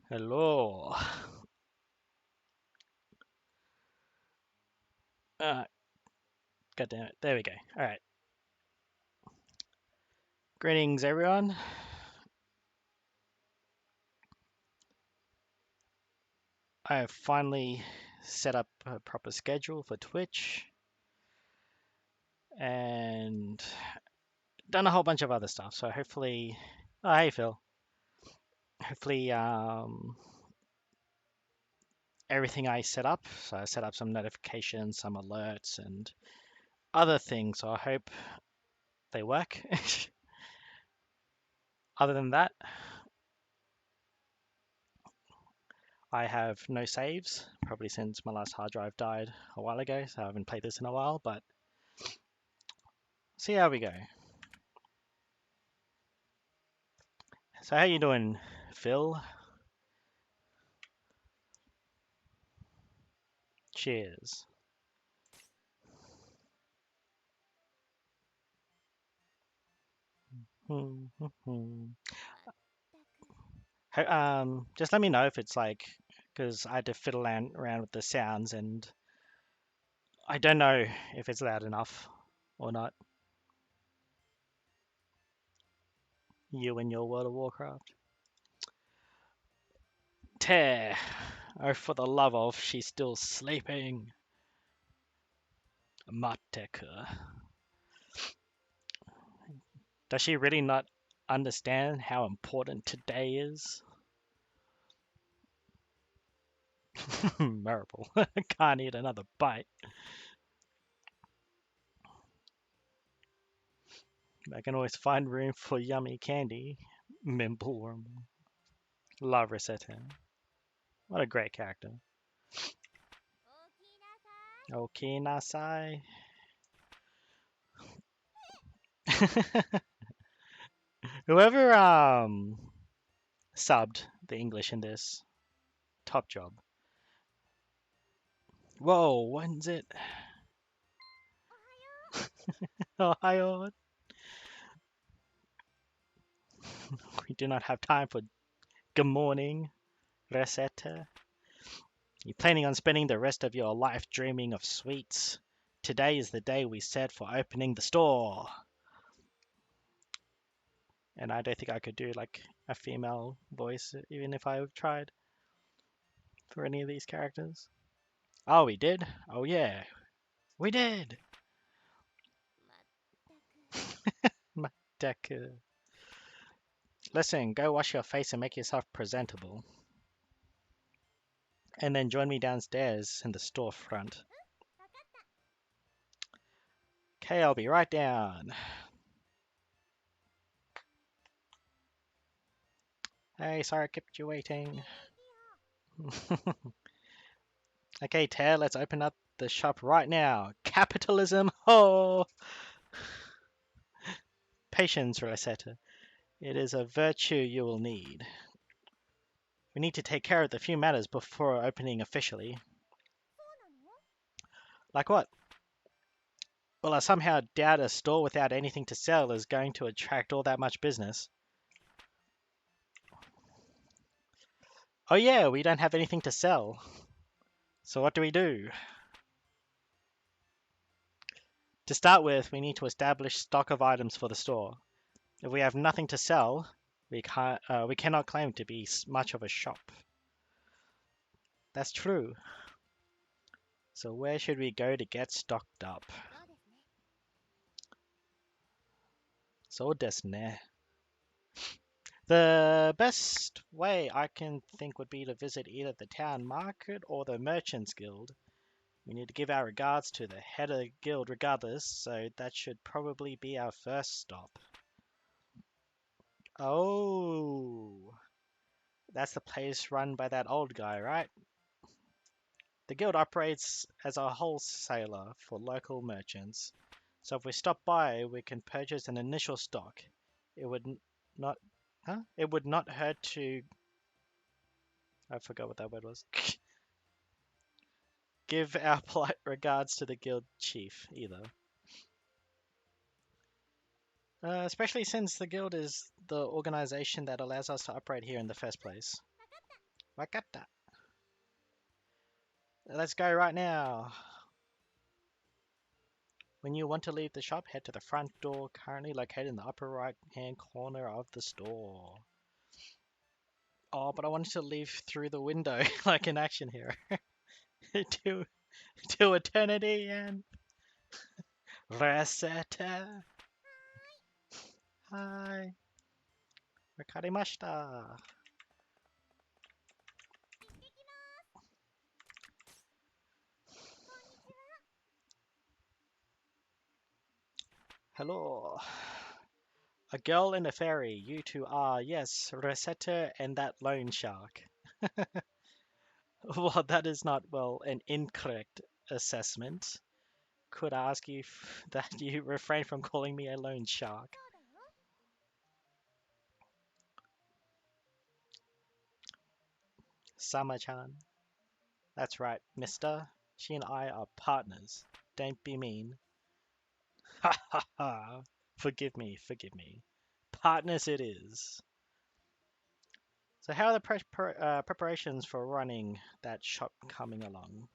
Hello. God damn it. There we go. All right. Greetings, everyone. I have finally set up a proper schedule for Twitch and done a whole bunch of other stuff. So hopefully, oh hey Phil. Hopefully, everything I set up. So I set up some notifications, some alerts, and other things. So I hope they work. Other than that, I have no saves, probably since my last hard drive died a while ago, so I haven't played this in a while, but see how we go. So how you doing, Phil? Cheers. Just let me know if it's like, because I had to fiddle around with the sounds, and I don't know if it's loud enough or not. You and your World of Warcraft. Tear. Oh, for the love of, she's still sleeping. Mateka. Does she really not understand how important today is? Marble. Can't eat another bite. I can always find room for yummy candy. Mimble Wormble. Love Rosetta. What a great character. Okay, Nasai. Whoever subbed the English in this, top job. Whoa, when's it? Ohio. We do not have time for good morning, Rosetta. You're planning on spending the rest of your life dreaming of sweets. Today is the day we set for opening the store. And I don't think I could do like a female voice, even if I tried for any of these characters. Oh, we did? Oh, yeah, we did. Deku. Listen, go wash your face and make yourself presentable. And then join me downstairs in the storefront. Okay, I'll be right down. Hey, sorry I kept you waiting. Okay, Tear, let's open up the shop right now. Capitalism! Oh! Patience, Rosetta. It is a virtue you will need. We need to take care of the few matters before opening officially. Like what? Well, I somehow doubt a store without anything to sell is going to attract all that much business. Oh yeah, we don't have anything to sell. So what do we do? To start with, we need to establish stock of items for the store. If we have nothing to sell, we cannot claim to be much of a shop. That's true. So where should we go to get stocked up? So desu ne. The best way I can think would be to visit either the town market or the merchants guild. We need to give our regards to the head of the guild regardless, so that should probably be our first stop. Oh, that's the place run by that old guy, right? The guild operates as a wholesaler for local merchants. So if we stop by, we can purchase an initial stock. It would not, huh? It would not hurt to, I forgot what that word was. Give our polite regards to the guild chief either. Especially since the guild is the organization that allows us to operate here in the first place. Wakata. Let's go right now. When you want to leave the shop, head to the front door, currently located in the upper right-hand corner of the store. Oh, but I wanted to leave through the window, like an action hero. to, to eternity and Reseta. Hi. Wakarimashita. Hello. A girl and a fairy. You two are, yes, Reseta and that loan shark. Well, that is not, well, an incorrect assessment. Could I ask you that you refrain from calling me a loan shark? Sama-chan. That's right, mister. She and I are partners. Don't be mean. Ha ha ha. Forgive me, forgive me. Partners it is. So how are the preparations for running that shop coming along?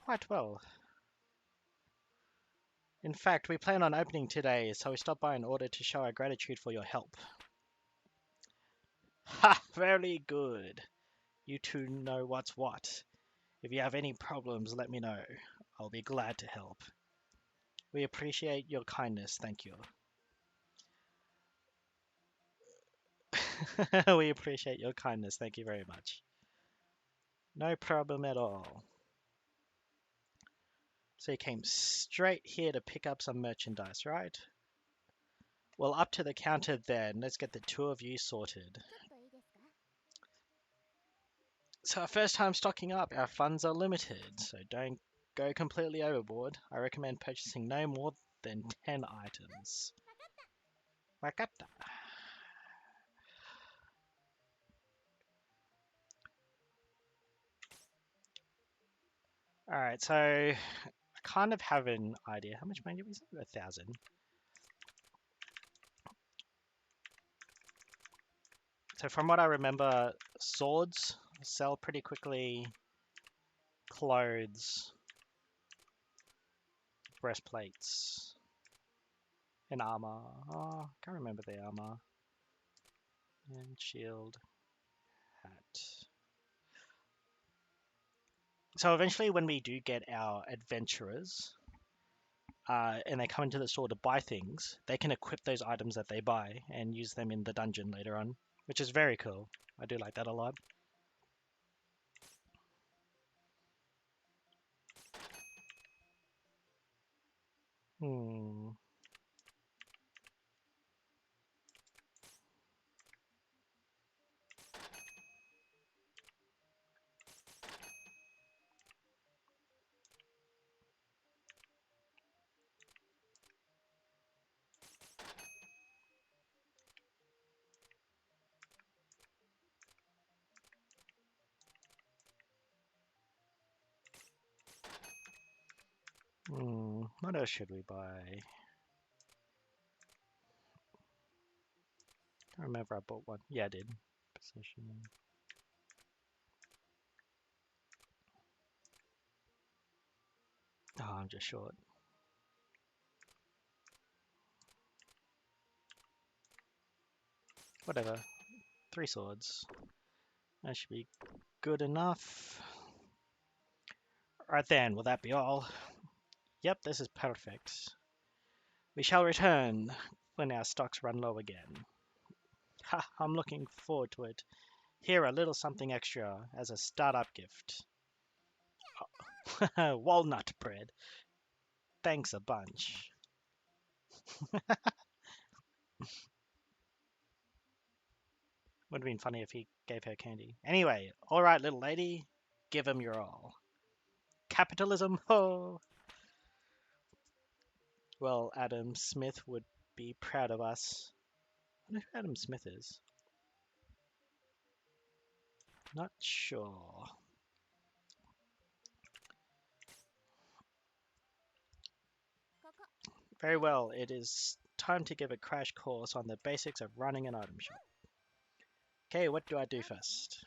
Quite well. In fact, we plan on opening today, so we stopped by in order to show our gratitude for your help. Ha! Very good. You two know what's what. If you have any problems, let me know. I'll be glad to help. We appreciate your kindness, thank you. We appreciate your kindness, thank you very much. No problem at all. So you came straight here to pick up some merchandise, right? Well, up to the counter then. Let's get the two of you sorted. So our first time stocking up, our funds are limited, so don't go completely overboard. I recommend purchasing no more than 10 items. Wakata. Alright, so I kind of have an idea. How much money did we save? 1,000. So from what I remember, swords sell pretty quickly, clothes, breastplates, and armor. Oh, can't remember the armor. And shield, hat. So eventually when we do get our adventurers, and they come into the store to buy things, they can equip those items that they buy and use them in the dungeon later on, which is very cool. I do like that a lot. Hmm. What else should we buy? I remember I bought one. Yeah, I did. Position. Oh, I'm just short. Whatever. 3 swords. That should be good enough. Right then, will that be all? Yep, this is perfect. We shall return when our stocks run low again. Ha, I'm looking forward to it. Here, a little something extra as a startup gift. Walnut bread. Thanks a bunch. Would have been funny if he gave her candy. Anyway, alright, little lady, give him your all. Capitalism, ho! Well, Adam Smith would be proud of us. I wonder who Adam Smith is. Not sure. Very well, it is time to give a crash course on the basics of running an item shop. Okay, what do I do first?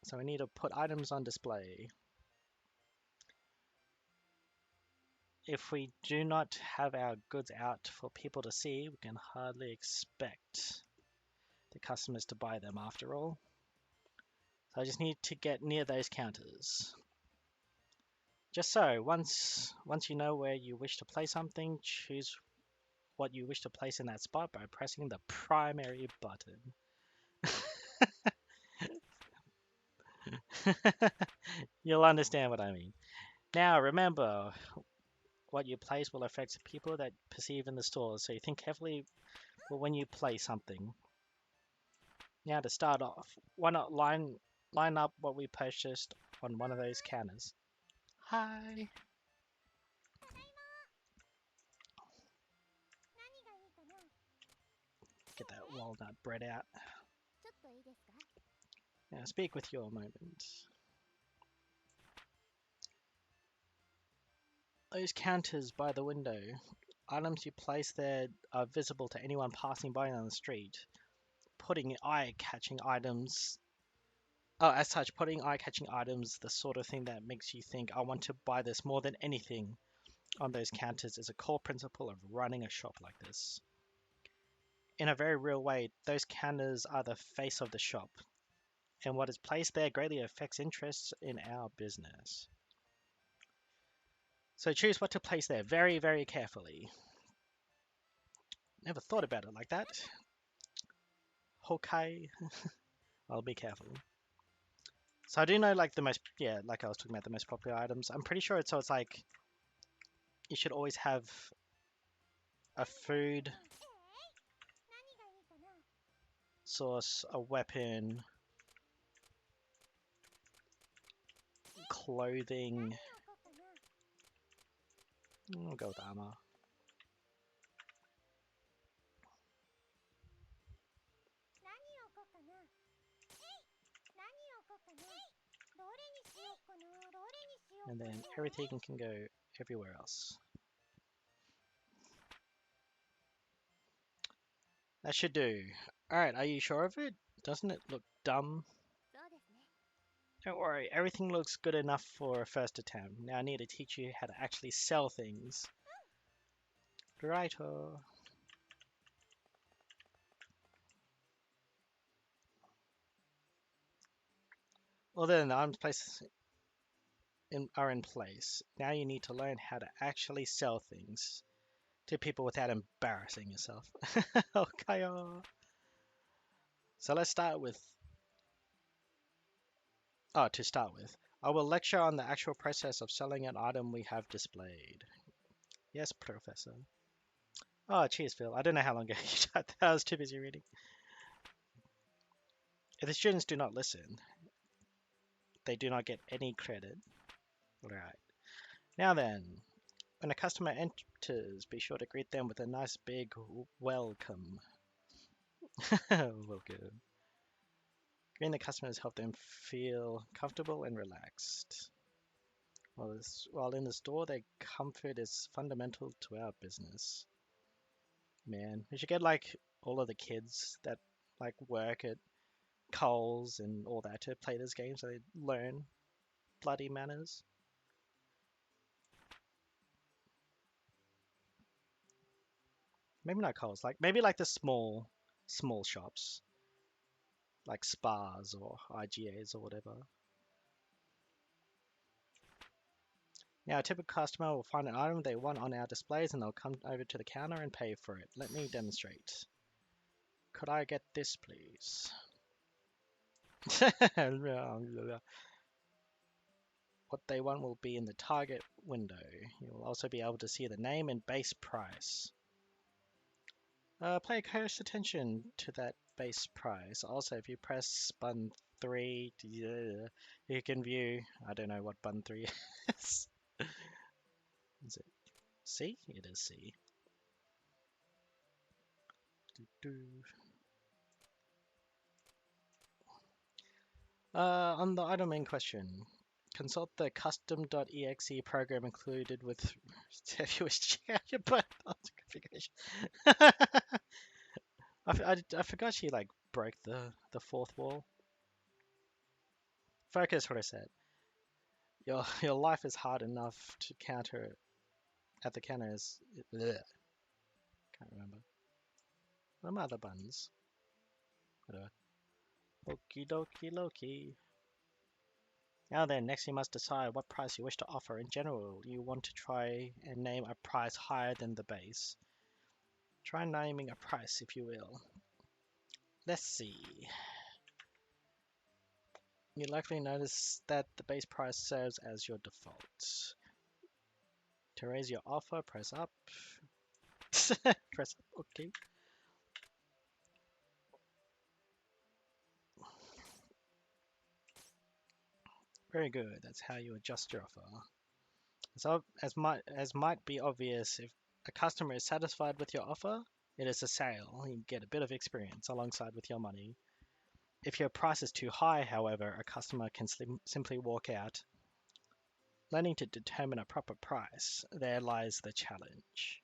So we need to put items on display. If we do not have our goods out for people to see, we can hardly expect the customers to buy them after all. So I just need to get near those counters. Just so, once you know where you wish to place something, choose what you wish to place in that spot by pressing the primary button. You'll understand what I mean. Now remember, what you place will affect people that perceive in the store, so you think carefully when you place something. Now to start off, why not line up what we purchased on one of those counters? Hi. Get that walnut bread out. Now speak with you a moment. Those counters by the window. Items you place there are visible to anyone passing by on the street. Putting eye-catching items. Oh, as such, putting eye-catching items, the sort of thing that makes you think, I want to buy this more than anything on those counters, is a core principle of running a shop like this. In a very real way, those counters are the face of the shop, and what is placed there greatly affects interests in our business. So choose what to place there very, very carefully. Never thought about it like that. Okay. I'll be careful. So I do know like the most, yeah, like I was talking about the most popular items. I'm pretty sure it's like you should always have a food source, a weapon, clothing. I'll go with armor. And then everything can go everywhere else. That should do. Alright, are you sure of it? Doesn't it look dumb? Don't worry, everything looks good enough for a first attempt. Now I need to teach you how to actually sell things. Righto. Well then, the items placed are in place. Now you need to learn how to actually sell things to people without embarrassing yourself. Okay. So let's start with... Oh, to start with, I will lecture on the actual process of selling an item we have displayed. Yes, Professor. Oh, cheers, Phil. I don't know how long ago you typed that. I was too busy reading. If the students do not listen, they do not get any credit. Alright. Now then, when a customer enters, be sure to greet them with a nice big welcome. Welcome. Greeting the customers help them feel comfortable and relaxed. While in the store, their comfort is fundamental to our business. Man, we should get like all of the kids that like work at Coles and all that to play this game so they learn bloody manners. Maybe not Coles, like maybe like the small shops, like spas or IGAs or whatever. Now, a typical customer will find an item they want on our displays and they'll come over to the counter and pay for it. Let me demonstrate. Could I get this, please? What they want will be in the target window. You will also be able to see the name and base price. Pay close attention to that base price. Also, if you press button 3, you can view... I don't know what button 3 is. Is it C? It is C. On the item in question, consult the custom.exe program included with... If you wish to check out your button configuration. I forgot she like broke the fourth wall. Focus, what I said. Your life is hard enough to counter at the counter is. Bleh, can't remember. What are my other buttons? Whatever. Okie dokie Loki. Now then, next you must decide what price you wish to offer. In general, you want to try and name a price higher than the base. Try naming a price, if you will. Let's see. You likely notice that the base price serves as your default. To raise your offer, press up. Press up, okay. Very good, that's how you adjust your offer. So, as might be obvious, if a customer is satisfied with your offer, it is a sale. You get a bit of experience alongside with your money. If your price is too high, however, a customer can simply walk out. Learning to determine a proper price, there lies the challenge.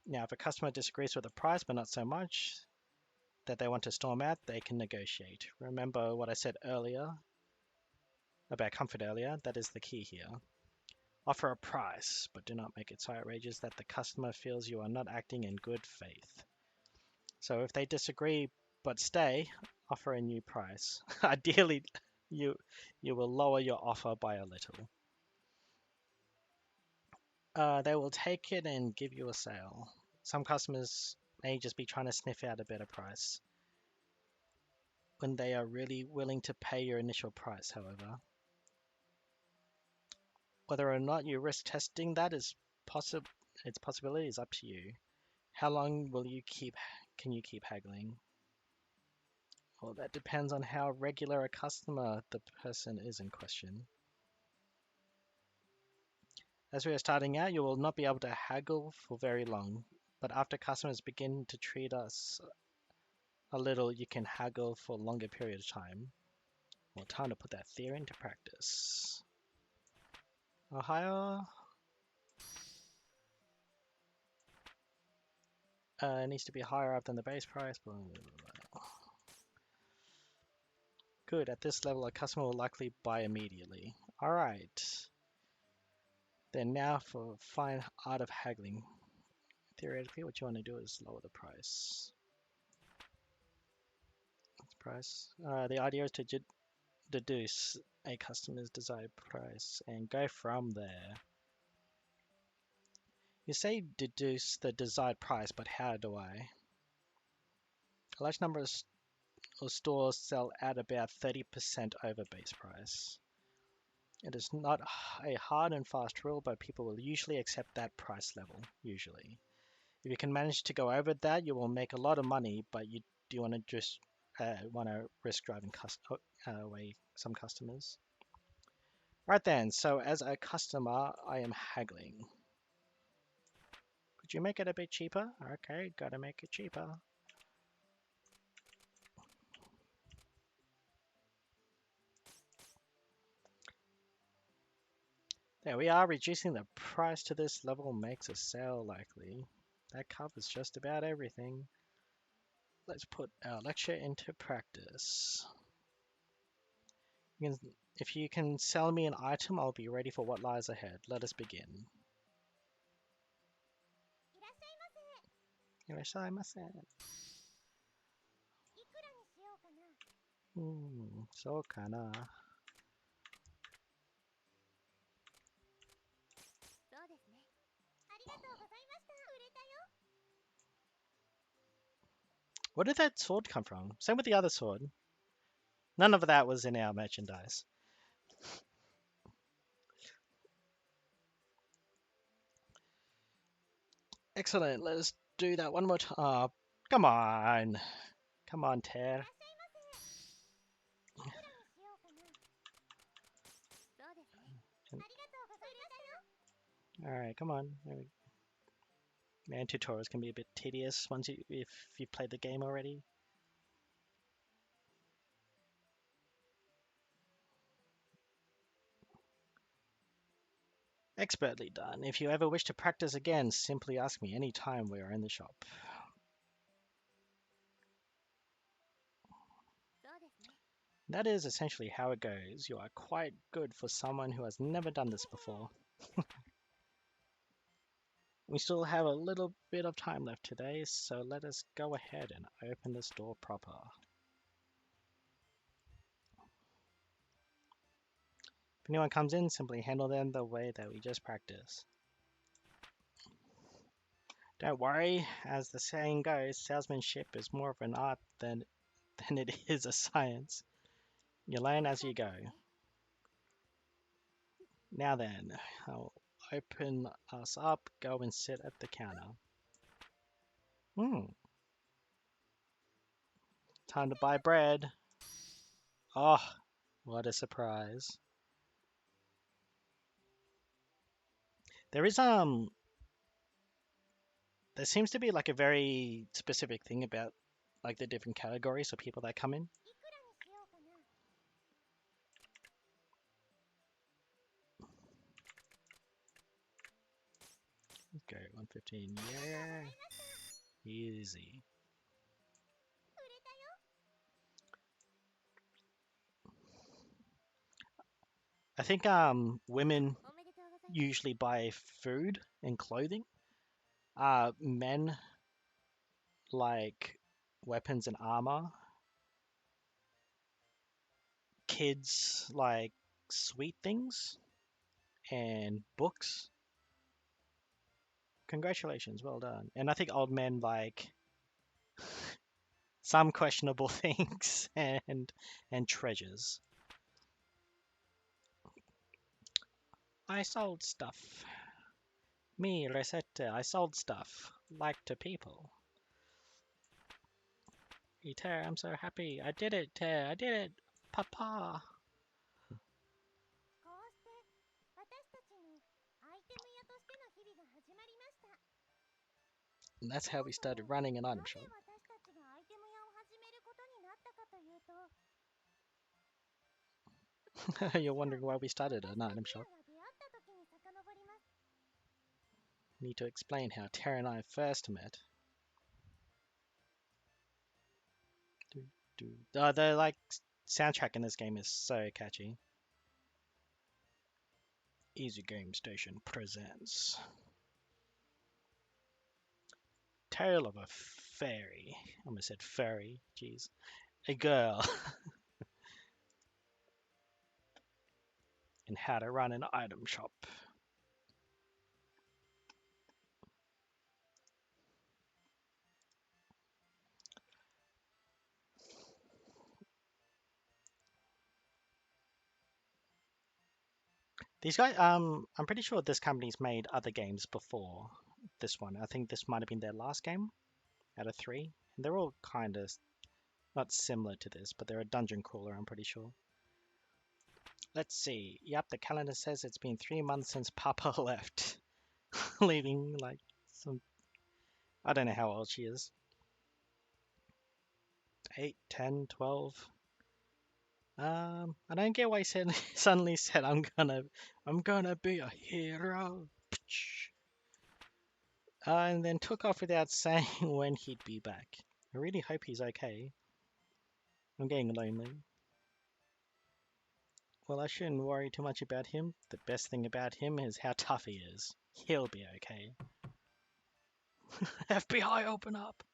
Now, if a customer disagrees with the price, but not so much that they want to storm out, they can negotiate. Remember what I said earlier about comfort earlier? That is the key here. Offer a price, but do not make it so outrageous that the customer feels you are not acting in good faith. So if they disagree but stay, offer a new price. Ideally, you will lower your offer by a little. They will take it and give you a sale. Some customers may just be trying to sniff out a better price when they are really willing to pay your initial price, however. Whether or not you risk testing that is its possibility is up to you. How long can you keep haggling? Well, that depends on how regular a customer the person is in question. As we are starting out, you will not be able to haggle for very long, but after customers begin to treat us a little, you can haggle for a longer period of time. Well, time to put that theory into practice. Ohio. It needs to be higher up than the base price. Good, at this level, a customer will likely buy immediately. Alright. Then now for fine art of haggling. Theoretically, what you want to do is lower the price. The idea is to deduce a customer's desired price and go from there. You say deduce the desired price, but how do I? A large number of stores sell at about 30% over base price. It is not a hard and fast rule, but people will usually accept that price level, usually. If you can manage to go over that, you will make a lot of money, but you do want to just want to risk driving away some customers. Right then, so as a customer, I am haggling. Could you make it a bit cheaper? Okay, gotta make it cheaper. There we are, reducing the price to this level makes a sale likely. That covers just about everything. Let's put our lecture into practice. If you can sell me an item, I'll be ready for what lies ahead. Let us begin. So kana. Where did that sword come from? Same with the other sword. None of that was in our merchandise. Excellent. Let's do that one more time. Come on. Come on, Ter. Alright, come on. Man, tutorials can be a bit tedious if you've played the game already. Expertly done. If you ever wish to practice again, simply ask me any time we are in the shop. That is essentially how it goes. You are quite good for someone who has never done this before. We still have a little bit of time left today, so let us go ahead and open this door proper. If anyone comes in, simply handle them the way that we just practiced. Don't worry, as the saying goes, salesmanship is more of an art than it is a science. You learn as you go. Now then, I'll open us up, go and sit at the counter. Time to buy bread. Oh, what a surprise. There is there seems to be like a very specific thing about like the different categories of people that come in. Let's go 115. Yeah. Easy. I think women usually buy food and clothing. Men like weapons and armor. Kids like sweet things and books. Congratulations, well done. And I think old men like some questionable things and treasures. I sold stuff. Me, Rosetta, I sold stuff. Like to people. Iter, I'm so happy. I did it, Ter. I did it. Papa. And that's how we started running an item shop. You're wondering why we started an item shop. Need to explain how Tara and I first met. The like soundtrack in this game is so catchy. Easy Game Station presents Tale of a Fairy. I almost said furry. Jeez. A girl. And how to run an item shop. These guys, I'm pretty sure this company's made other games before this one. I think this might have been their last game out of 3. And they're all kind of not similar to this, but they're a dungeon crawler, I'm pretty sure. Let's see. Yep, the calendar says it's been 3 months since Papa left. Leaving like some... I don't know how old she is. 8, 10, 12. I don't get why he said, suddenly said, I'm gonna be a hero. And then took off without saying when he'd be back. I really hope he's okay. I'm getting lonely. Well, I shouldn't worry too much about him. The best thing about him is how tough he is. He'll be okay. FBI, open up!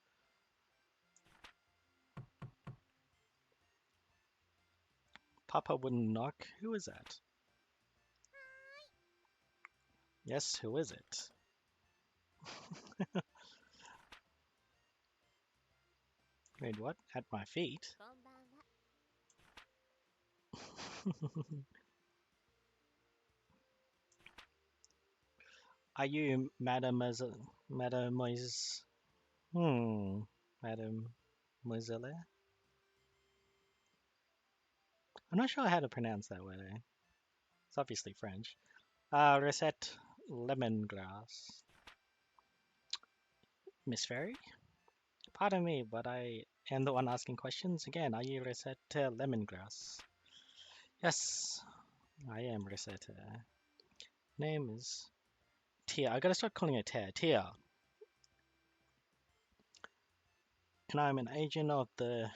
Papa wouldn't knock. Who is that? Yes, who is it? Wait, what? At my feet? Are you mademoiselle? Mademoiselle? Mademoiselle? I'm not sure how to pronounce that word. It's obviously French. Recette lemongrass. Miss Fairy? Pardon me, but I am the one asking questions. Again, are you Recette lemongrass? Yes, I am Recette. Name is Tia. I gotta start calling her Tia. Tia. And I'm an agent of the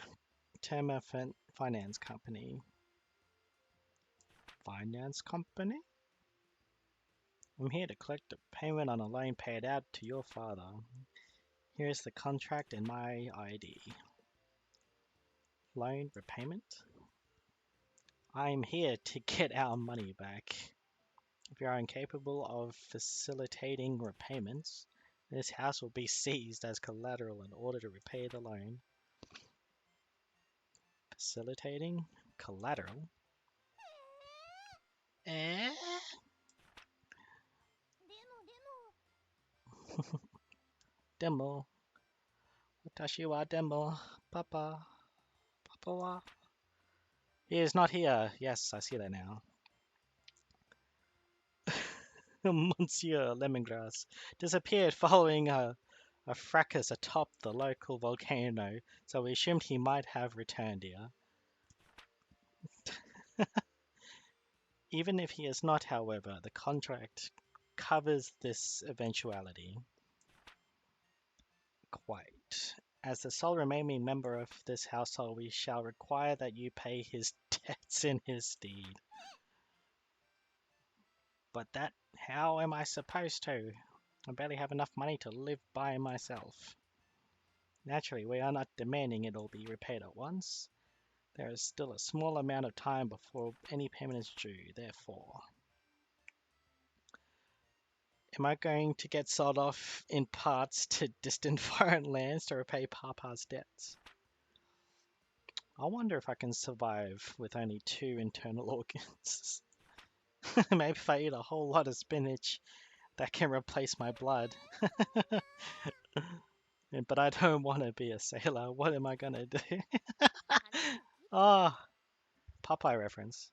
Finance company. Finance company? I'm here to collect a payment on a loan paid out to your father. Here's the contract and my ID. Loan repayment? I'm here to get our money back. If you are incapable of facilitating repayments, this house will be seized as collateral in order to repay the loan. Facilitating collateral? Eh? Demo. Watashi wa demo. Papa. Papa wa. He is not here. Yes, I see that now. Monsieur Lemongrass disappeared following a fracas atop the local volcano, so we assumed he might have returned here. Even if he is not, however, the contract covers this eventuality. Quite. As the sole remaining member of this household, we shall require that you pay his debts in his stead. But how am I supposed to? I barely have enough money to live by myself. Naturally, we are not demanding it all be repaid at once. There is still a small amount of time before any payment is due, therefore. Am I going to get sold off in parts to distant foreign lands to repay Papa's debts? I wonder if I can survive with only 2 internal organs. Maybe if I eat a whole lot of spinach, that can replace my blood. But I don't want to be a sailor. What am I gonna do? Ah, Popeye reference.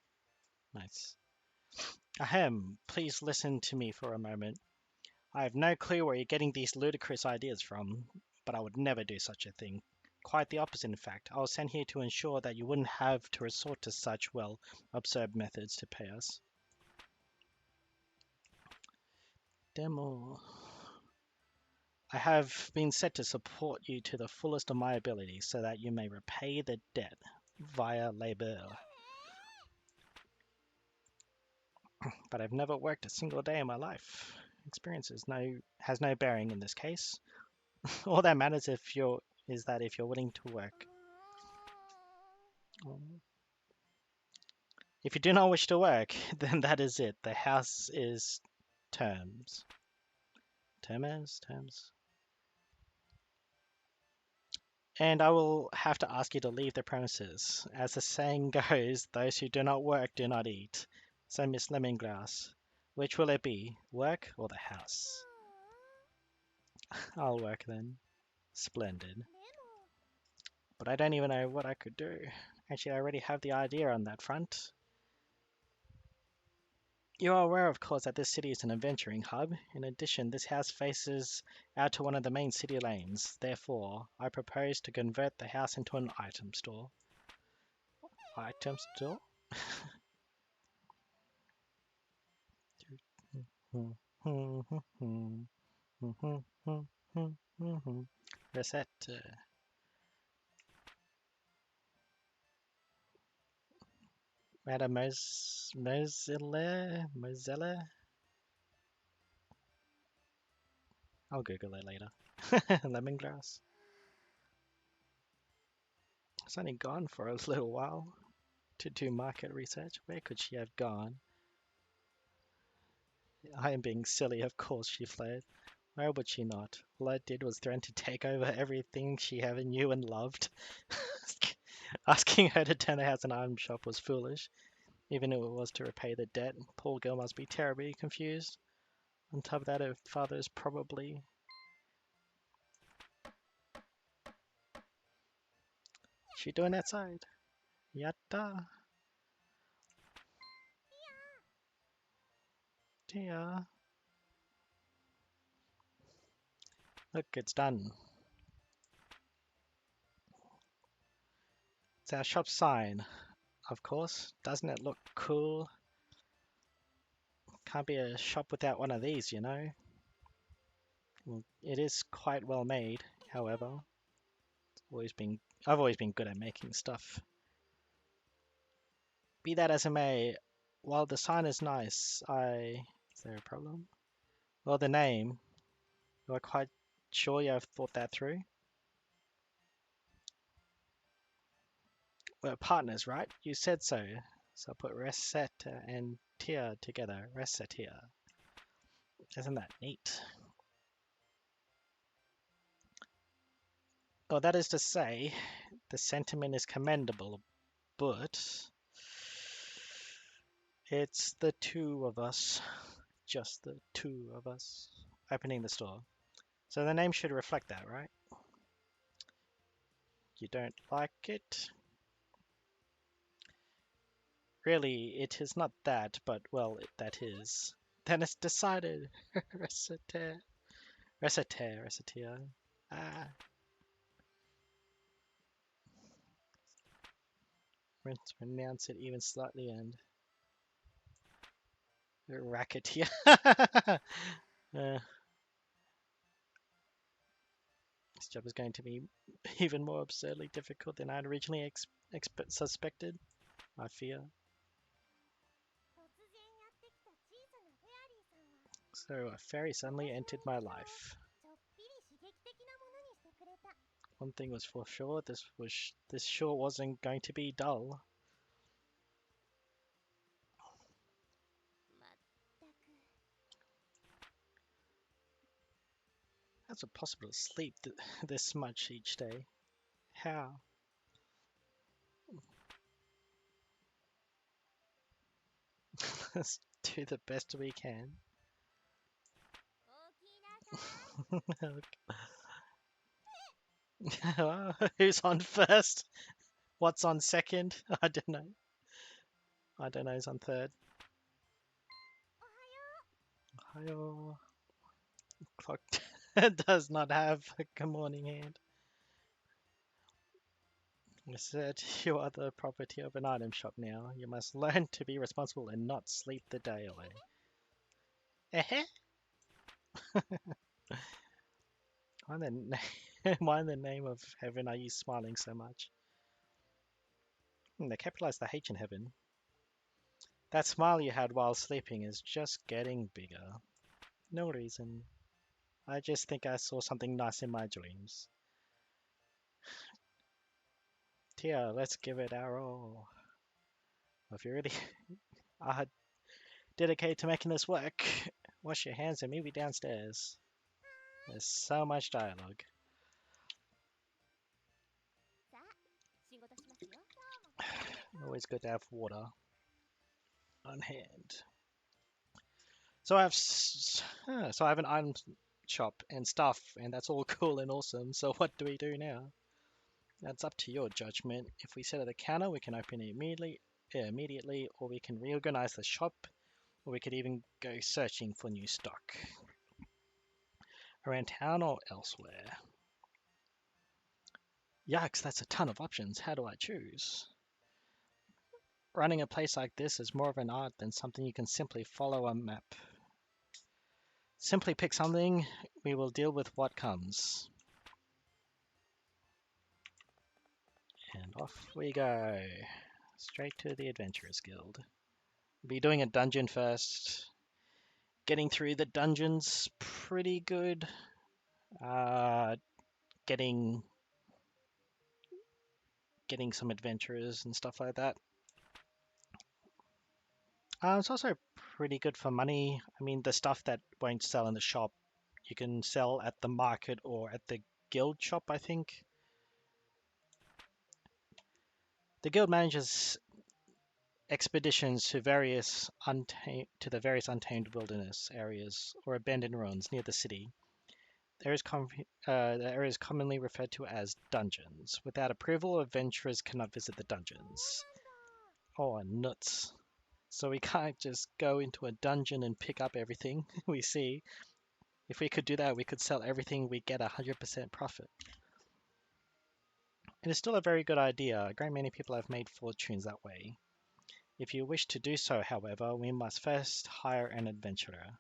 Nice. Ahem, please listen to me for a moment. I have no clue where you're getting these ludicrous ideas from, but I would never do such a thing. Quite the opposite, in fact. I was sent here to ensure that you wouldn't have to resort to such, well, absurd methods to pay us. Demo. I have been set to support you to the fullest of my ability so that you may repay the debt via labor. But I've never worked a single day in my life. Experience has no bearing in this case. All that matters is that if you're willing to work. If you do not wish to work, then that is it. The house is terms. Terms? And I will have to ask you to leave the premises. As the saying goes, those who do not work do not eat. So, Miss Lemongrass, which will it be, work or the house? I'll work then. Splendid. But I don't even know what I could do. Actually, I already have the idea on that front. You are aware, of course, that this city is an adventuring hub. In addition, this house faces out to one of the main city lanes. Therefore, I propose to convert the house into an item store. Item store? Reset. Mozilla? I'll Google it later. Lemongrass. It's only gone for a little while to do market research. Where could she have gone? I am being silly, of course she fled. Why would she not? All I did was threaten to take over everything she ever knew and loved. Asking her to turn the house into an item shop was foolish. Even if it was to repay the debt, poor girl must be terribly confused. On top of that, her father is probably... She doing that side? Yatta. Dear. Look, it's done. It's our shop sign, of course. Doesn't it look cool? Can't be a shop without one of these, you know. Well, it is quite well made, however. I've always been good at making stuff. Be that as it may, while the sign is nice, Is there a problem? Well, the name. You are quite sure you have thought that through? We're partners, right? You said so. So I'll put Recetta and Tia together. Resetia. Isn't that neat? Well, that is to say, the sentiment is commendable, but it's the two of us. Just the two of us opening the store. So the name should reflect that, right? You don't like it? Really, it is not that, but well, that is. Then it's decided. Recite. Recite. Recitia. Ah. Pronounce it even slightly and racketeer. uh, this job is going to be even more absurdly difficult than I'd originally suspected. I fear. So a fairy suddenly entered my life. One thing was for sure, this sure wasn't going to be dull. How's it possible to sleep this much each day? How? Let's do the best we can. Who's on first? What's on second? I don't know. I don't know who's on third. Ohio. Clock does not have a good morning hand. I said you are the property of an item shop now. You must learn to be responsible and not sleep the day away. Eh? Why in the name of heaven are you smiling so much? They capitalized the H in heaven. That smile you had while sleeping is just getting bigger. No reason. I just think I saw something nice in my dreams. Tia, let's give it our all. If you really are dedicated to making this work, wash your hands and meet me downstairs. There's so much dialogue. Always good to have water on hand. So I have an item shop and stuff, and that's all cool and awesome. So what do we do now? That's up to your judgment. If we sit at the counter, we can open it immediately, or we can reorganize the shop, or we could even go searching for new stock around town or elsewhere. Yikes, that's a ton of options. How do I choose? Running a place like this is more of an art than something you can simply follow a map. Simply pick something, we will deal with what comes. And off we go. Straight to the Adventurers Guild. We'll be doing a dungeon first. Getting through the dungeons pretty good. Getting some adventurers and stuff like that. It's also pretty good for money. I mean, the stuff that won't sell in the shop, you can sell at the market or at the guild shop, I think. The guild manages expeditions to the various untamed wilderness areas or abandoned ruins near the city. The area is commonly referred to as dungeons. Without approval, adventurers cannot visit the dungeons. Oh, nuts. So we can't just go into a dungeon and pick up everything we see. If we could do that, we could sell everything, we get 100% profit. It is still a very good idea. A great many people have made fortunes that way. If you wish to do so, however, we must first hire an adventurer.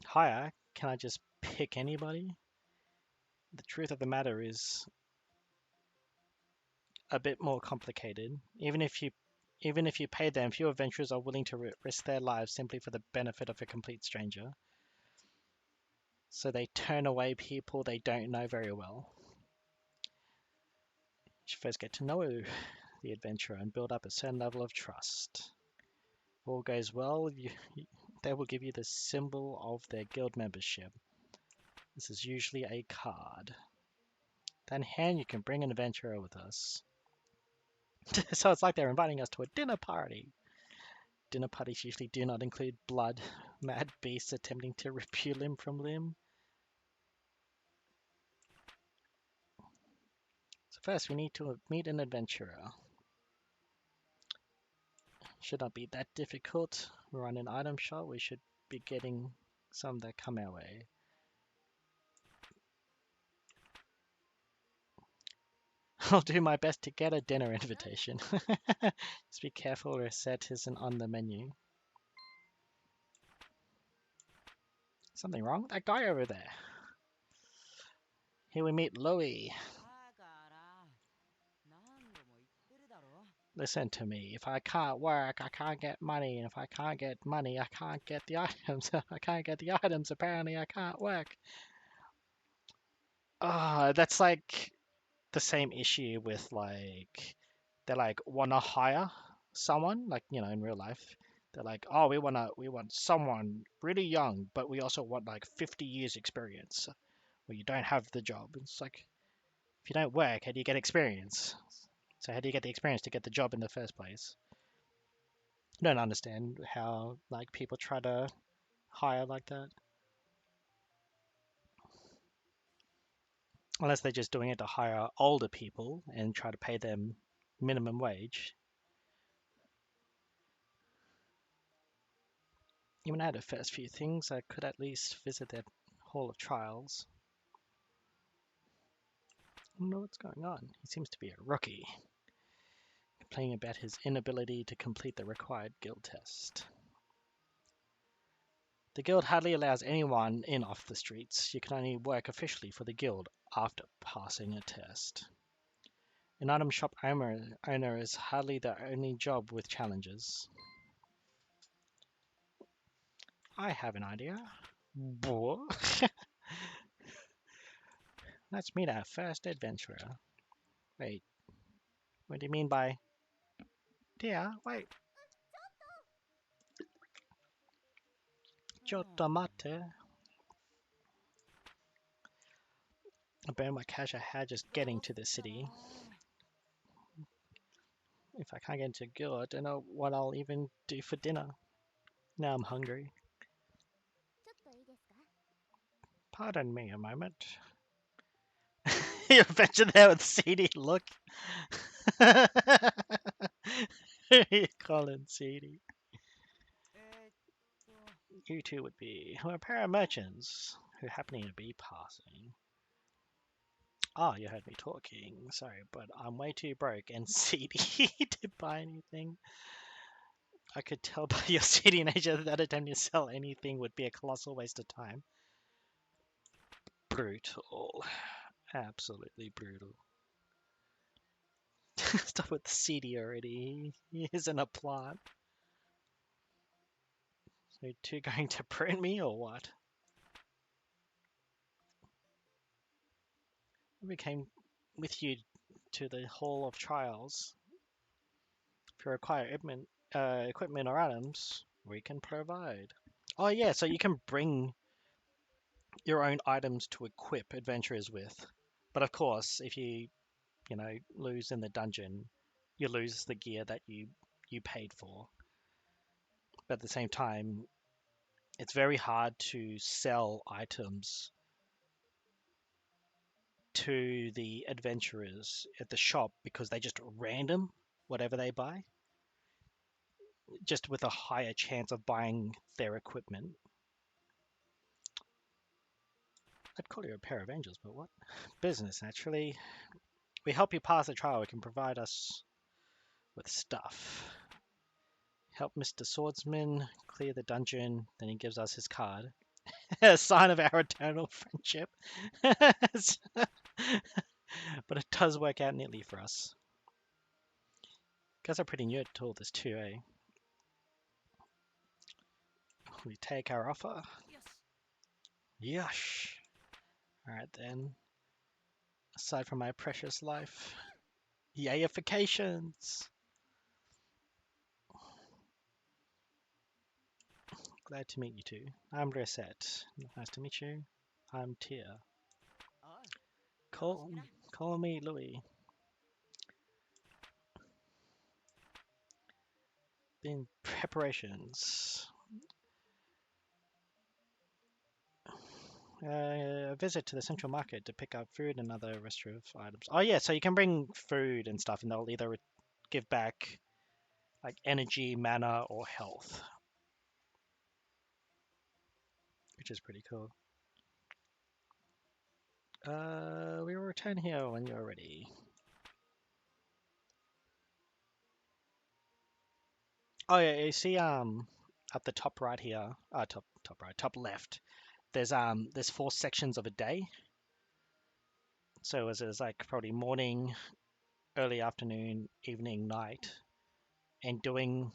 Hire? Can I just pick anybody? The truth of the matter is a bit more complicated. Even if Even if you pay them, few adventurers are willing to risk their lives simply for the benefit of a complete stranger. So they turn away people they don't know very well. You should first get to know the adventurer and build up a certain level of trust. If all goes well, they will give you the symbol of their guild membership. This is usually a card. Then hand you can bring an adventurer with us. So it's like they're inviting us to a dinner party. Dinner parties usually do not include blood, mad beasts attempting to rip you limb from limb. So first we need to meet an adventurer. Should not be that difficult. We're on an item shop, we should be getting some that come our way. I'll do my best to get a dinner invitation. Just be careful, reset isn't on the menu. Something wrong with that guy over there? Here we meet Louie. Listen to me. If I can't work, I can't get money. And if I can't get money, I can't get the items. I can't get the items. Apparently, I can't work. That's like the same issue with like they like wanna hire someone like in real life. They're like, oh, we want someone really young, but we also want like 50 years experience. Well, you don't have the job. It's like if you don't work, how do you get experience? So how do you get the experience to get the job in the first place? I don't understand how like people try to hire like that. Unless they're just doing it to hire older people and try to pay them minimum wage. Even out of first few things, I could at least visit that Hall of Trials. I don't know what's going on. He seems to be a rookie, complaining about his inability to complete the required guild test. The guild hardly allows anyone in off the streets. You can only work officially for the guild after passing a test. An item shop owner is hardly the only job with challenges. I have an idea. Let's meet our first adventurer. Wait, what do you mean by... Dear, wait. Chotomate. I burned my cash I had just getting to the city. If I can't get into a guild, I don't know what I'll even do for dinner. Now I'm hungry. Pardon me a moment. You mentioned there with CD look. You call him CD. You two would be a pair of merchants who happening to be passing. Ah, you heard me talking. Sorry, but I'm way too broke and seedy to buy anything. I could tell by your seedy nature that attempt to sell anything would be a colossal waste of time. Brutal. Absolutely brutal. Stop with the seedy already. He isn't a plant. So you two going to prune me or what? We came with you to the Hall of Trials. If you require equipment or items, we can provide. Oh yeah, so you can bring your own items to equip adventurers with. But of course, if you lose in the dungeon, you lose the gear that you paid for. But at the same time, it's very hard to sell items to the adventurers at the shop because they just random whatever they buy, just with a higher chance of buying their equipment. I'd call you a pair of angels, but what? Business, naturally. We help you pass the trial. We can provide us with stuff. Help Mr. Swordsman clear the dungeon. Then he gives us his card. A sign of our eternal friendship. But it does work out neatly for us. Guys are pretty new to all this too, eh? We take our offer. Yush. Alright then. Aside from my precious life. Yayifications! Glad to meet you two. I'm Reset. Nice to meet you. I'm Tia. Call, call me Louis. Been preparations. A visit to the central market to pick up food and other restorative items. Oh yeah, so you can bring food and stuff, and they'll either give back like energy, mana, or health, which is pretty cool. We will return here when you're ready. Oh yeah, you see at the top right here, top right, top left. There's 4 sections of a day. So as it's like probably morning, early afternoon, evening, night, and doing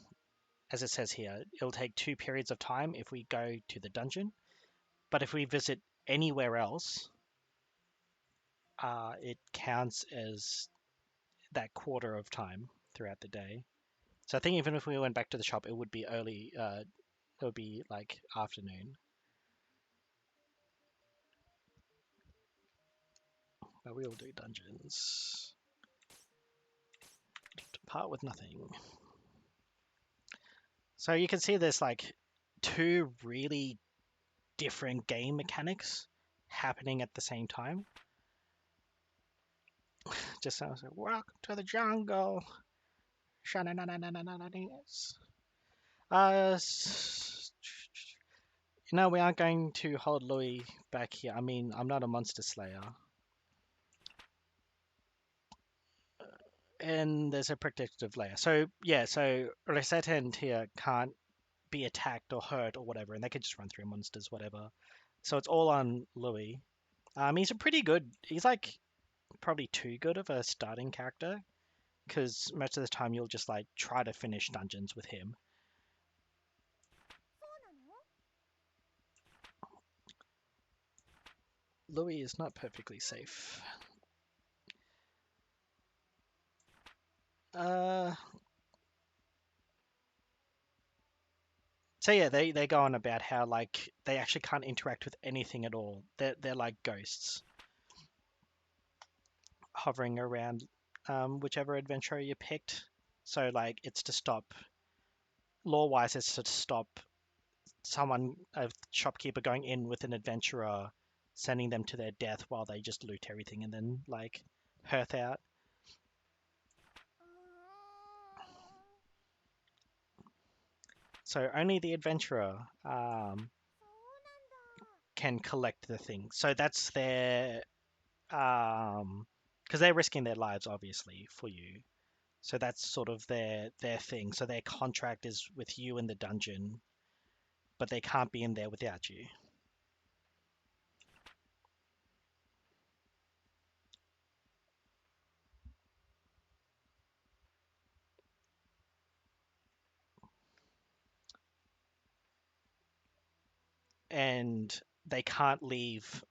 as it says here, it'll take 2 periods of time if we go to the dungeon. But if we visit anywhere else, it counts as that quarter of time throughout the day. So I think even if we went back to the shop, it would be early. It would be like afternoon. But we will do dungeons. Part with nothing. So you can see there's like 2 really different game mechanics happening at the same time. Just sounds like, welcome to the jungle. Uh, no, we aren't going to hold Louis back here. I mean, I'm not a monster slayer. And there's a protective layer. So, yeah, so Reset and here can't be attacked or hurt or whatever, and they can just run through monsters, whatever. So it's all on Louis. He's a pretty good, he's like probably too good of a starting character, because most of the time you'll just like try to finish dungeons with him. Louis is not perfectly safe. So yeah, they go on about how like they actually can't interact with anything at all. They're like ghosts hovering around whichever adventurer you picked. So like it's to stop lore-wise, it's to stop a shopkeeper going in with an adventurer, sending them to their death while they just loot everything and then like hearth out. So only the adventurer can collect the thing. So that's their because they're risking their lives obviously for you. So that's sort of their thing. So their contract is with you in the dungeon, but they can't be in there without you. And they can't leave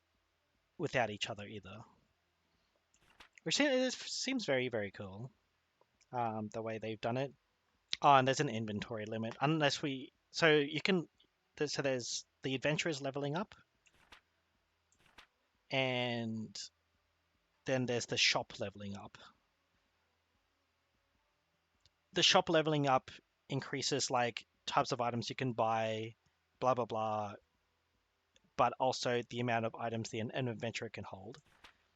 without each other either. Which seems very, very cool. The way they've done it. Oh, and there's an inventory limit. Unless we... So you can... So there's the adventurers leveling up. And then there's the shop leveling up. The shop leveling up increases like types of items you can buy, blah, blah, blah, but also the amount of items an adventurer can hold.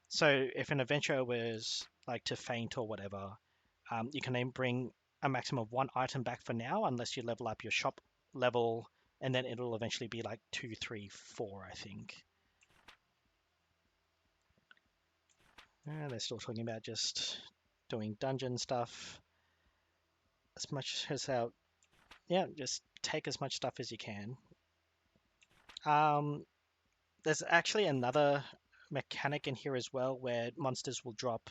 So if an adventurer was like to faint or whatever, you can then bring a maximum of 1 item back for now, unless you level up your shop level, and then it'll eventually be like 2, 3, 4, I think. They're still talking about just doing dungeon stuff as much as how, yeah, just take as much stuff as you can. There's actually another mechanic in here as well where monsters will drop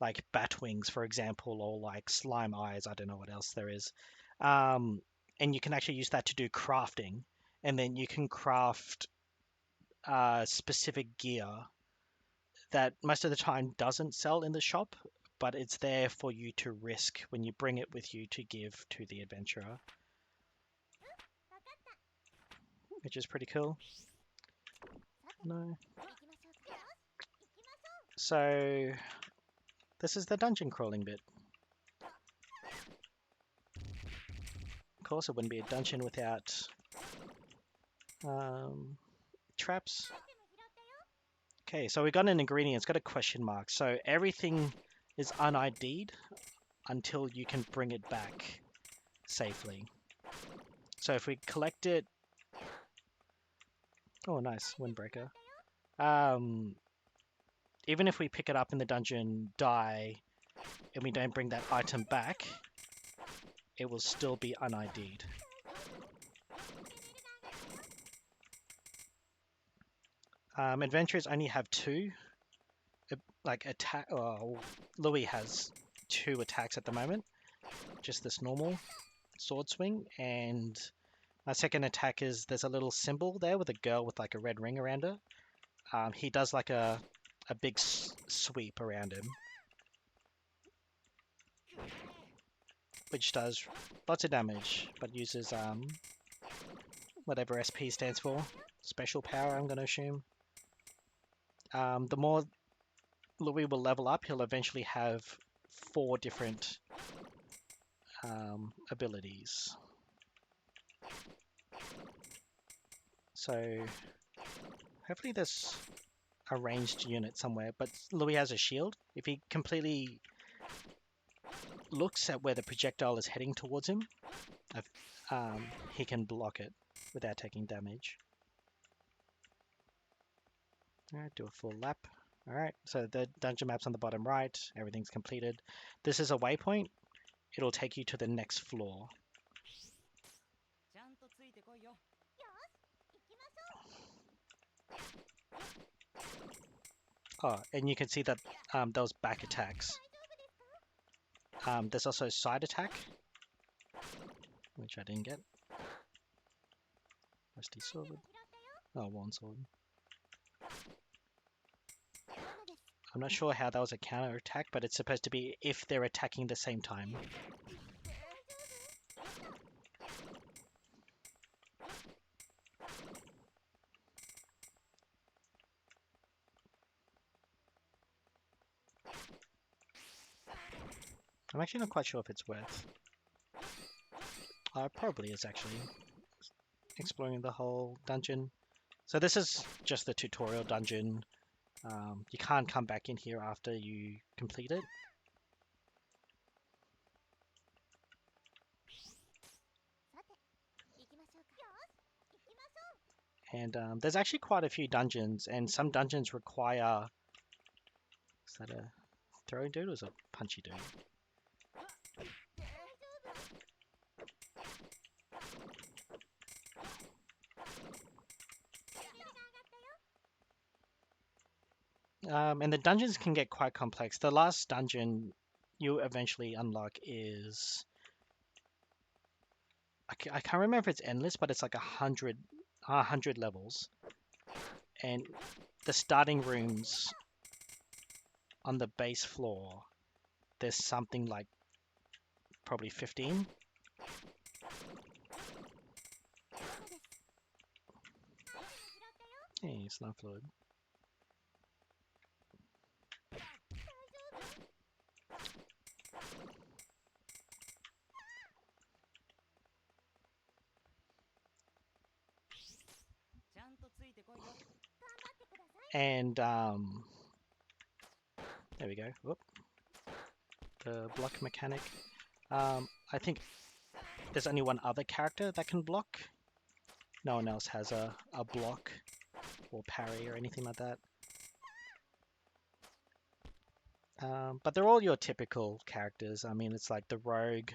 like bat wings, for example, or like slime eyes. I don't know what else there is. Um, and you can actually use that to do crafting, and then you can craft specific gear that most of the time doesn't sell in the shop, but it's there for you to risk when you bring it with you to give to the adventurer, which is pretty cool. No. So this is the dungeon crawling bit. Of course, it wouldn't be a dungeon without traps. Okay, so we got an ingredient. It's got a question mark. So everything is un-ID'd until you can bring it back safely. So if we collect it... Oh, nice. Windbreaker. Even if we pick it up in the dungeon, die, and we don't bring that item back, it will still be un-ID'd. Adventurers only have two, like attack. Oh, Louis has two attacks at the moment. Just this normal sword swing, and my second attack is there's a little symbol there with a girl with like a red ring around her. He does like a big sweep around him, which does lots of damage, but uses whatever SP stands for. Special power, I'm going to assume. The more Louis will level up, he'll eventually have 4 different abilities. So hopefully there's a ranged unit somewhere, but Louis has a shield. If he completely looks at where the projectile is heading towards him, he can block it without taking damage. Alright, do a full lap. Alright, so the dungeon map's on the bottom right, everything's completed. This is a waypoint. It'll take you to the next floor. Oh, and you can see that those back attacks. There's also a side attack, which I didn't get. Rusty sword. Oh, one sword. I'm not sure how that was a counter attack, but it's supposed to be if they're attacking the same time. I'm actually not quite sure if it's worth. Probably is actually. Exploring the whole dungeon. So this is just the tutorial dungeon. You can't come back in here after you complete it. And there's actually quite a few dungeons, and some dungeons require... Is that a throwing dude or is it a punchy dude? And the dungeons can get quite complex. The last dungeon you eventually unlock is... I can't remember if it's endless, but it's like 100 levels. And the starting rooms on the base floor, there's something like probably 15. Hey, slime fluid. And there we go. Whoop. The block mechanic. I think there's only one other character that can block. No one else has a block or parry or anything like that. But they're all your typical characters. I mean, it's like the rogue,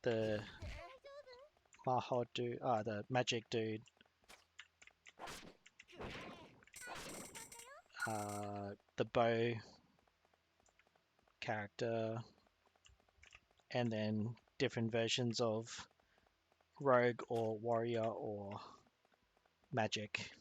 the Maho dude, the magic dude, the bow character, and then different versions of rogue or warrior or magic.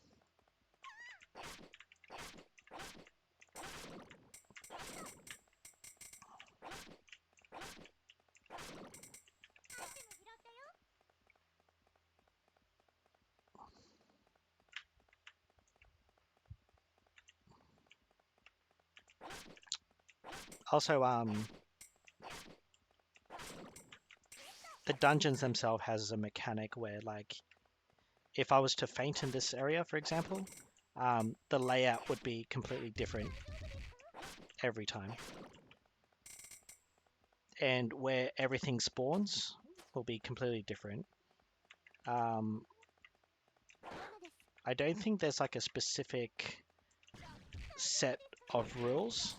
Also, the dungeons themselves has a mechanic where, like, if I was to faint in this area, for example, the layout would be completely different every time. And where everything spawns will be completely different. I don't think there's like a specific set of rules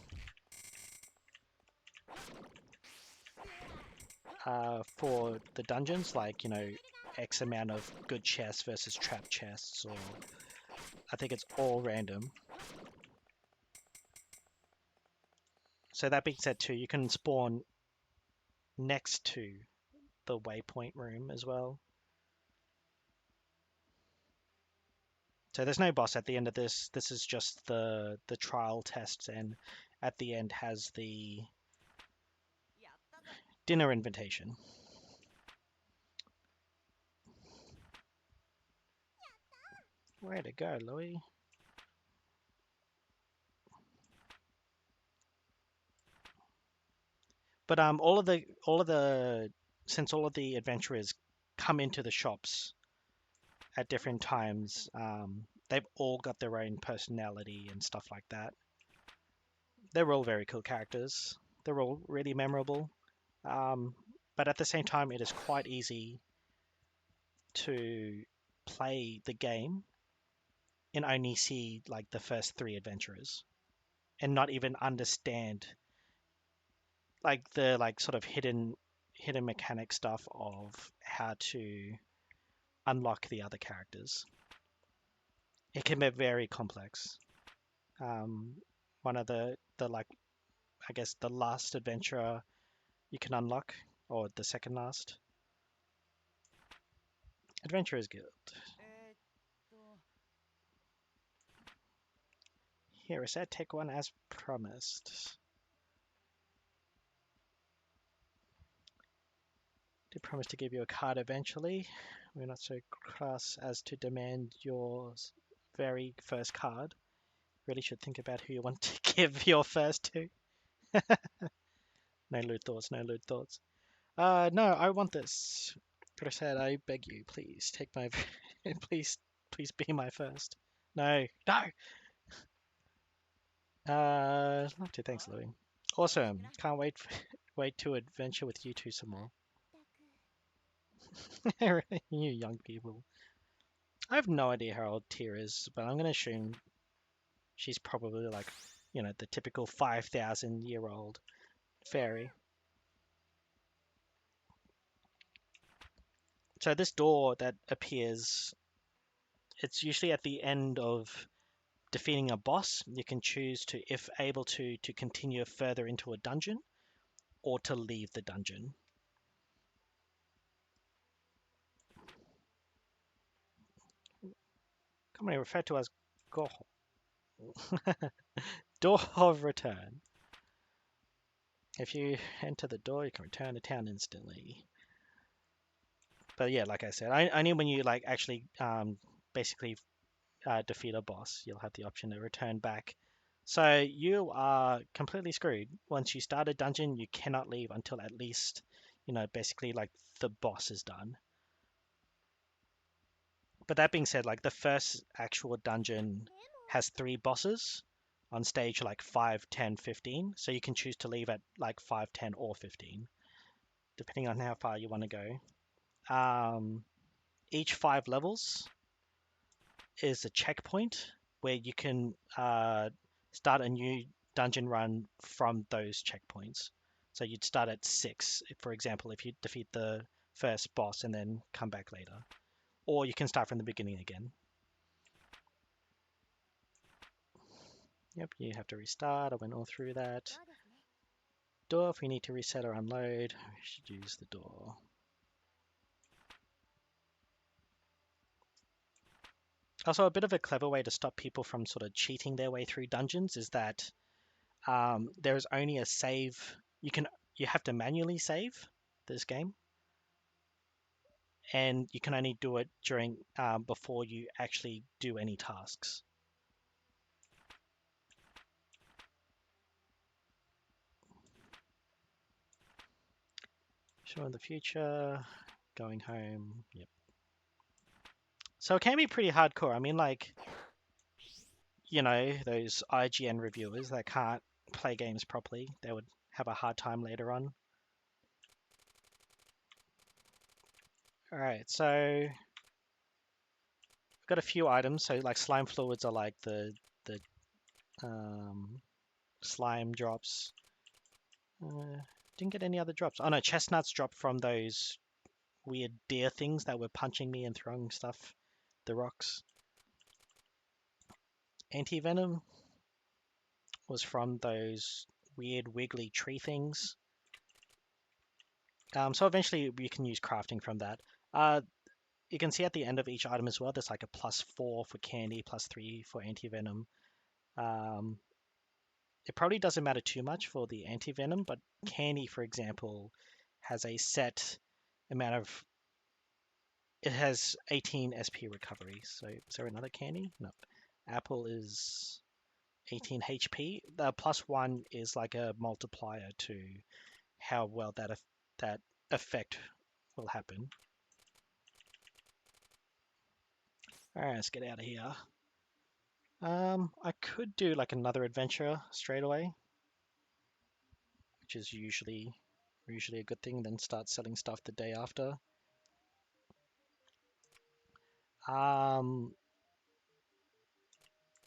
for the dungeons, like, you know, X amount of good chests versus trap chests, or I think it's all random. So that being said too, you can spawn next to the waypoint room as well. So there's no boss at the end of this. This is just the trial tests, and at the end has the dinner invitation. Way to go, Louis. But all of the since all of the adventurers come into the shops at different times, they've all got their own personality and stuff like that. They're all very cool characters. They're all really memorable. But at the same time, it is quite easy to play the game and only see like the first three adventurers and not even understand like the like sort of hidden mechanic stuff of how to unlock the other characters. It can be very complex. Um, One of the like I guess the last adventurer you can unlock, or the second last. Adventurers Guild. Here, I said take one as promised. Did promise to give you a card eventually. We're not so crass as to demand your very first card. Really should think about who you want to give your first to. No lewd thoughts, no lewd thoughts. No, I want this. But I said, I beg you, please take my, please be my first. No, no. Love to. Thanks, Louis. Awesome. Can't wait, wait to adventure with you two some more. You young people. I have no idea how old Tyr is, but I'm gonna assume she's probably like, you know, the typical 5,000-year-old fairy. So this door that appears, it's usually at the end of defeating a boss. You can choose to, if able to continue further into a dungeon or to leave the dungeon. Commonly referred to as Goh. Door of Return. If you enter the door, you can return to town instantly. But yeah, like I said, only when you like actually basically defeat a boss, you'll have the option to return back. So you are completely screwed. Once you start a dungeon, you cannot leave until at least, you know, basically like the boss is done. But that being said, like the first actual dungeon has 3 bosses on stage like 5, 10, 15. So you can choose to leave at like 5, 10, or 15, depending on how far you want to go. Each 5 levels is a checkpoint where you can start a new dungeon run from those checkpoints. So you'd start at 6, for example, if you defeat the first boss and then come back later. Or you can start from the beginning again. Yep, you have to restart. I went all through that. Door, if we need to reset or unload, we should use the door. Also, a bit of a clever way to stop people from sort of cheating their way through dungeons is that there is only a save. You have to manually save this game, and you can only do it during before you actually do any tasks. Show in the future, going home. Yep. So it can be pretty hardcore. I mean, like, those IGN reviewers that can't play games properly, they would have a hard time later on. All right, so I've got a few items. So like slime fluids are like the slime drops. Didn't get any other drops. Oh no, chestnuts dropped from those weird deer things that were punching me and throwing stuff, the rocks. Anti-venom was from those weird wiggly tree things. So eventually we can use crafting from that. You can see at the end of each item as well, there's like a +4 for candy, +3 for anti-venom. It probably doesn't matter too much for the anti-venom, but candy, for example, has a set amount of... It has 18 SP recovery. So is there another candy? No. Apple is 18 HP. The +1 is like a multiplier to how well that effect will happen. All right, let's get out of here. I could do like another adventure straight away, which is usually a good thing. Then start selling stuff the day after.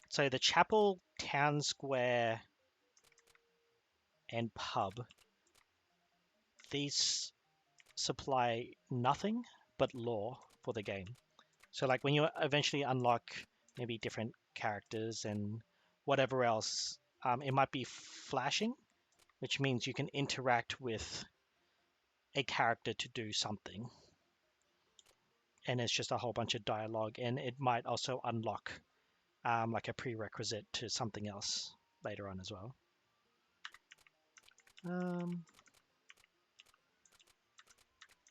So the chapel, town square, and pub, these supply nothing but lore for the game. So like when you eventually unlock maybe different characters and whatever else, it might be flashing, which means you can interact with a character to do something. And it's just a whole bunch of dialogue, and it might also unlock like a prerequisite to something else later on as well.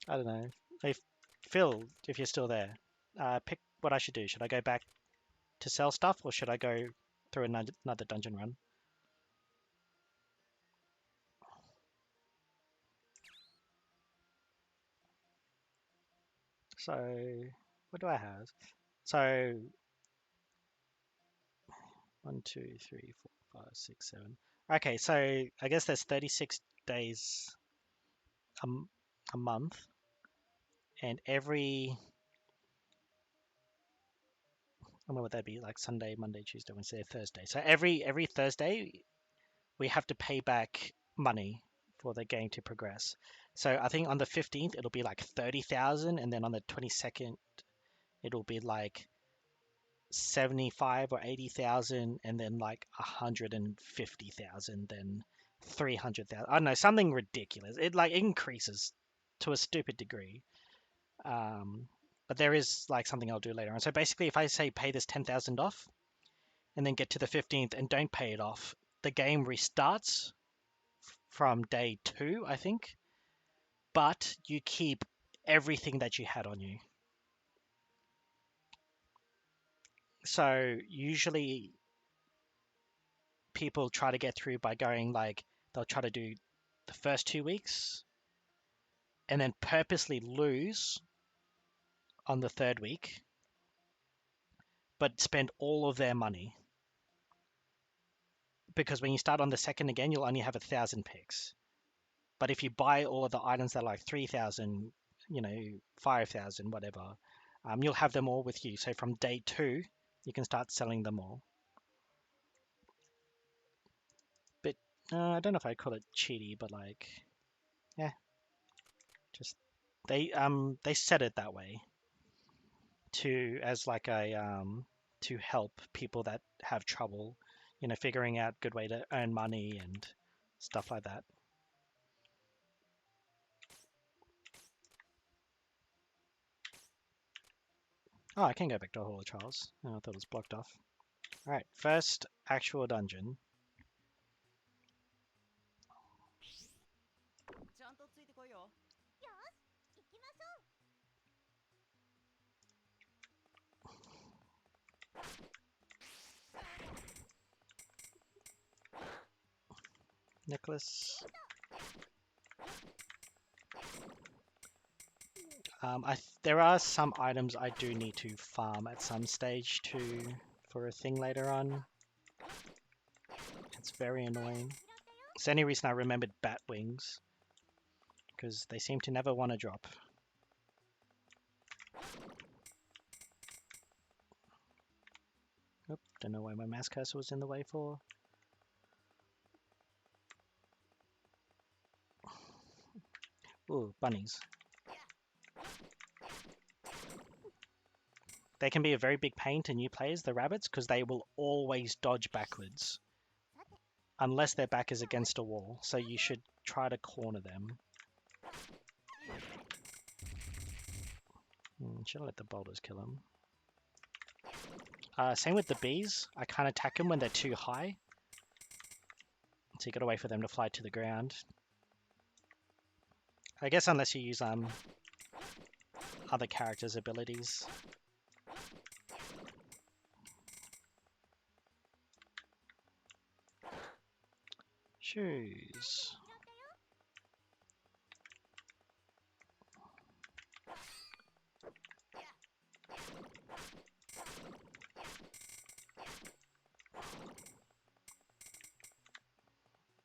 I don't know. Hey, Phil, if you're still there, pick what I should do. Should I go back to sell stuff, or should I go through another dungeon run? So, what do I have? So, 1, 2, 3, 4, 5, 6, 7. Okay, so I guess there's 36 days a month, and every... I don't know what that'd be, like Sunday, Monday, Tuesday, Wednesday, Thursday. So every Thursday we have to pay back money for the game to progress. So I think on the 15th it'll be like 30,000, and then on the 22nd it'll be like 75 or 80,000, and then like 150,000, then 300,000. I don't know, something ridiculous. It like increases to a stupid degree. But there is like something I'll do later on. So basically, if I say pay this 10,000 off, and then get to the 15th and don't pay it off, the game restarts from day 2, I think, but you keep everything that you had on you. So usually people try to get through by going like, they'll try to do the first 2 weeks and then purposely lose on the 3rd week, but spend all of their money. Because when you start on the 2nd again, you'll only have 1,000 picks. But if you buy all of the items that are like 3,000, 5,000, whatever, you'll have them all with you. So from day 2, you can start selling them all. But I don't know if I call it cheaty, but like, yeah, just they set it that way to as like a to help people that have trouble You know, figuring out good way to earn money and stuff like that. Oh, I can go back to Hall of Trials. Oh, I thought it was blocked off. Alright, first actual dungeon. Nicholas. There are some items I do need to farm at some stage for a thing later on. It's very annoying. It's the only reason I remembered bat wings, because they seem to never want to drop. Oop, don't know why my mouse cursor was in the way for. Ooh, bunnies. They can be a very big pain to new players, the rabbits, because they will always dodge backwards. Unless their back is against a wall, so you should try to corner them. Should I let the boulders kill them? Same with the bees. I can't attack them when they're too high. So you gotta wait for them to fly to the ground. I guess unless you use other characters' abilities. Shoes.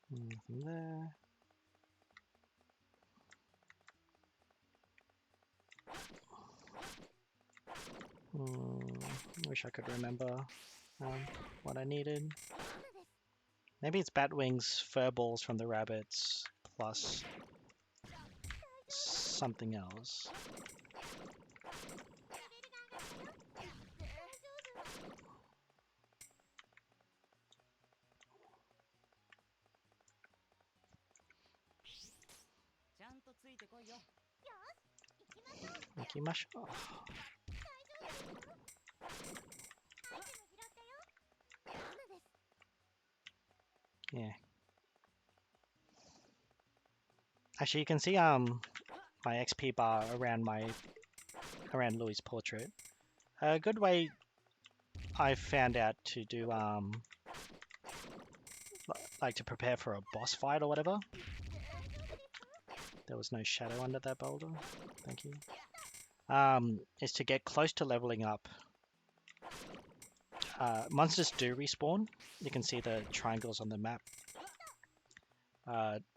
Nothing there. Wish I could remember what I needed. Maybe it's bat wings, fur balls from the rabbits, plus something else. Mickey Mush. Oh. Yeah. Actually, you can see my XP bar around Louis' portrait. A good way I found out to do like to prepare for a boss fight or whatever. There was no shadow under that boulder. Thank you. Is to get close to leveling up. Monsters do respawn. You can see the triangles on the map.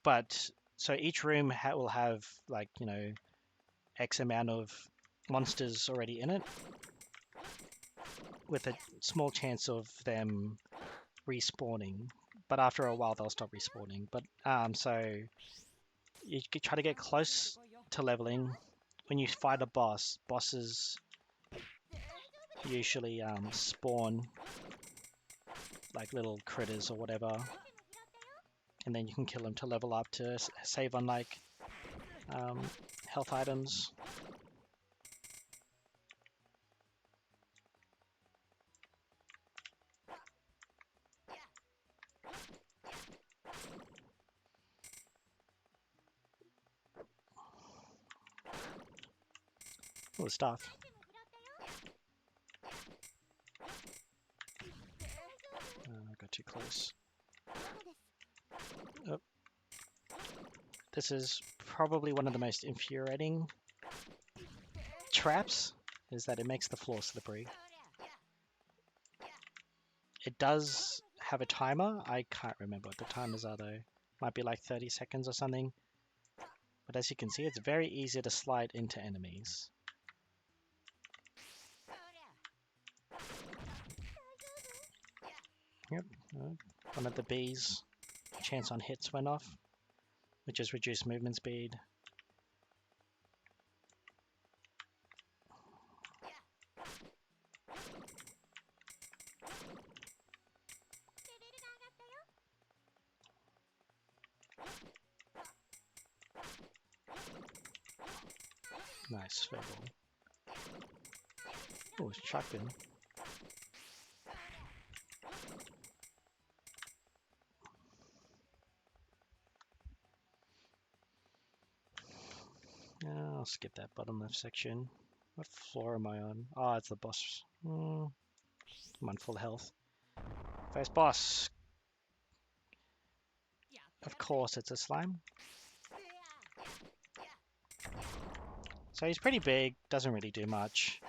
But so each room will have, like, you know, X amount of monsters already in it, with a small chance of them respawning. But after a while, they'll stop respawning. But so you try to get close to leveling. When you fight a boss, bosses usually spawn like little critters or whatever, and then you can kill them to level up to save on like health items. Oh, stuff. I got too close. Oh. This is probably one of the most infuriating traps, is that it makes the floor slippery. It does have a timer. I can't remember what the timers are though. Might be like 30 seconds or something. But as you can see, it's very easy to slide into enemies. Yep, one of the bees' chance on hits went off, which is reduced movement speed. Nice, verbal. Oh, shotgun. I'll skip that bottom left section. What floor am I on? Oh, it's the boss. I'm on full health. First boss. Of course, it's a slime. So he's pretty big, doesn't really do much.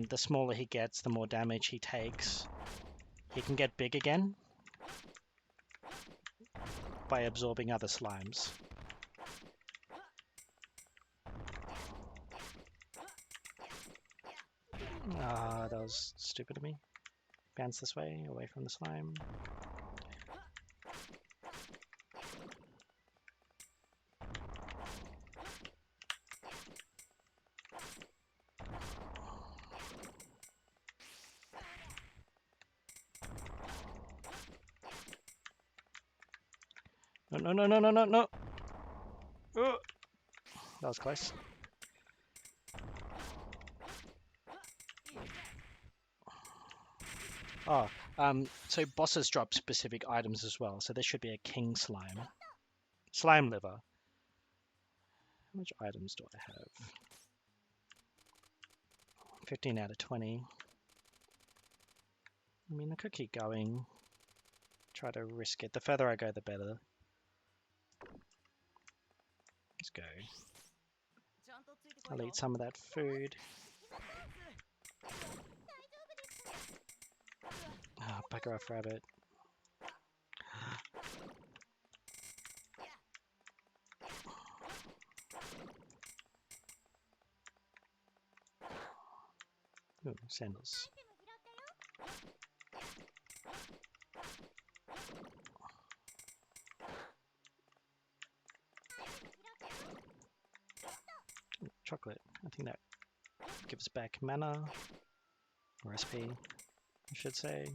The smaller he gets, the more damage he takes. He can get big again by absorbing other slimes. Ah, that was stupid of me. Bounce this way, away from the slime. No, no, no, no, no, no, no! That was close. Oh, so bosses drop specific items as well, so there should be a king slime. Slime liver. How much items do I have? 15 out of 20. I mean, I could keep going. Try to risk it. The further I go, the better. Let's go. I'll eat some of that food. Oh, bugger off, rabbit. Ooh, sandals. Ooh, chocolate. I think that gives back mana. Or SP, I should say.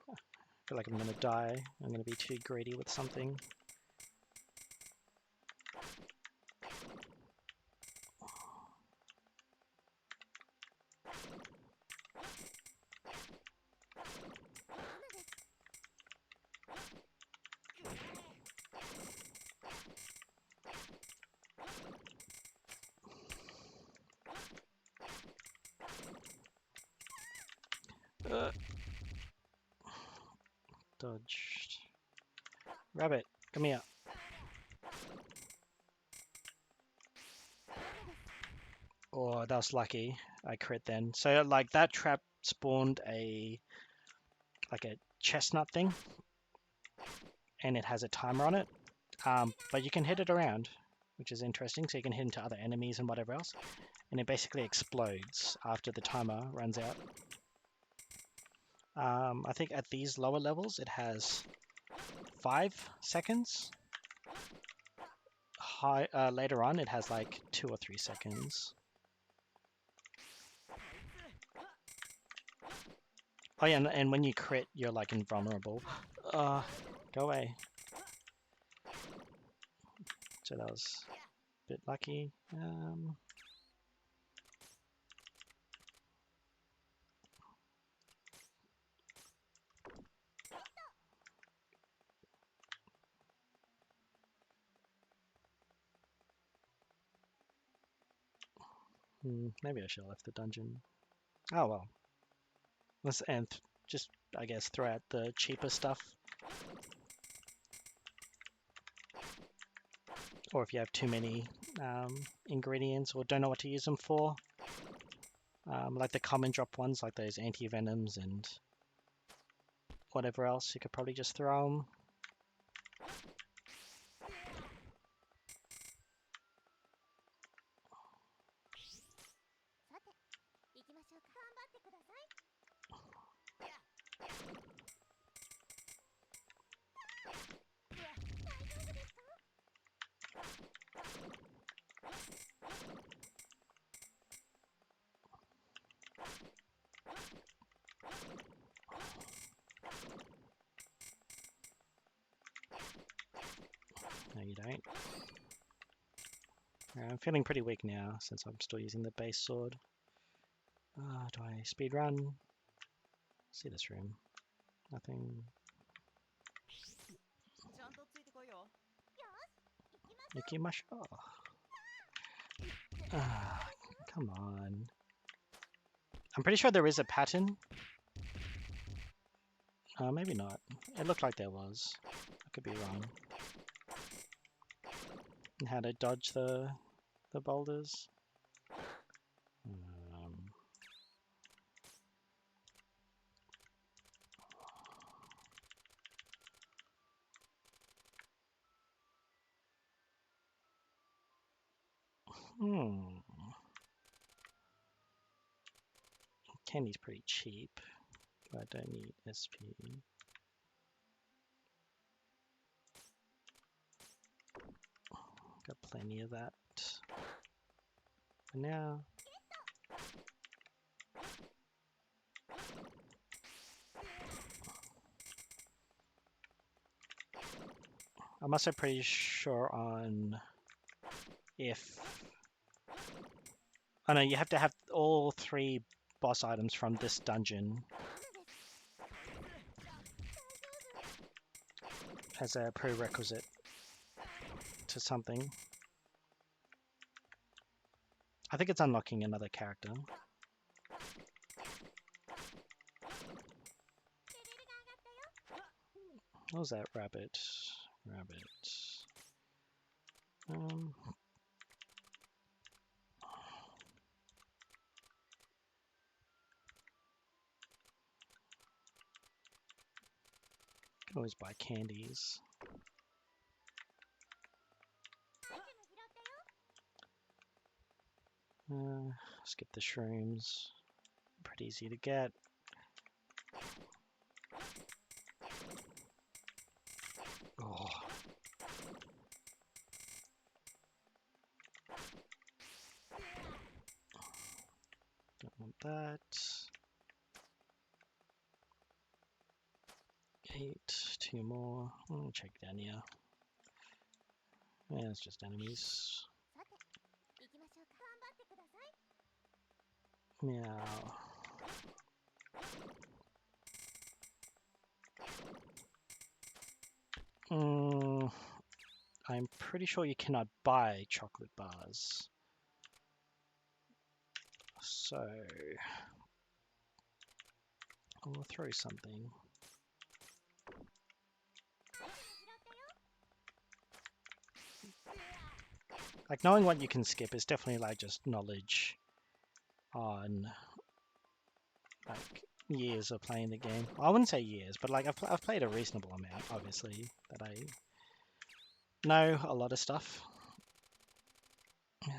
I feel like I'm gonna die. I'm gonna be too greedy with something. Dodged. Rabbit, come here. Oh, that was lucky. I crit then. So like that trap spawned a chestnut thing, and it has a timer on it. But you can hit it around, which is interesting. So you can hit into other enemies and whatever else, and it basically explodes after the timer runs out. I think at these lower levels it has 5 seconds. Later on it has like 2 or 3 seconds. Oh yeah, and when you crit, you're like invulnerable. Go away. So that was a bit lucky. Maybe I should have left the dungeon. Oh well. And just, I guess, throw out the cheaper stuff. Or if you have too many ingredients or don't know what to use them for. Like the common drop ones, like those anti-venoms and whatever else, you could probably just throw them. you don't. I'm feeling pretty weak now since I'm still using the base sword. Do I speed run? See this room. Nothing. Yukimasho. Come on. I'm pretty sure there is a pattern. Maybe not. It looked like there was. I could be wrong. And how to dodge the boulders. Candy's pretty cheap, but I don't need SP. Got plenty of that. For now. I'm also pretty sure on if... Oh no, you have to have all 3 boss items from this dungeon as a prerequisite to something. I think it's unlocking another character. What was that? Rabbit. Can always buy candies. Skip the shrooms. Pretty easy to get. Oh. Don't want that. 8, 2 more. I'll check down here. Yeah, it's just enemies. Meow. I'm pretty sure you cannot buy chocolate bars. So I'll throw something. Like, knowing what you can skip is definitely like just knowledge on like years of playing the game. I wouldn't say years, but like I've played a reasonable amount, obviously, that I know a lot of stuff. You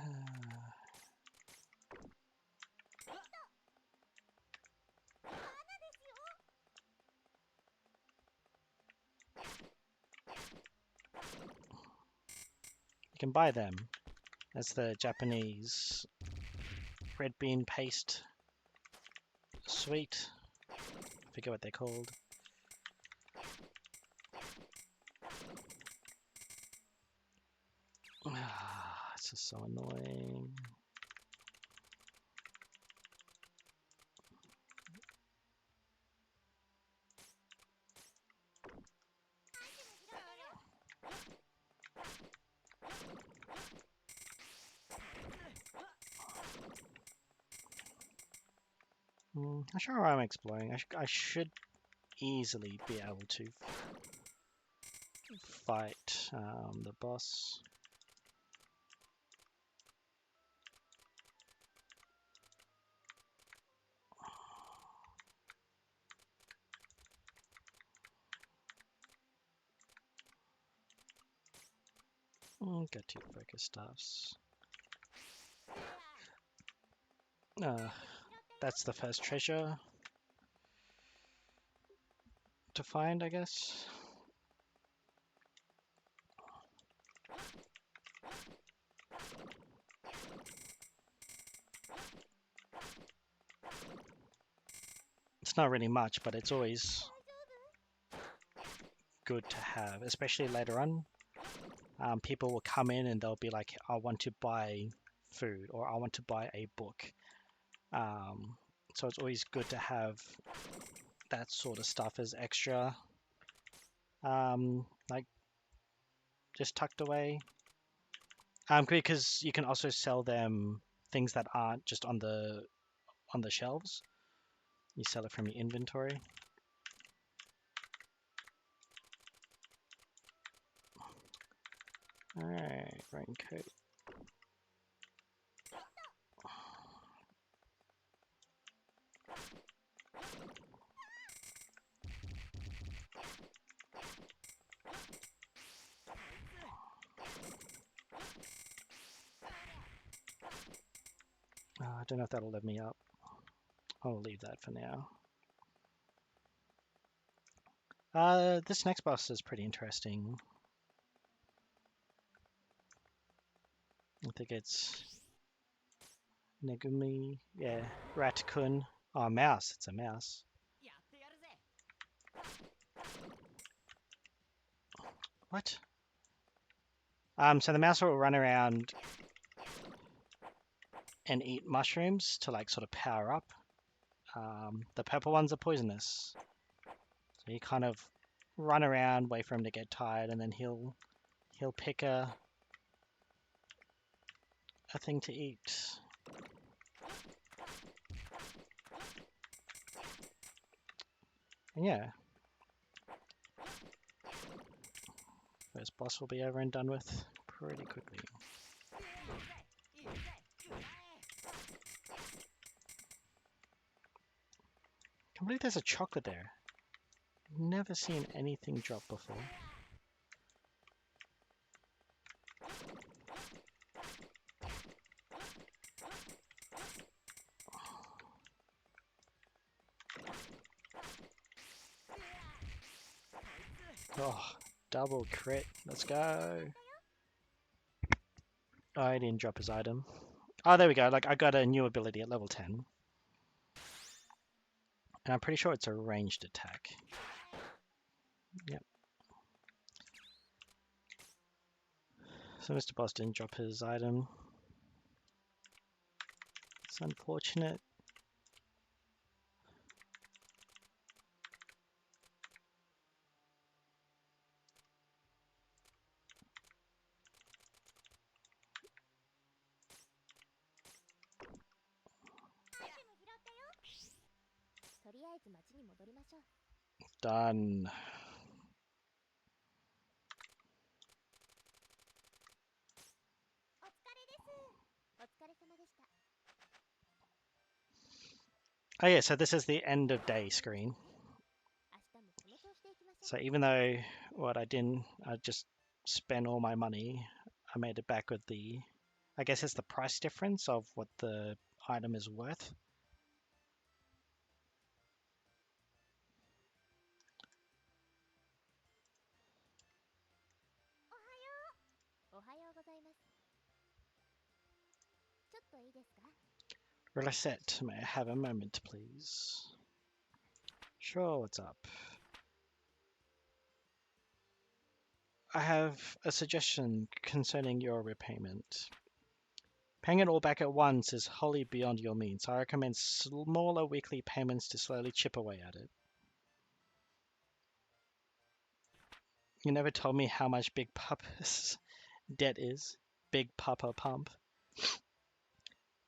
can buy them. That's the Japanese red bean paste sweet. I forget what they're called. It's just so annoying. Not sure where I'm exploring. I should easily be able to fight the boss. Got 2 focus stuffs. That's the first treasure to find, I guess. It's not really much, but it's always good to have, especially later on. people will come in and they'll be like, I want to buy food or I want to buy a book. So it's always good to have that sort of stuff as extra, like just tucked away. Because you can also sell them things that aren't just on the shelves. You sell it from your inventory. Alright, raincoat. I don't know if that'll let me up. I'll leave that for now. This next boss is pretty interesting. I think it's Negumi. Yeah, Ratkun. Oh, mouse. It's a mouse. What? So the mouse will run around and eat mushrooms to like sort of power up. The purple ones are poisonous. So you kind of run around, wait for him to get tired, and then he'll pick a thing to eat. And yeah. First boss will be over and done with pretty quickly. Can't believe there's a chocolate there. Never seen anything drop before. Oh, double crit. Let's go. Oh, I didn't drop his item. Oh, there we go. Like, I got a new ability at level 10. And I'm pretty sure it's a ranged attack. Yep. So Mr. Boss didn't drop his item. It's unfortunate. Done. Oh yeah, so this is the end of day screen. So even though I just spent all my money, I made it back with I guess it's the price difference of what the item is worth. Reset, may I have a moment, please? Sure, what's up? I have a suggestion concerning your repayment. Paying it all back at once is wholly beyond your means. I recommend smaller weekly payments to slowly chip away at it. You never told me how much Big Papa's debt is. Big Papa Pump.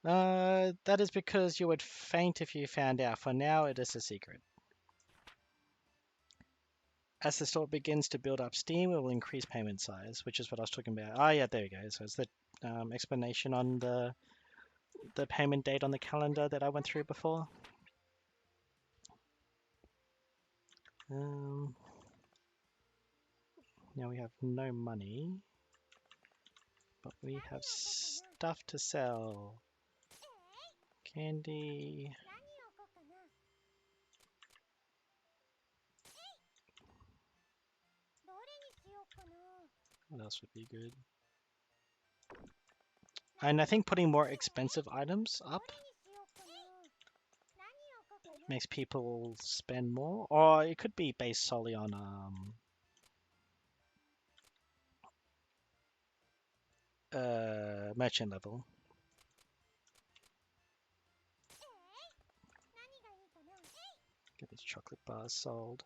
That is because you would faint if you found out. For now, it is a secret. As the store begins to build up steam, it will increase payment size, which is what I was talking about. Ah, yeah, there we go. So it's the explanation on the payment date on the calendar that I went through before. Now we have no money, but we have stuff to sell. Candy. What else would be good? And I think putting more expensive items up makes people spend more, or it could be based solely on merchant level. Get these chocolate bars sold.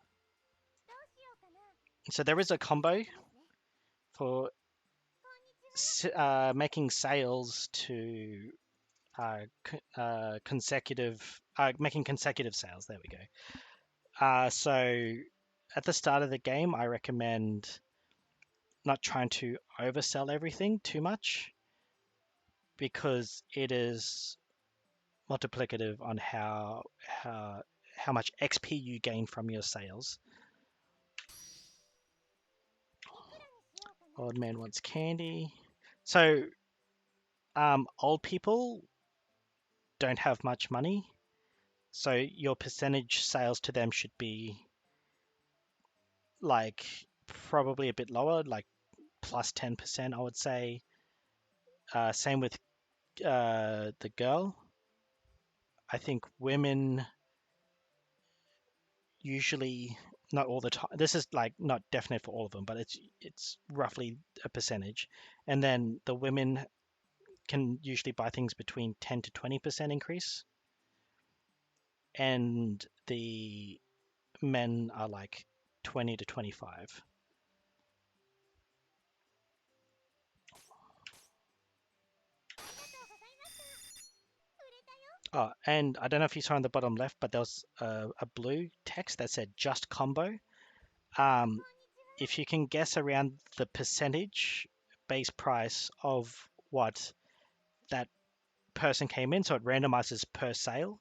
So there is a combo for making sales to consecutive, making consecutive sales. There we go. So at the start of the game, I recommend not trying to oversell everything too much because it is multiplicative on how much XP you gain from your sales. Old man wants candy. So old people don't have much money, so your percentage sales to them should be like probably a bit lower, like plus 10%, I would say. Same with the girl. I think women usually, not all the time. This is like not definite for all of them, but it's roughly a percentage. And then the women can usually buy things between 10 to 20% increase, and the men are like 20 to 25. Oh, and I don't know if you saw on the bottom left, but there was a blue text that said just combo. Um, if you can guess around the percentage base price of what that person came in, so it randomizes per sale,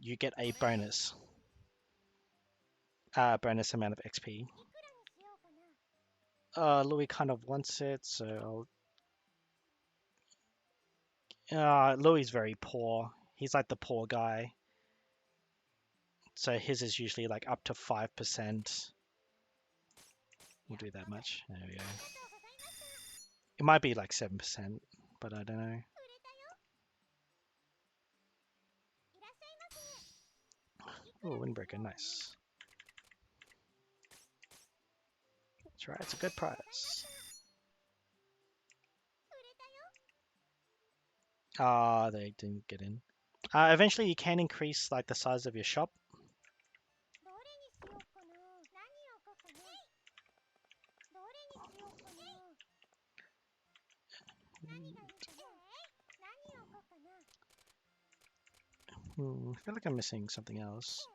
you get a bonus amount of XP. Louis kind of wants it, so Louis is very poor. He's like the poor guy, so his is usually like up to 5%. We'll do that much. There we go. It might be like 7%, but I don't know. Oh, windbreaker, nice. That's right, it's a good price. Ah, they didn't get in. Eventually you can increase like the size of your shop. I feel like I'm missing something else.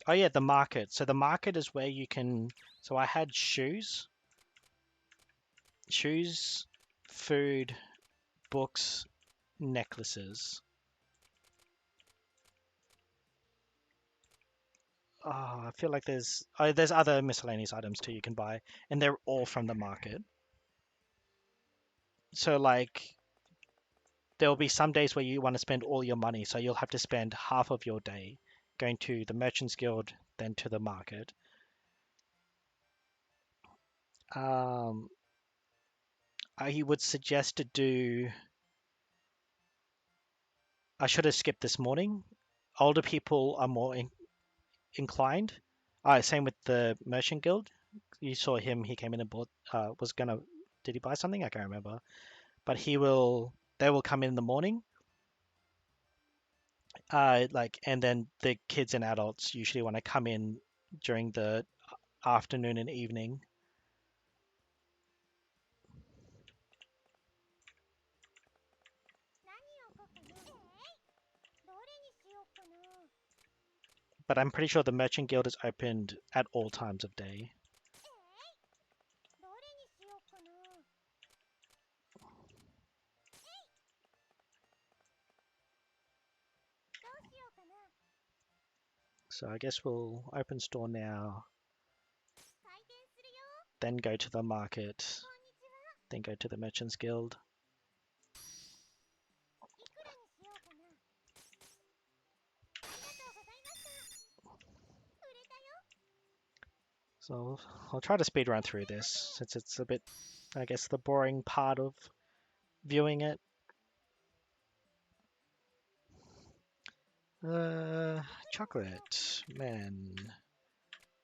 Oh yeah, the market. So the market is where you can. So I had shoes, food, books, necklaces. Oh, I feel like there's other miscellaneous items too you can buy, and they're all from the market. So like there'll be some days where you want to spend all your money, so you'll have to spend half of your day going to the Merchants Guild, then to the market. Um, I would suggest to do. I should have skipped this morning. Older people are more inclined. Same with the Merchant Guild. You saw him. He came in and bought. Was gonna. Did he buy something? I can't remember. But he will. They will come in the morning. And then the kids and adults usually want to come in during the afternoon and evening. But I'm pretty sure the Merchant Guild is opened at all times of day. So I guess we'll open store now, then go to the market, then go to the Merchants Guild. So I'll try to speed run through this since it's a bit, I guess, the boring part of viewing it. Chocolate, man,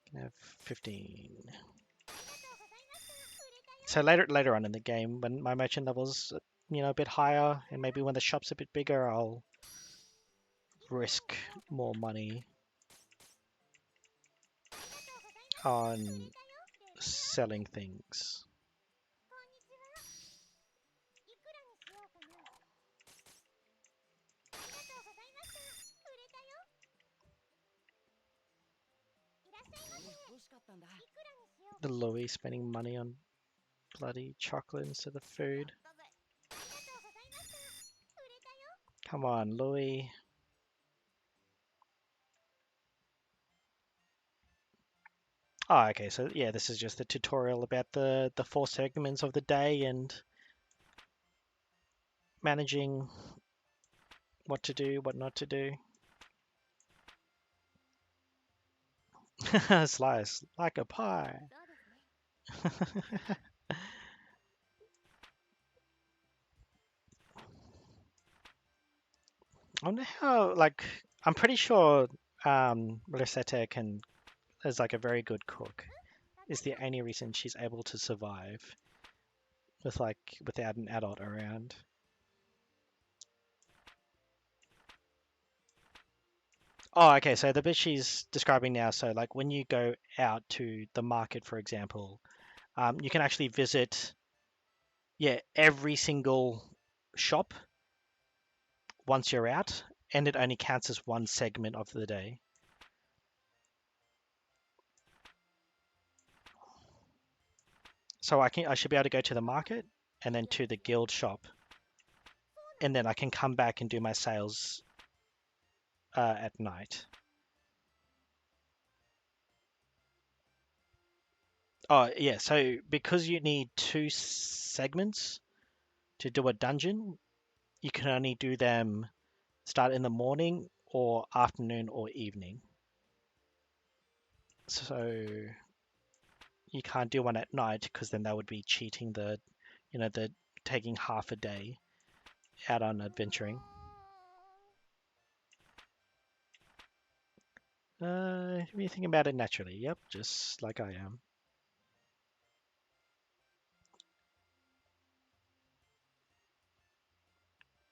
can have 15. So later on in the game, when my merchant level's a bit higher, and maybe when the shop's a bit bigger, I'll risk more money on selling things. The Louis spending money on bloody chocolate instead of food. Come on, Louis. Oh, okay, so yeah, this is just the tutorial about the 4 segments of the day and managing what to do, what not to do. Slice like a pie. I wonder how, like, I'm pretty sure Lisette is like a very good cook. Is the only reason she's able to survive without an adult around. Oh, okay, so the bit she's describing now, so like when you go out to the market, for example, you can actually visit, yeah, every single shop once you're out, and it only counts as 1 segment of the day. So I should be able to go to the market and then to the guild shop, and then I can come back and do my sales at night. Oh yeah, so because you need 2 segments to do a dungeon, you can only do them start in the morning or afternoon or evening. So you can't do one at night because then that would be cheating the taking half a day out on adventuring. If you think about it naturally, yep, just like I am.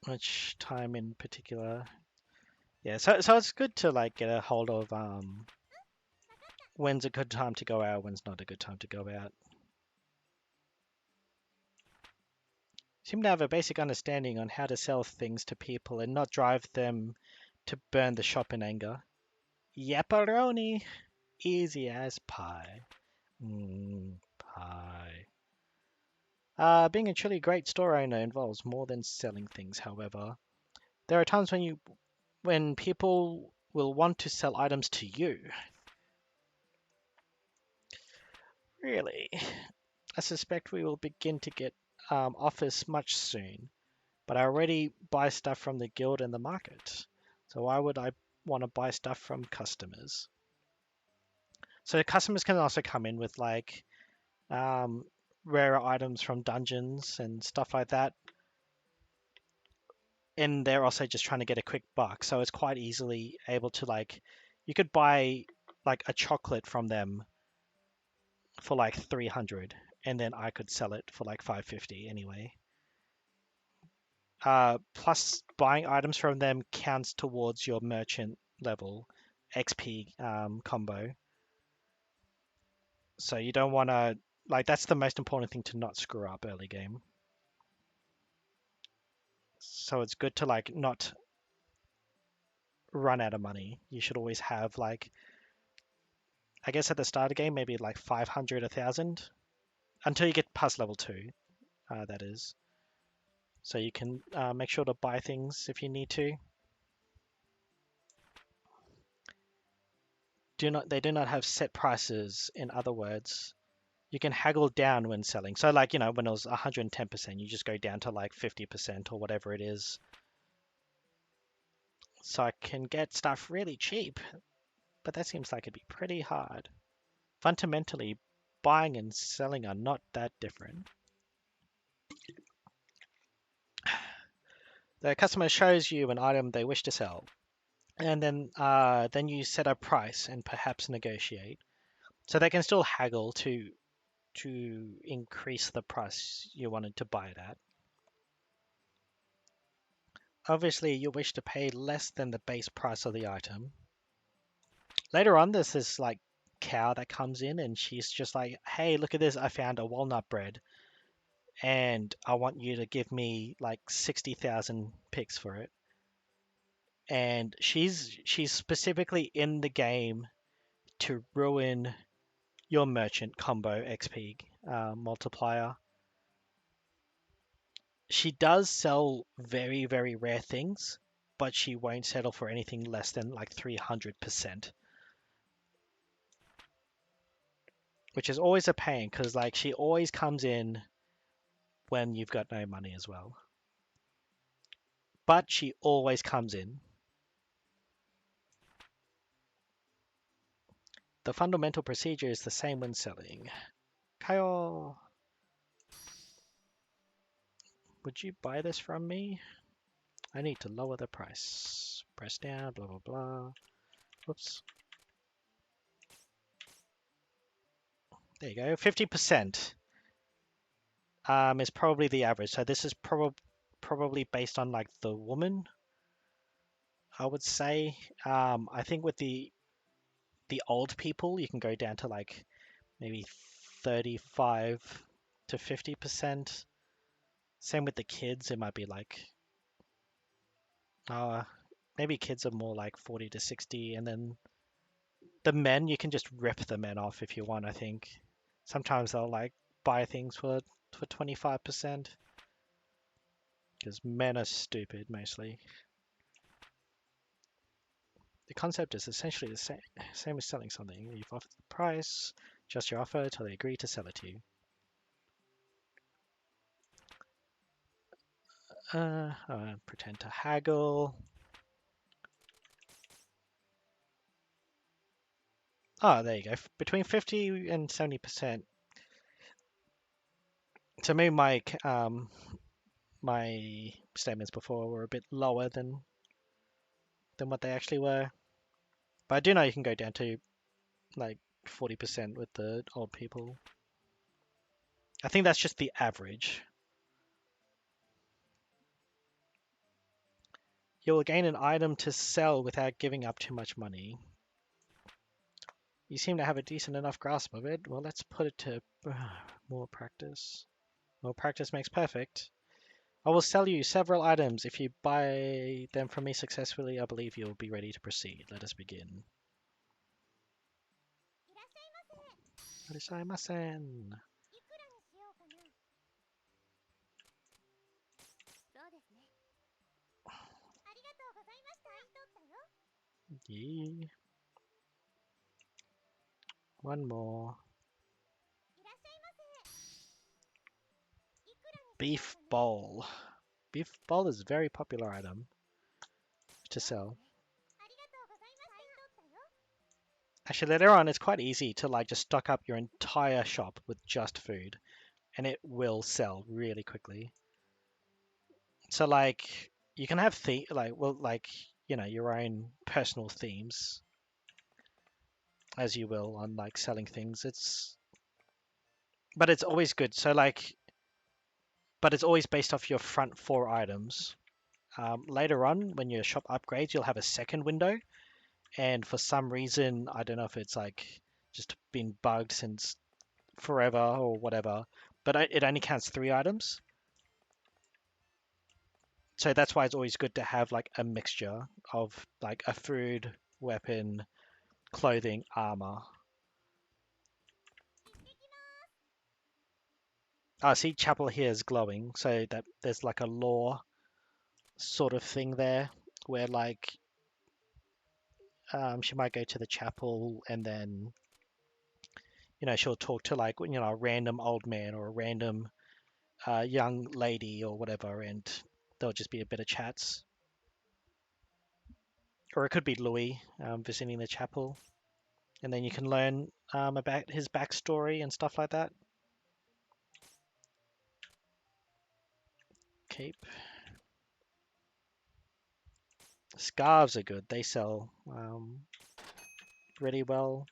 Which time in particular? Yeah, so it's good to like get a hold of when's a good time to go out, when's not a good time to go out. Seem to have a basic understanding on how to sell things to people and not drive them to burn the shop in anger. Yapperoni, easy as pie. Pie. Being a truly great store owner involves more than selling things, however. There are times when people will want to sell items to you. Really? I suspect we will begin to get offers much soon, but I already buy stuff from the guild and the market. So why would I want to buy stuff from customers? So customers can also come in with like um, rarer items from dungeons and stuff like that. And they're also just trying to get a quick buck. So it's quite easily able to like, you could buy like a chocolate from them for like 300 and then I could sell it for like 550 anyway. Plus buying items from them counts towards your merchant level XP combo. So you don't want to, like, that's the most important thing to not screw up early game. So it's good to like not run out of money. You should always have like, I guess at the start of the game, maybe like 500, 1,000 until you get past level 2, that is. So you can make sure to buy things if you need to. They do not have set prices, in other words. You can haggle down when selling. So like, when it was 110%, you just go down to like 50% or whatever it is. So I can get stuff really cheap, but that seems like it'd be pretty hard. Fundamentally, buying and selling are not that different. The customer shows you an item they wish to sell, and then you set a price and perhaps negotiate. So they can still haggle to to increase the price you wanted to buy it at. Obviously, you wish to pay less than the base price of the item. Later on, there's this like cow that comes in and she's just like, hey, look at this, I found a walnut bread and I want you to give me like 60,000 picks for it. And she's specifically in the game to ruin your merchant combo XP multiplier. She does sell very, very rare things, but she won't settle for anything less than like 300%, which is always a pain because like she always comes in when you've got no money as well. But she always comes in. The fundamental procedure is the same when selling. Kyle, would you buy this from me? I need to lower the price. Press down, blah, blah, blah. Whoops. There you go. 50% is probably the average. So this is probably based on like the woman, I would say. I think with the old people, you can go down to like maybe 35 to 50%. Same with the kids, it might be like uh maybe kids are more like 40 to 60, and then the men you can just rip the men off if you want, I think. Sometimes they'll like buy things for 25% because men are stupid mostly. The concept is essentially the same as selling something. You've offered the price, just your offer until they agree to sell it to you. Pretend to haggle. Oh, there you go. Between 50 and 70%. To me, my statements before were a bit lower than what they actually were. But I do know you can go down to like 40% with the old people. I think that's just the average. You will gain an item to sell without giving up too much money. You seem to have a decent enough grasp of it. Well, let's put it to more practice. More practice makes perfect. I will sell you several items. If you buy them from me successfully, I believe you will be ready to proceed. Let us begin. Arisaemasen. Yeah. One more. Beef bowl. Beef bowl is a very popular item to sell. Actually, later on, it's quite easy to like just stock up your entire shop with just food, and it will sell really quickly. So like you can have your own personal themes as you will on like selling things. But it's always good. So like, but it's always based off your front four items. Later on, when your shop upgrades, you'll have a second window, and for some reason, I don't know if it's like just been bugged since forever or whatever, but it only counts three items. So that's why it's always good to have like a mixture of like a food, weapon, clothing, armor. See, Chapel here is glowing, so that there's like a lore sort of thing there, where like she might go to the chapel and then she'll talk to like a random old man or a random young lady or whatever, and there'll just be a bit of chats. Or it could be Louis visiting the chapel, and then you can learn about his backstory and stuff like that. Cape. Scarves are good. They sell really well.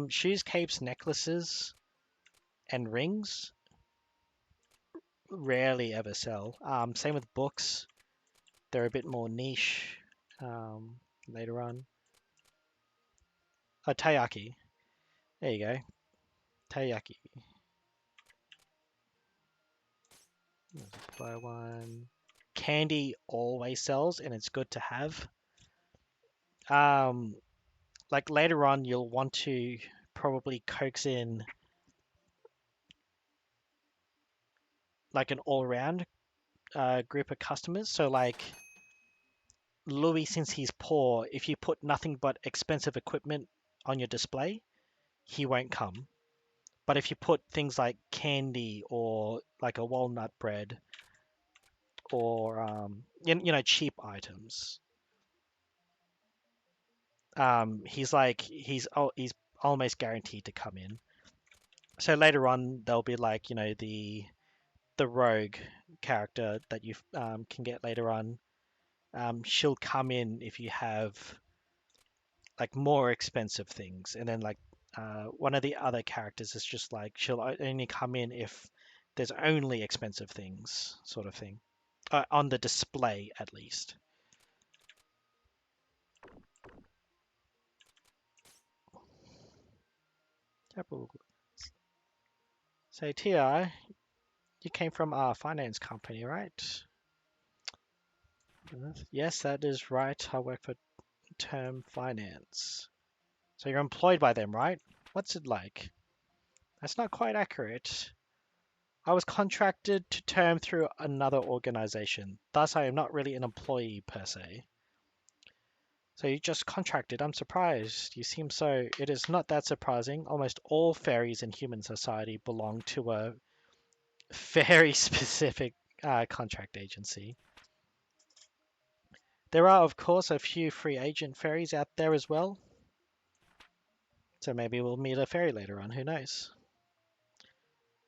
Shoes, capes, necklaces, and rings rarely ever sell. Same with books. They're a bit more niche later on. Oh, taiyaki. There you go. Taiyaki. Buy one. Candy always sells, and it's good to have. Um, like later on, you'll want to probably coax in like an all-round group of customers. So like Louis, since he's poor, if you put nothing but expensive equipment on your display, he won't come. But if you put things like candy or like a walnut bread or cheap items, he's almost guaranteed to come in. So later on, there'll be like the rogue character that you can get later on. She'll come in if you have like more expensive things, and then like one of the other characters is just like she'll only come in if there's only expensive things, sort of thing, on the display at least. So Ti, you came from our finance company, right? Yes, that is right. I work for Term Finance. So you're employed by them, right? What's it like? That's not quite accurate. I was contracted to Term through another organization. Thus, I am not really an employee per se. So you just contracted. I'm surprised. You seem so. It is not that surprising. Almost all fairies in human society belong to a very specific contract agency. There are, of course, a few free agent fairies out there as well. So maybe we'll meet a fairy later on. Who knows?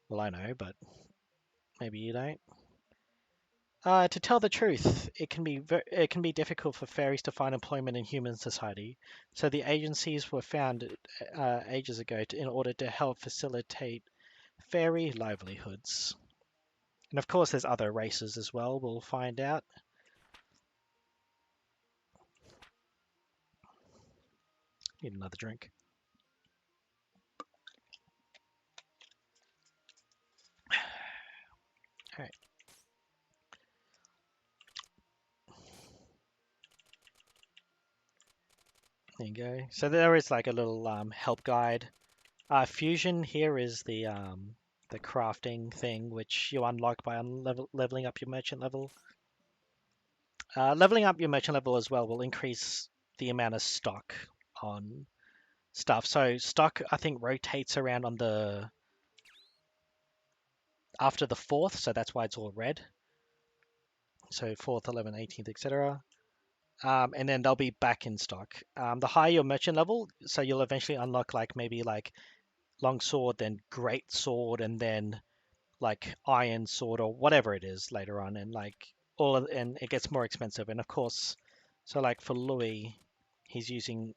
Well, I know, but maybe you don't. To tell the truth, it can be difficult for fairies to find employment in human society. So the agencies were founded ages ago in order to help facilitate fairy livelihoods. And of course, there's other races as well. We'll find out. Need another drink. All right, there you go. So there is like a little help guide. Fusion here is the crafting thing, which you unlock by leveling up your merchant level. Leveling up your merchant level as well will increase the amount of stock on stuff. So stock, I think, rotates around on the after the fourth, so that's why it's all red. So fourth, 11th, 18th, etc. And then they'll be back in stock. The higher your merchant level, so you'll eventually unlock like maybe like long sword, then great sword, and then like iron sword or whatever it is later on, and like and it gets more expensive. And of course, so like for Louis, he's using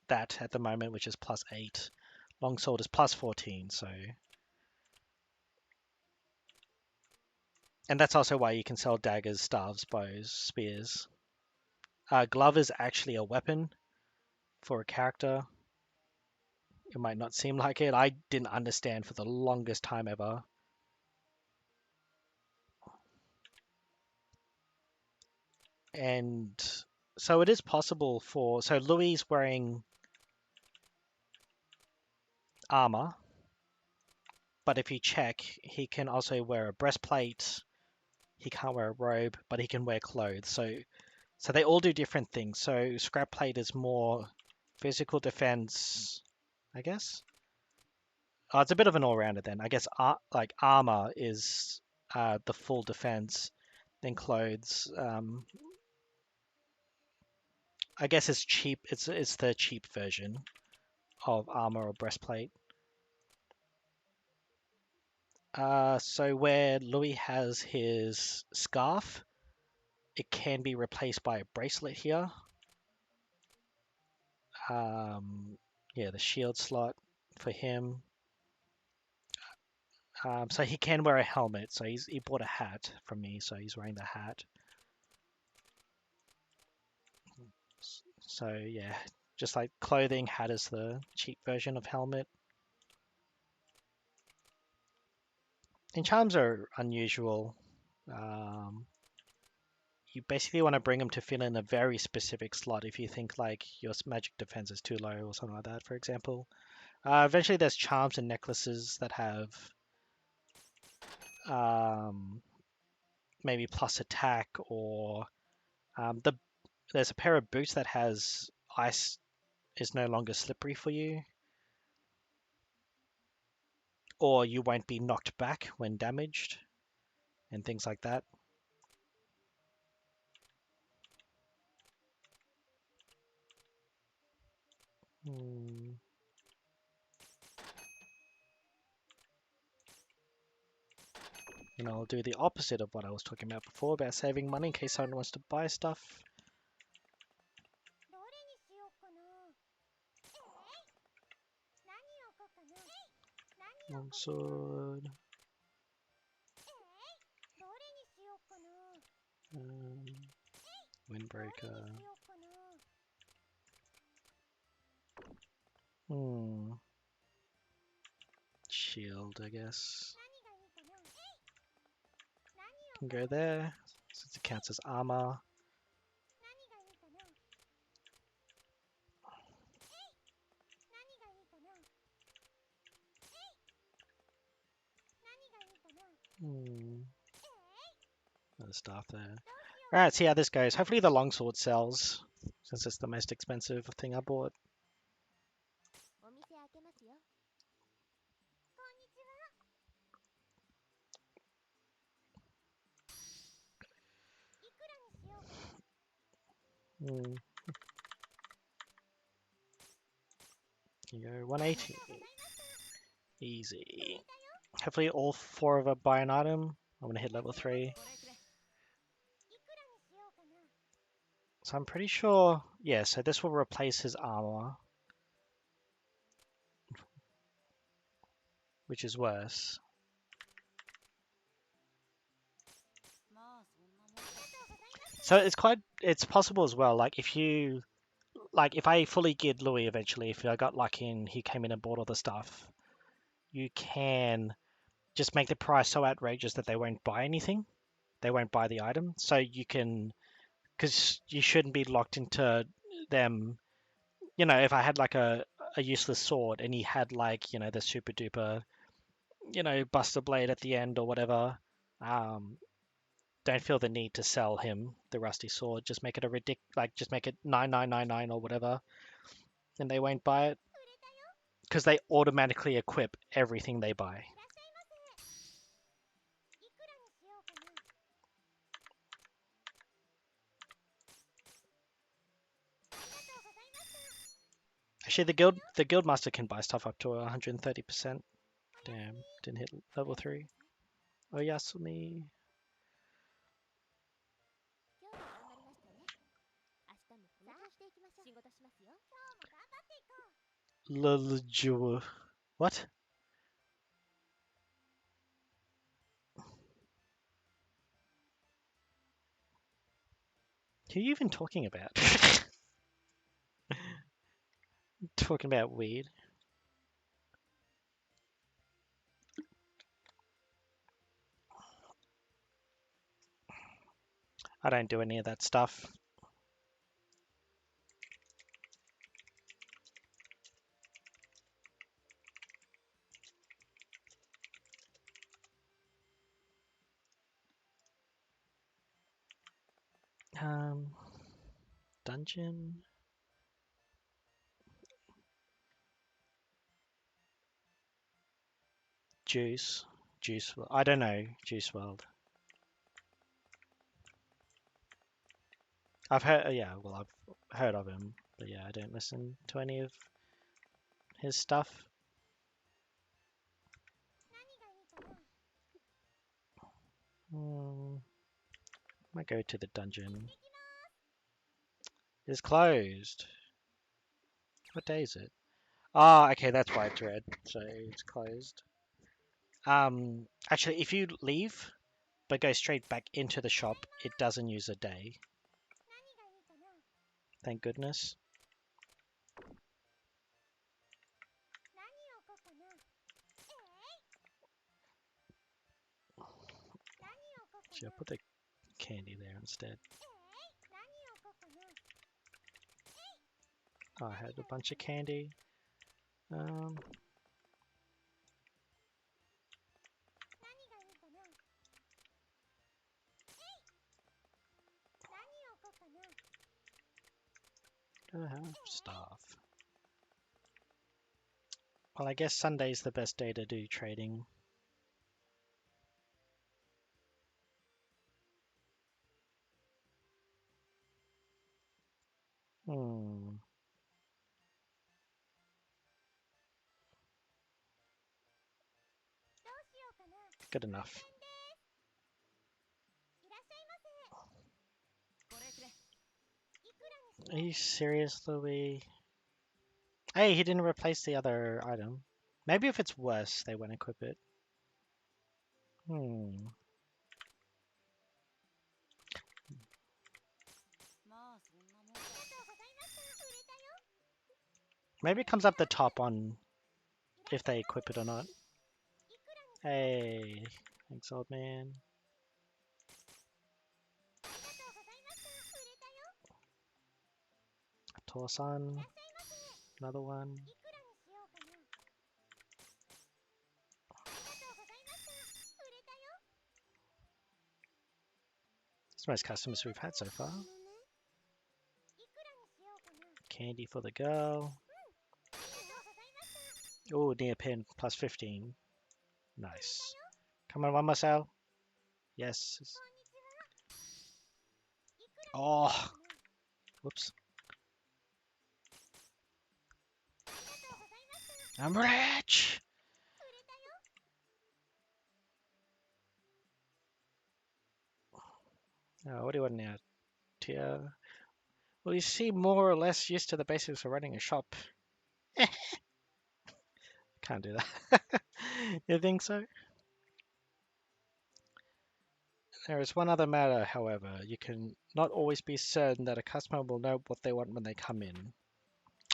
that at the moment, which is +8. Longsword is +14, so and that's also why you can sell daggers, staves, bows, spears. Glove is actually a weapon for a character. It might not seem like it. I didn't understand for the longest time ever. And so it is possible for so Louis wearing armor, but if you check, he can also wear a breastplate. He can't wear a robe, but he can wear clothes. So they all do different things. So scrap plate is more physical defense, I guess. Oh, it's a bit of an all-rounder then. I guess like armor is the full defense. Then clothes, I guess it's cheap. It's the cheap version of armor or breastplate. So where Louis has his scarf, it can be replaced by a bracelet here. Um, Yeah, the shield slot for him. So he can wear a helmet. So he bought a hat from me. So he's wearing the hat. So yeah, just like clothing, hat is the cheap version of helmet. And charms are unusual. Um, you basically want to bring them to fill in a very specific slot if you think like your magic defense is too low or something like that, for example. Eventually there's charms and necklaces that have um, maybe plus attack or there's a pair of boots that has ice is no longer slippery for you, or you won't be knocked back when damaged and things like that. Hmm. And I'll do the opposite of what I was talking about before about saving money in case someone wants to buy stuff. Longsword. Um, Windbreaker. Shield, I guess. Can go there since it counts as armor. Another staff there. Alright, see how this goes. Hopefully the longsword sells, since it's the most expensive thing I bought. Here you go, 180. Easy. Hopefully all 4 of us buy an item. I'm gonna hit level 3. So I'm pretty sure, yeah, so this will replace his armor, which is worse. So it's possible as well, like if I fully geared Louis eventually, if I got lucky and he came in and bought all the stuff, you can just make the price so outrageous that they won't buy anything. They won't buy the item. So you can, because you shouldn't be locked into them. If I had like a useless sword and he had like, the super duper, Buster Blade at the end or whatever, don't feel the need to sell him the rusty sword. Just make it just make it 9999 or whatever, and they won't buy it because they automatically equip everything they buy. Actually, the guild master can buy stuff up to 130%. Damn, didn't hit level 3. Oh Yasumi. Lulujua. What? Who are you even talking about? Talking about weed. I don't do any of that stuff. Dungeon. Juice. Juice. I don't know. Juice World. I've heard. Yeah. Well, I've heard of him, but yeah, I don't listen to any of his stuff. Might go to the dungeon. It's closed. What day is it? Oh, okay, that's why it's red. So it's closed. Actually, if you leave but go straight back into the shop, it doesn't use a day. Thank goodness. Should I put the candy there instead? Oh, I had a bunch of candy. Um, I have stuff. Well, I guess Sunday's the best day to do trading. Hmm. Good enough. Are you serious, Louis? Hey, he didn't replace the other item. Maybe if it's worse, they won't equip it. Hmm. Maybe it comes up the top on if they equip it or not. Hey, thanks, old man. Torsan, another one. It's the most customers we've had so far. Candy for the girl. Oh, near pin, plus 15. Nice. Come on, one more sale. Yes. Oh, whoops. I'm rich! Oh, what do you want now, Tia? Well, you seem more or less used to the basics of running a shop. Can't do that. You think so? There is one other matter, however. You can not always be certain that a customer will know what they want when they come in.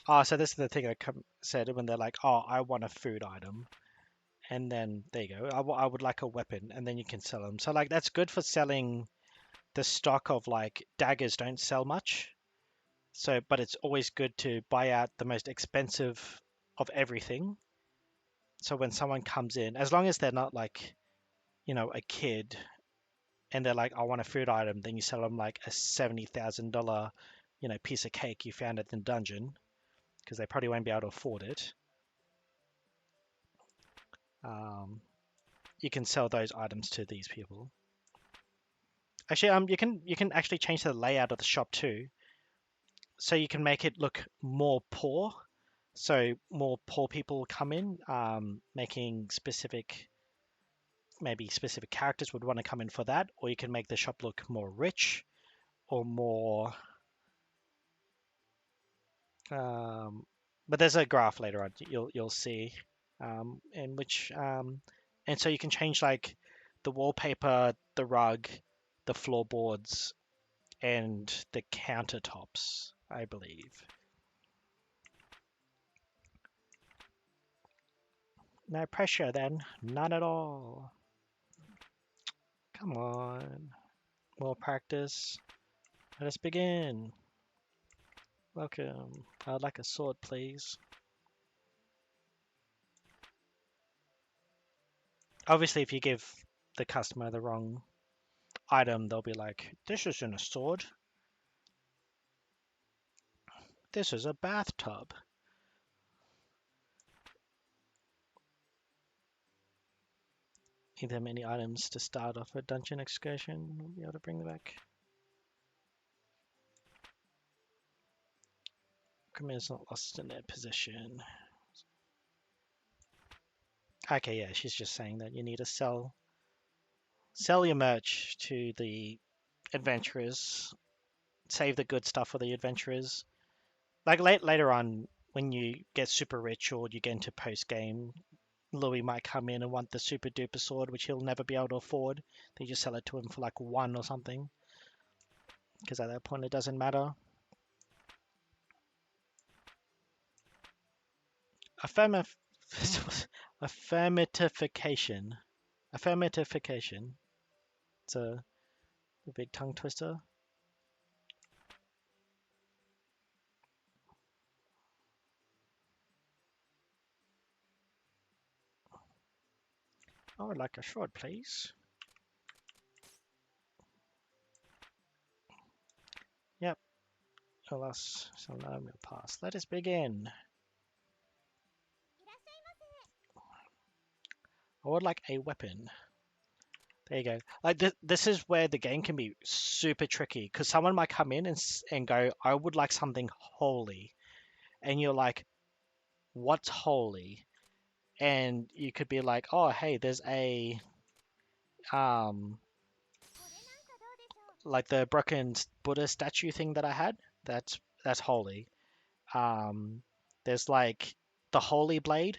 Oh, so this is the thing I said when they're like, oh, I want a food item. And then, there you go, I would like a weapon, and then you can sell them. So, like, that's good for selling the stock of, like, daggers don't sell much. So, but it's always good to buy out the most expensive of everything. So when someone comes in, as long as they're not like, a kid and they're like, I want a food item, then you sell them like a $70,000, piece of cake you found at the dungeon because they probably won't be able to afford it. Um, you can sell those items to these people. Actually, you can actually change the layout of the shop too, so you can make it look more poor. So more poor people come in, making maybe specific characters would want to come in for that, or you can make the shop look more rich or more. But there's a graph later on you'll see, in which and so you can change like the wallpaper, the rug, the floorboards, and the countertops, I believe. No pressure then, none at all. Come on, more practice. Let us begin. Welcome. I'd like a sword, please. Obviously, if you give the customer the wrong item, they'll be like, this isn't a sword. This is a bathtub. Give them any items to start off a dungeon excursion. We'll be able to bring them back. Criminals not lost in their position. Okay, yeah, she's just saying that you need to sell your merch to the adventurers. Save the good stuff for the adventurers. Like later on, when you get super rich or you get into post game, Louis might come in and want the super duper sword, which he'll never be able to afford. They just sell it to him for like one or something, because at that point it doesn't matter. Affirmative, affirmatification, affirmatification. It's a big tongue twister. I would like a sword, please. Yep. Alas, so now we'll pass. Let us begin. I would like a weapon. There you go. Like this is where the game can be super tricky because someone might come in and go, "I would like something holy," and you're like, "What's holy?" And you could be like, "Oh, hey, there's a um like the broken Buddha statue thing that I had. That's holy. Um, there's like the holy blade.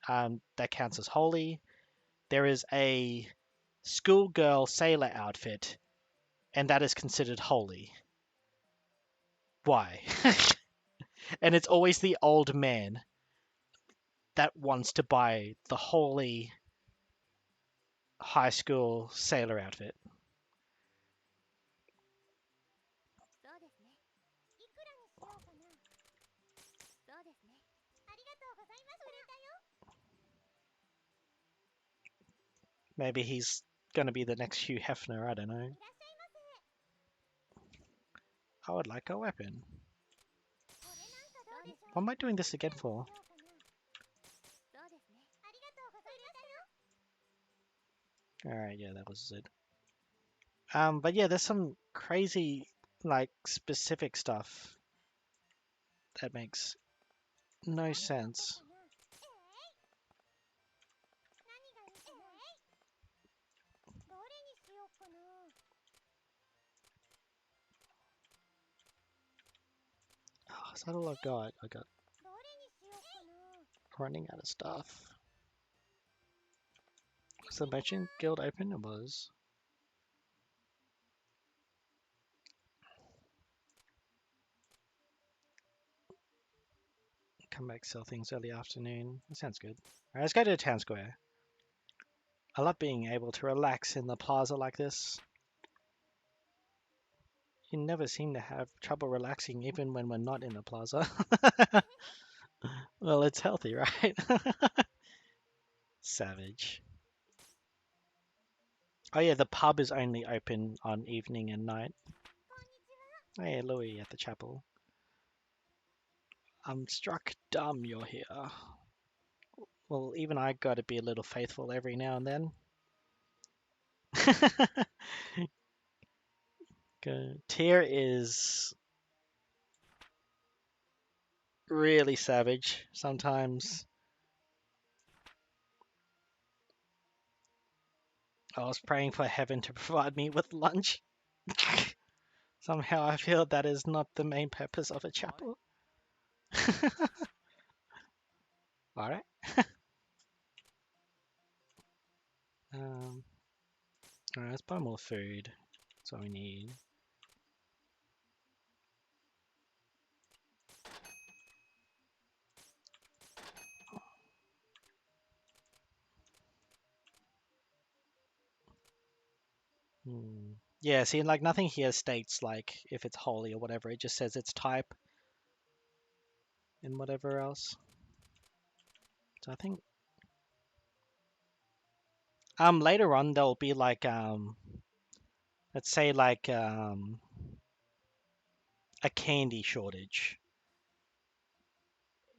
That counts as holy. There is a schoolgirl sailor outfit, and that is considered holy. Why? And it's always the old man that wants to buy the holy high school sailor outfit. Maybe he's gonna be the next Hugh Hefner, I don't know. I would like a weapon. What am I doing this again for? Alright, yeah, that was it. But yeah, there's some crazy, like, specific stuff that makes no sense. Oh, is that all I've got? I got running out of stuff. Was the merchant guild open? It was. Come back, sell things early afternoon. That sounds good. Alright, let's go to the town square. I love being able to relax in the plaza like this. You never seem to have trouble relaxing even when we're not in the plaza. Well, it's healthy, right? Savage. Oh yeah, the pub is only open on evening and night. Hey, Louis at the chapel. I'm struck dumb you're here. Well, even I gotta be a little faithful every now and then. Tyr is really savage sometimes. I was praying for heaven to provide me with lunch. Somehow I feel that is not the main purpose of a chapel. Alright. Um, Alright, let's buy more food. That's what we need. Yeah, see, like nothing here states like if it's holy or whatever. It just says its type and whatever else. So I think later on there'll be like let's say like a candy shortage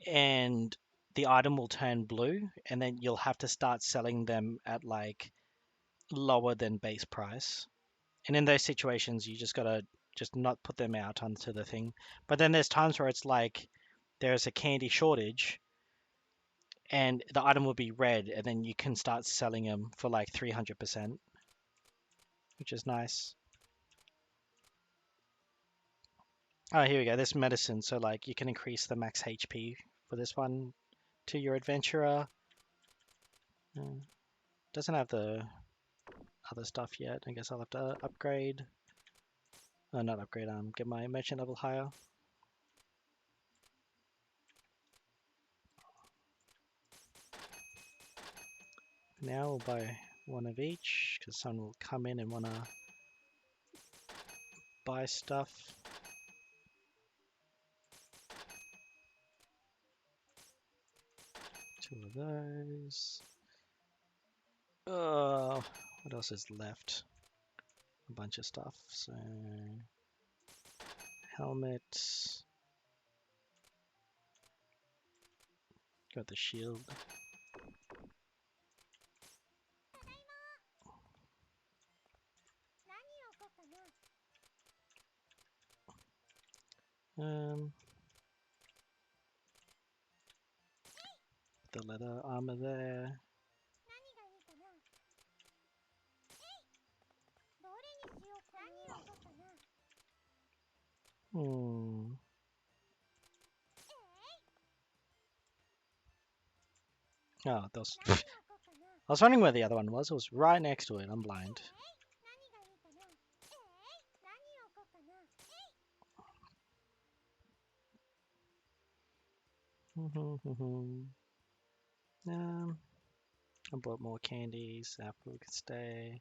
and the item will turn blue and then you'll have to start selling them at like lower than base price. And in those situations you just gotta just not put them out onto the thing. But then there's times where it's like there's a candy shortage and the item will be red and then you can start selling them for like 300%, which is nice. Oh, here we go. This medicine, so like you can increase the max HP for this one to your adventurer. Doesn't have the other stuff yet. I guess I'll have to upgrade. Oh, not upgrade. Get my merchant level higher. Now we'll buy one of each because someone will come in and wanna buy stuff. Two of those. What else is left? A bunch of stuff. So helmet. Got the shield. The leather armor there. Hmm. Oh, those. I was wondering where the other one was. It was right next to it. I'm blind. I bought more candies. Apple could stay.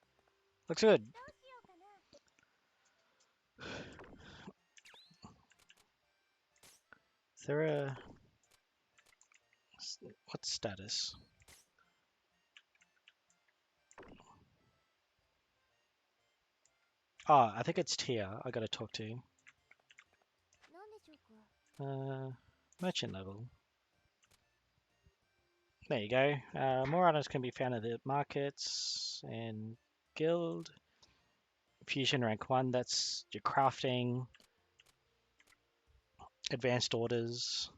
Looks good. Is there a... What's status? Oh, I think it's Tia I gotta talk to. Merchant level. There you go. More items can be found at the markets and guild. Fusion rank 1, that's your crafting. Advanced orders.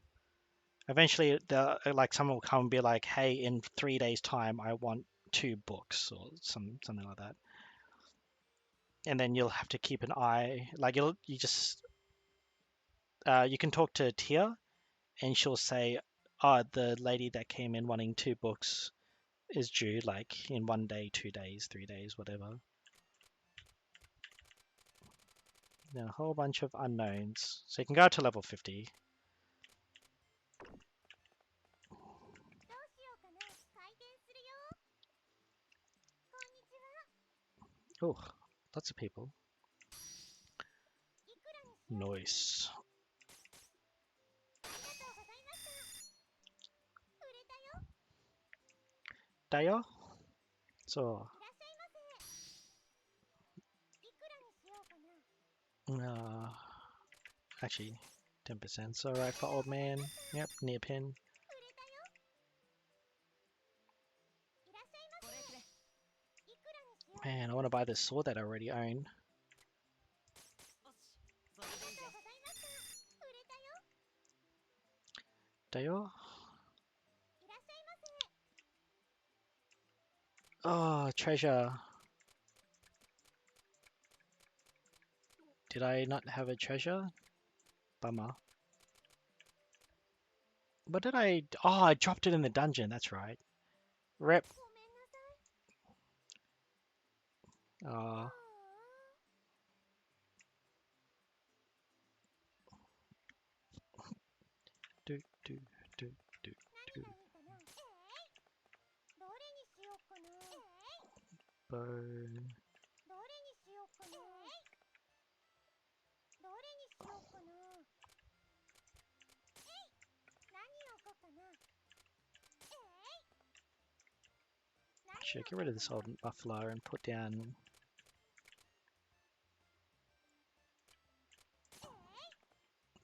Eventually, like someone will come and be like, "Hey, in 3 days' time, I want 2 books or something like that." And then you'll have to keep an eye. Like you just you can talk to Tia, and she'll say, "Oh, the lady that came in wanting 2 books is due like in 1 day, 2 days, 3 days, whatever." Then a whole bunch of unknowns. So you can go to level 50. Oh, lots of people. Nice. Dayo? So, actually, 10%'s alright for old man. Yep, near pin. Man, I want to buy this sword that I already own. Dayo? Oh, treasure. Did I not have a treasure? Bummer. What did I... Oh, I dropped it in the dungeon, that's right. Rep. Oh. Do, do, do, do, do. Bow. Should get rid of this old buffalo and put down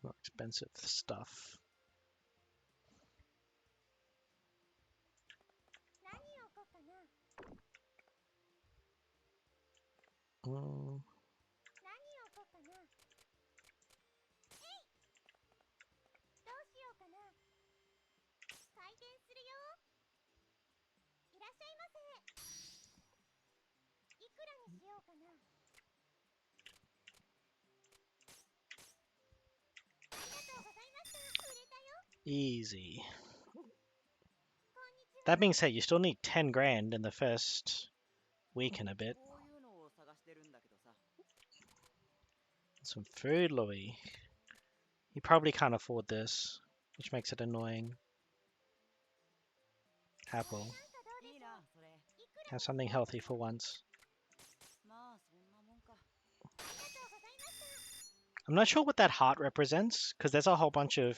more expensive stuff. Mm. Easy. That being said, you still need 10 grand in the first week and a bit. Some food, Louis. You probably can't afford this, which makes it annoying. Apple. Have something healthy for once. I'm not sure what that heart represents, because there's a whole bunch of...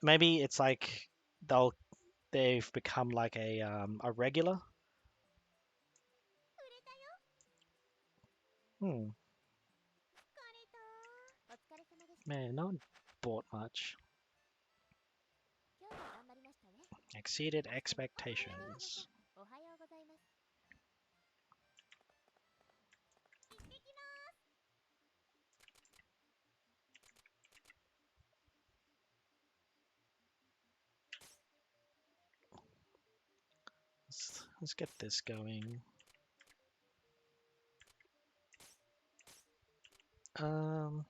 Maybe it's like they've become like a regular. Man, no one bought much. Exceeded expectations. Let's get this going. Kinda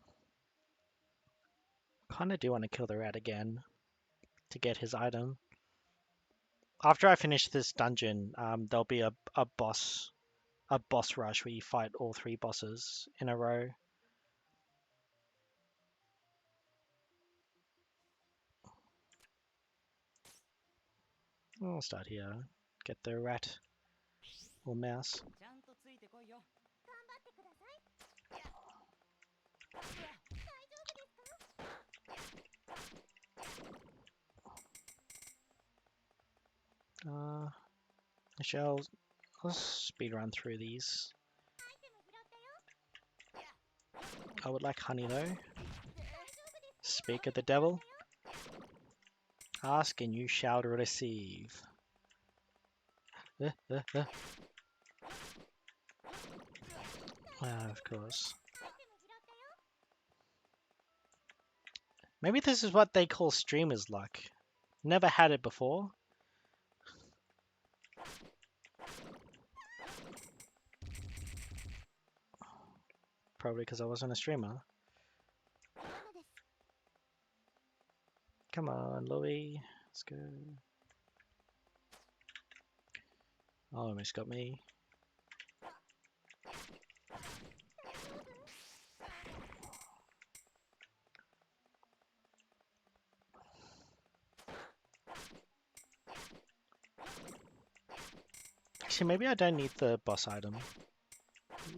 do want to kill the rat again to get his item. After I finish this dungeon, there'll be a boss rush where you fight all 3 bosses in a row. I'll start here. Get the rat or mouse. Michelle, let's speed run through these. I would like honey though. Speak of the devil. Ask and you shall receive. Of course. Maybe this is what they call streamer's luck. Never had it before. Probably because I wasn't a streamer. Come on, Louis. Let's go. Oh, almost got me. Actually, maybe I don't need the boss item.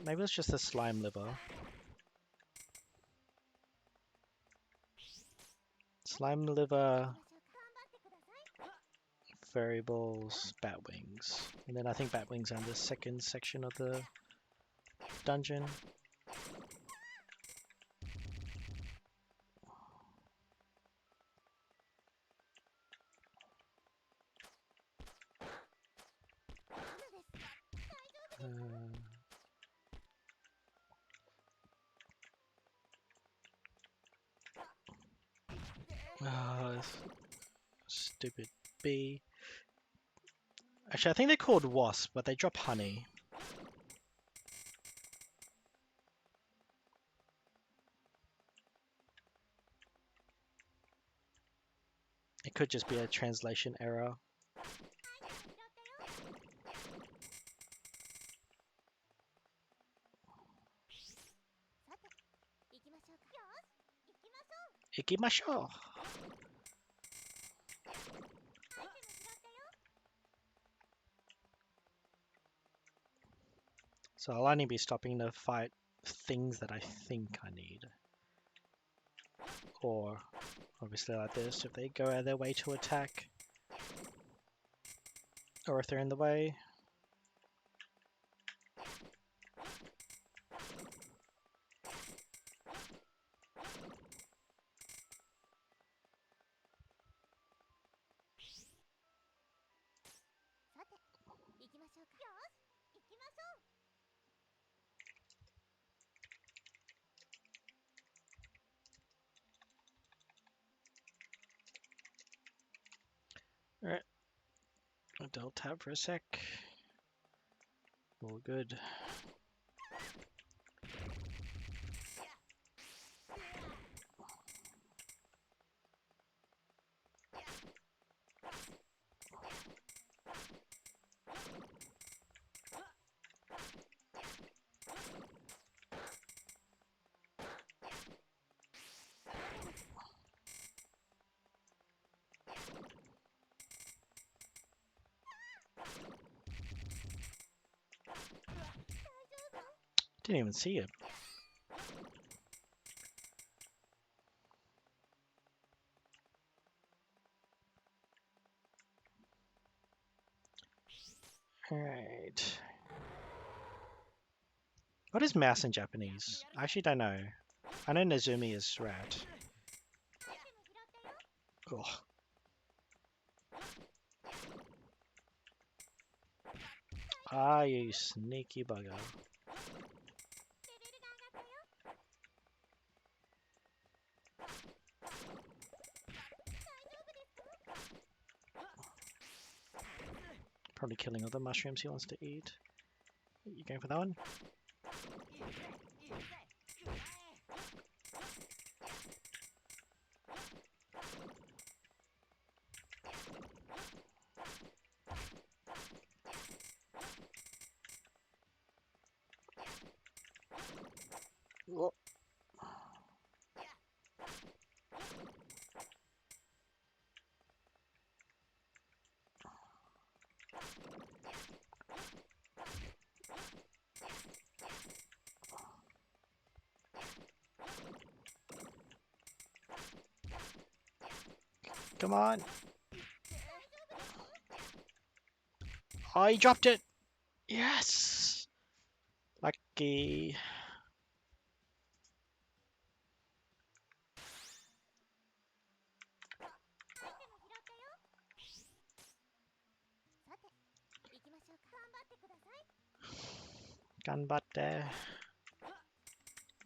Maybe it's just the slime liver. Slime liver, fairy balls, bat wings. And then I think bat wings are in the second section of the dungeon. Oh, stupid bee. Actually, I think they're called wasp, but they drop honey. It could just be a translation error. Ikimashou! So I'll only be stopping to fight things that I think I need. Or, obviously like this, if they go out of their way to attack. Or if they're in the way. Alright. I'll tab for a sec. All good. Didn't even see it. Alright. What is mouse in Japanese? I actually don't know. I know Nezumi is rat. Oh. Ah, you sneaky bugger. Probably killing all the mushrooms he wants to eat. You going for that one? Oh. Come on. Oh, he dropped it. Yes. Lucky. Ganbatte.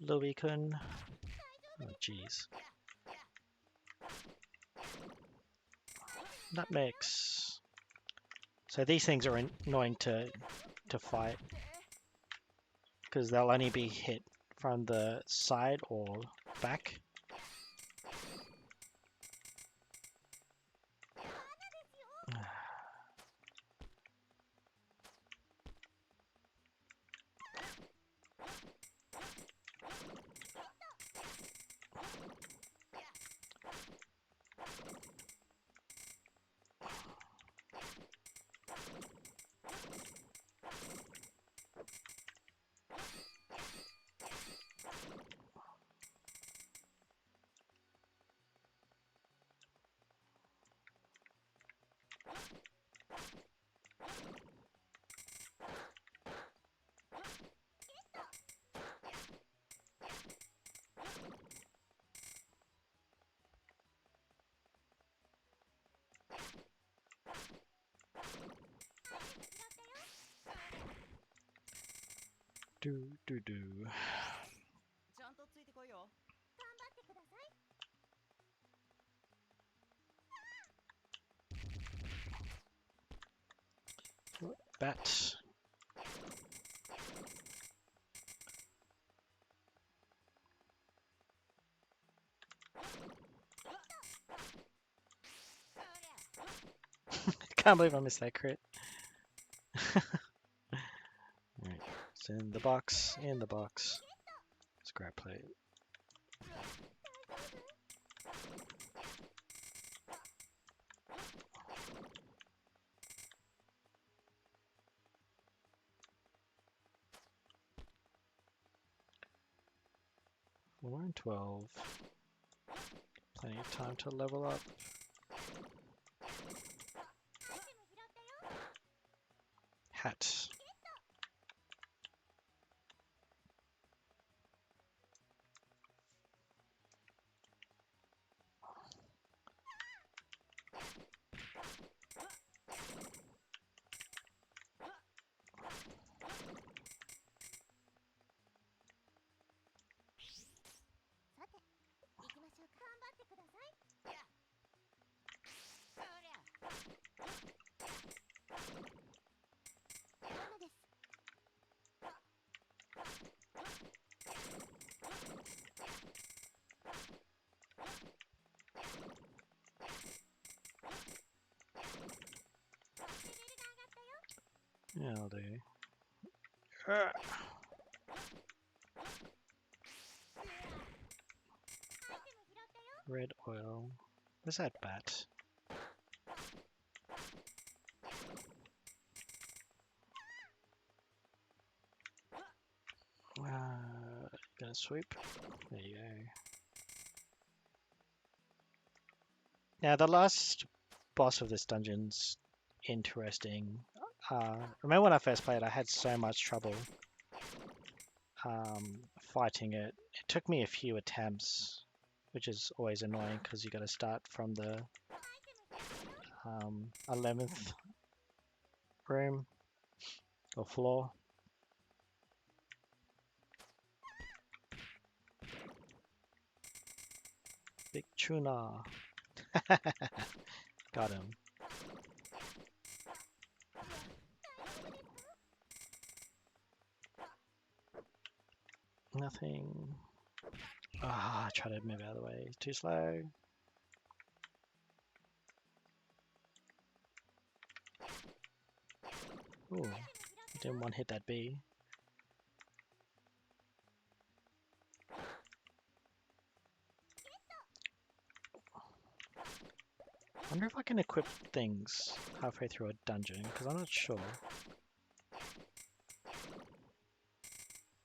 Louis-kun. Oh, jeez. Nutmegs. So these things are annoying to fight because they'll only be hit from the side or back. Do do do. Bat. Can't believe I missed that crit. Right. It's in the box. In the box. Scrap plate. We're in 12. Plenty of time to level up. Hat. Yeah, I'll do. Red oil. Where's that bat? Swoop. There you go. Now the last boss of this dungeon's interesting. Remember when I first played, I had so much trouble fighting it. It took me a few attempts, which is always annoying because you got to start from the 11th room or floor. Big tuna. Got him. Nothing. I try to move out of the way. Too slow. Ooh, didn't one hit that bee. I wonder if I can equip things halfway through a dungeon, because I'm not sure.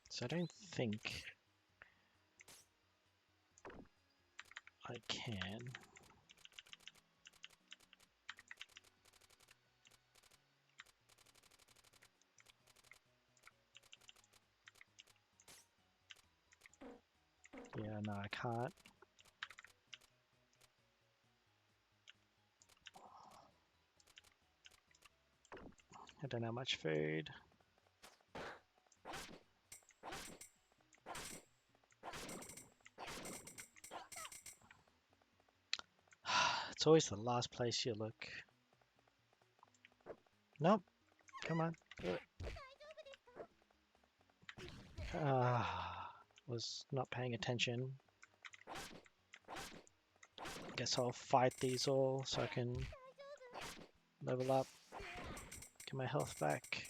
So I don't think I can. Yeah, no, I can't. I don't have much food. It's always the last place you look. Nope. Come on. Was not paying attention. Guess I'll fight these all so I can level up. Get my health back.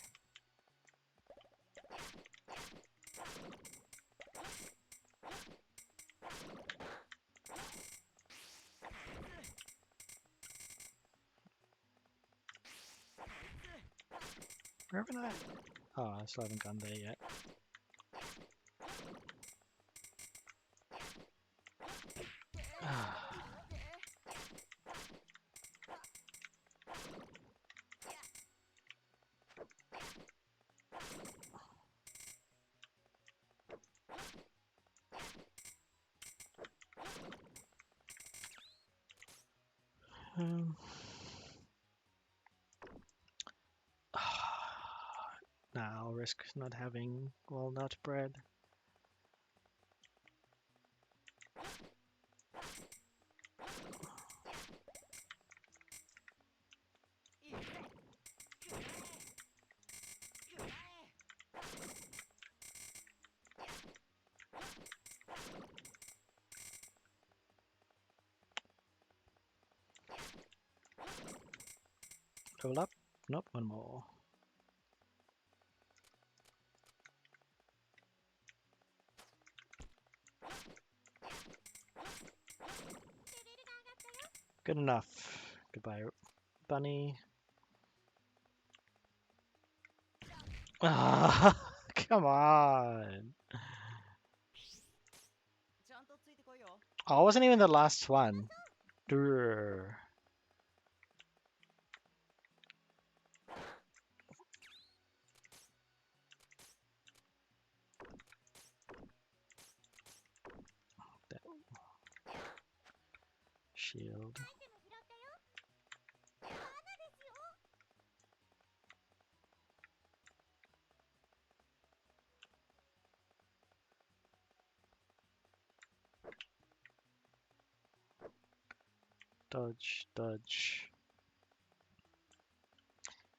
Where haven't I? Oh, I still haven't gone there yet. Nah, I'll risk not having walnut bread. Level up? Nope, one more. Good enough. Goodbye, bunny. Ah, come on. Oh, I wasn't even the last one. Durr. Shield. Dodge, dodge.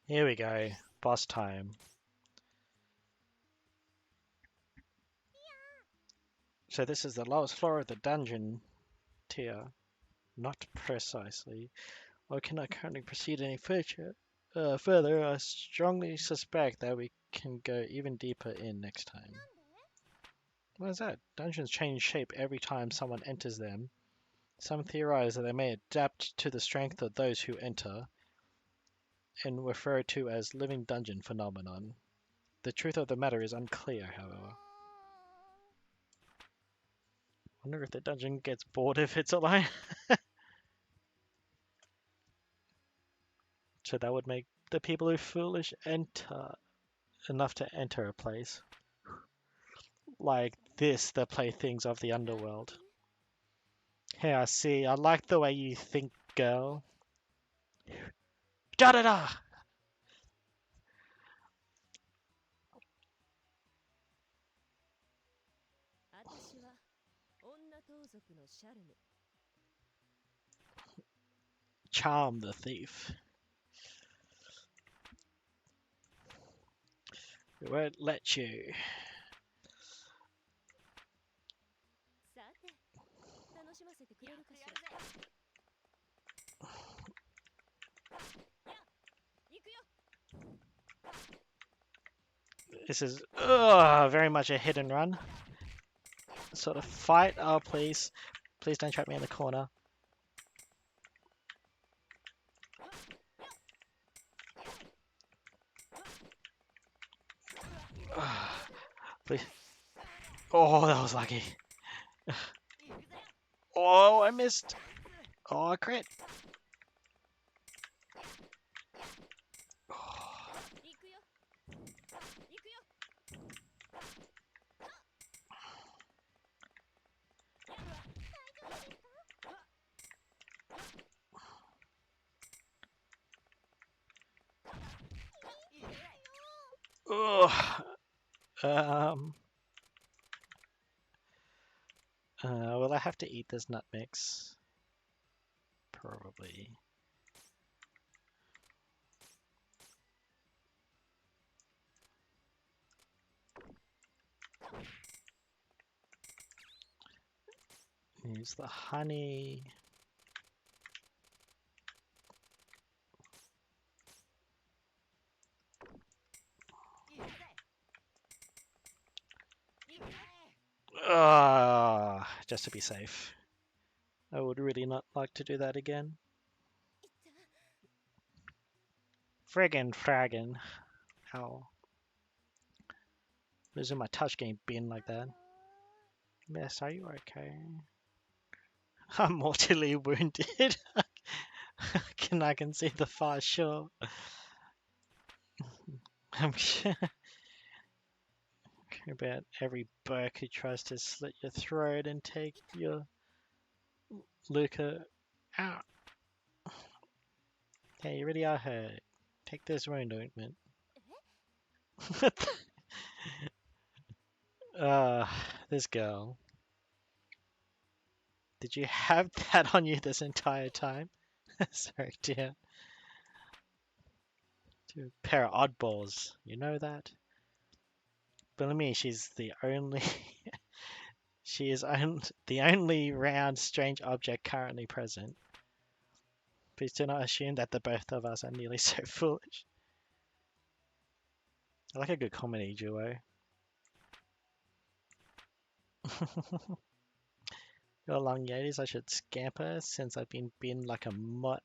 Here we go. Boss time. So this is the lowest floor of the dungeon tier. Not precisely. I cannot currently proceed any further. I strongly suspect that we can go even deeper in next time. What is that? Dungeons change shape every time someone enters them. Some theorize that they may adapt to the strength of those who enter, and refer to as living dungeon phenomenon. The truth of the matter is unclear, however. Wonder if the dungeon gets bored if it's alone. So that would make the people who foolish enter enough to enter a place. Like this, the playthings of the underworld. Hey, I see. I like the way you think, girl. Da da da! 私は女盗賊のシャルム。 Charm the thief. We won't let you. さて、楽しませてくれるかしら。行くよ。 This is very much a hit and run sort of fight. Oh, please. Please don't trap me in the corner. Please. Oh, that was lucky. Oh, I missed. Oh, crit. Oh. 行くよ。行くよ。 Ugh. Will I have to eat this nut mix? Probably. Use the honey. Just to be safe. I would really not like to do that again. Friggin' fraggin'. Ow. Losing my touch game being like that. Miss, are you okay? I'm mortally wounded. I can see the far shore. I'm sure about every burk who tries to slit your throat and take your Luca out. Hey, you really are hurt. Take this wound ointment. This girl. Did you have that on you this entire time? Sorry, dear. Two pair of oddballs. You know that? Believe me, she's the only. She is the only round strange object currently present. Please do not assume that the both of us are nearly so foolish. I like a good comedy duo. Your long yetis, I should scamper since I've been bitten like a mutt.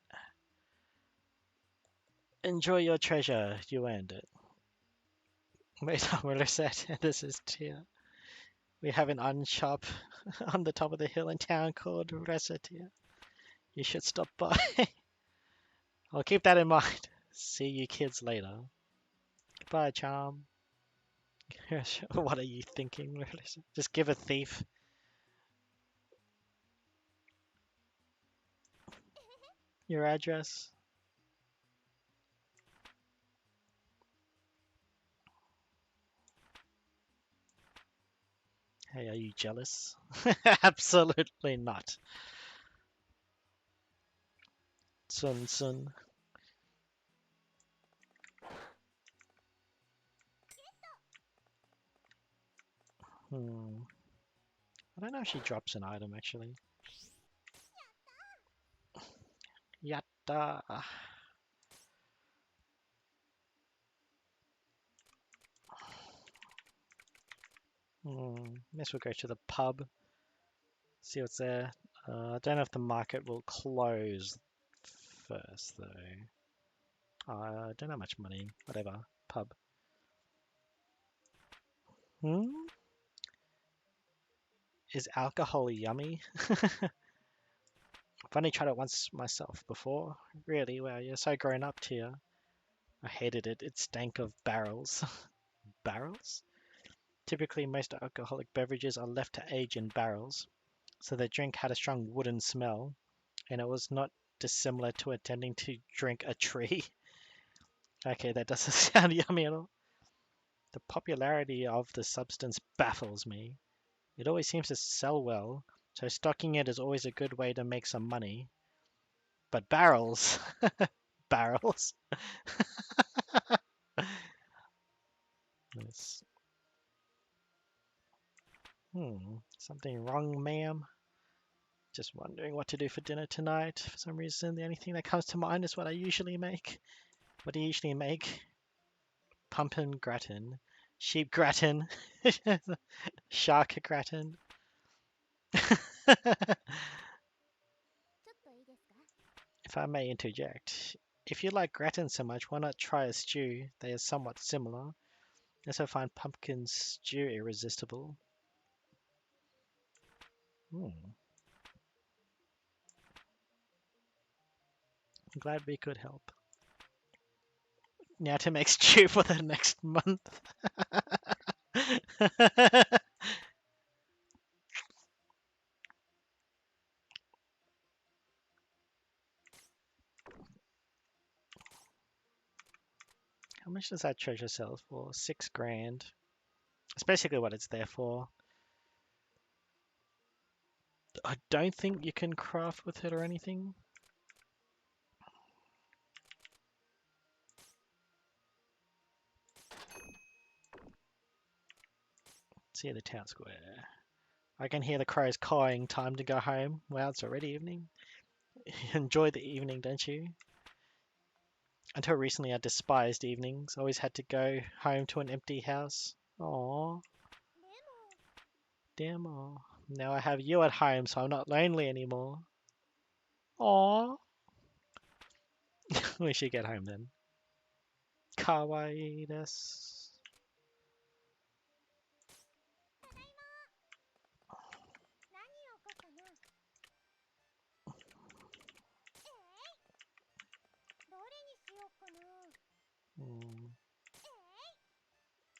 Enjoy your treasure, you earned it. Wait, what I said. This is Tia. We have an iron shop on the top of the hill in town called Resetia. You should stop by. I'll keep that in mind. See you kids later. Goodbye, Charm. What are you thinking? Just give a thief. Your address. Hey, are you jealous? Absolutely not. Sun Sun. I don't know if she drops an item actually. Yatta. Guess we'll go to the pub. See what's there. I don't know if the market will close first though. I don't have much money. Whatever. Pub. Is alcohol yummy? I've only tried it once myself before. Really? Wow, you're so grown up, Tia. I hated it. It stank of barrels. Barrels? Typically, most alcoholic beverages are left to age in barrels, so the drink had a strong wooden smell, and it was not dissimilar to attempting to drink a tree. Okay, that doesn't sound yummy at all. The popularity of the substance baffles me. It always seems to sell well, so stocking it is always a good way to make some money. But barrels, barrels. Yes. Something wrong, ma'am? Just wondering what to do for dinner tonight. For some reason, the only thing that comes to mind is what I usually make. What do you usually make? Pumpkin gratin, sheep gratin, shark gratin. ちょっといいですか？ If I may interject, if you like gratin so much, why not try a stew that is somewhat similar? I also find pumpkin stew irresistible. I'm glad we could help. Now to make stew for the next month. How much does that treasure sell for? 6 grand. That's basically what it's there for. I don't think you can craft with it or anything. See the town square. I can hear the crows cawing. Time to go home. Wow, it's already evening. Enjoy the evening, don't you? Until recently, I despised evenings. Always had to go home to an empty house. Aww, でも damn. Aw. Now I have you at home, so I'm not lonely anymore. Aww. We should get home then. Kawaii desu. ただいま。何を買ったの？どれにしようかな？Hmm.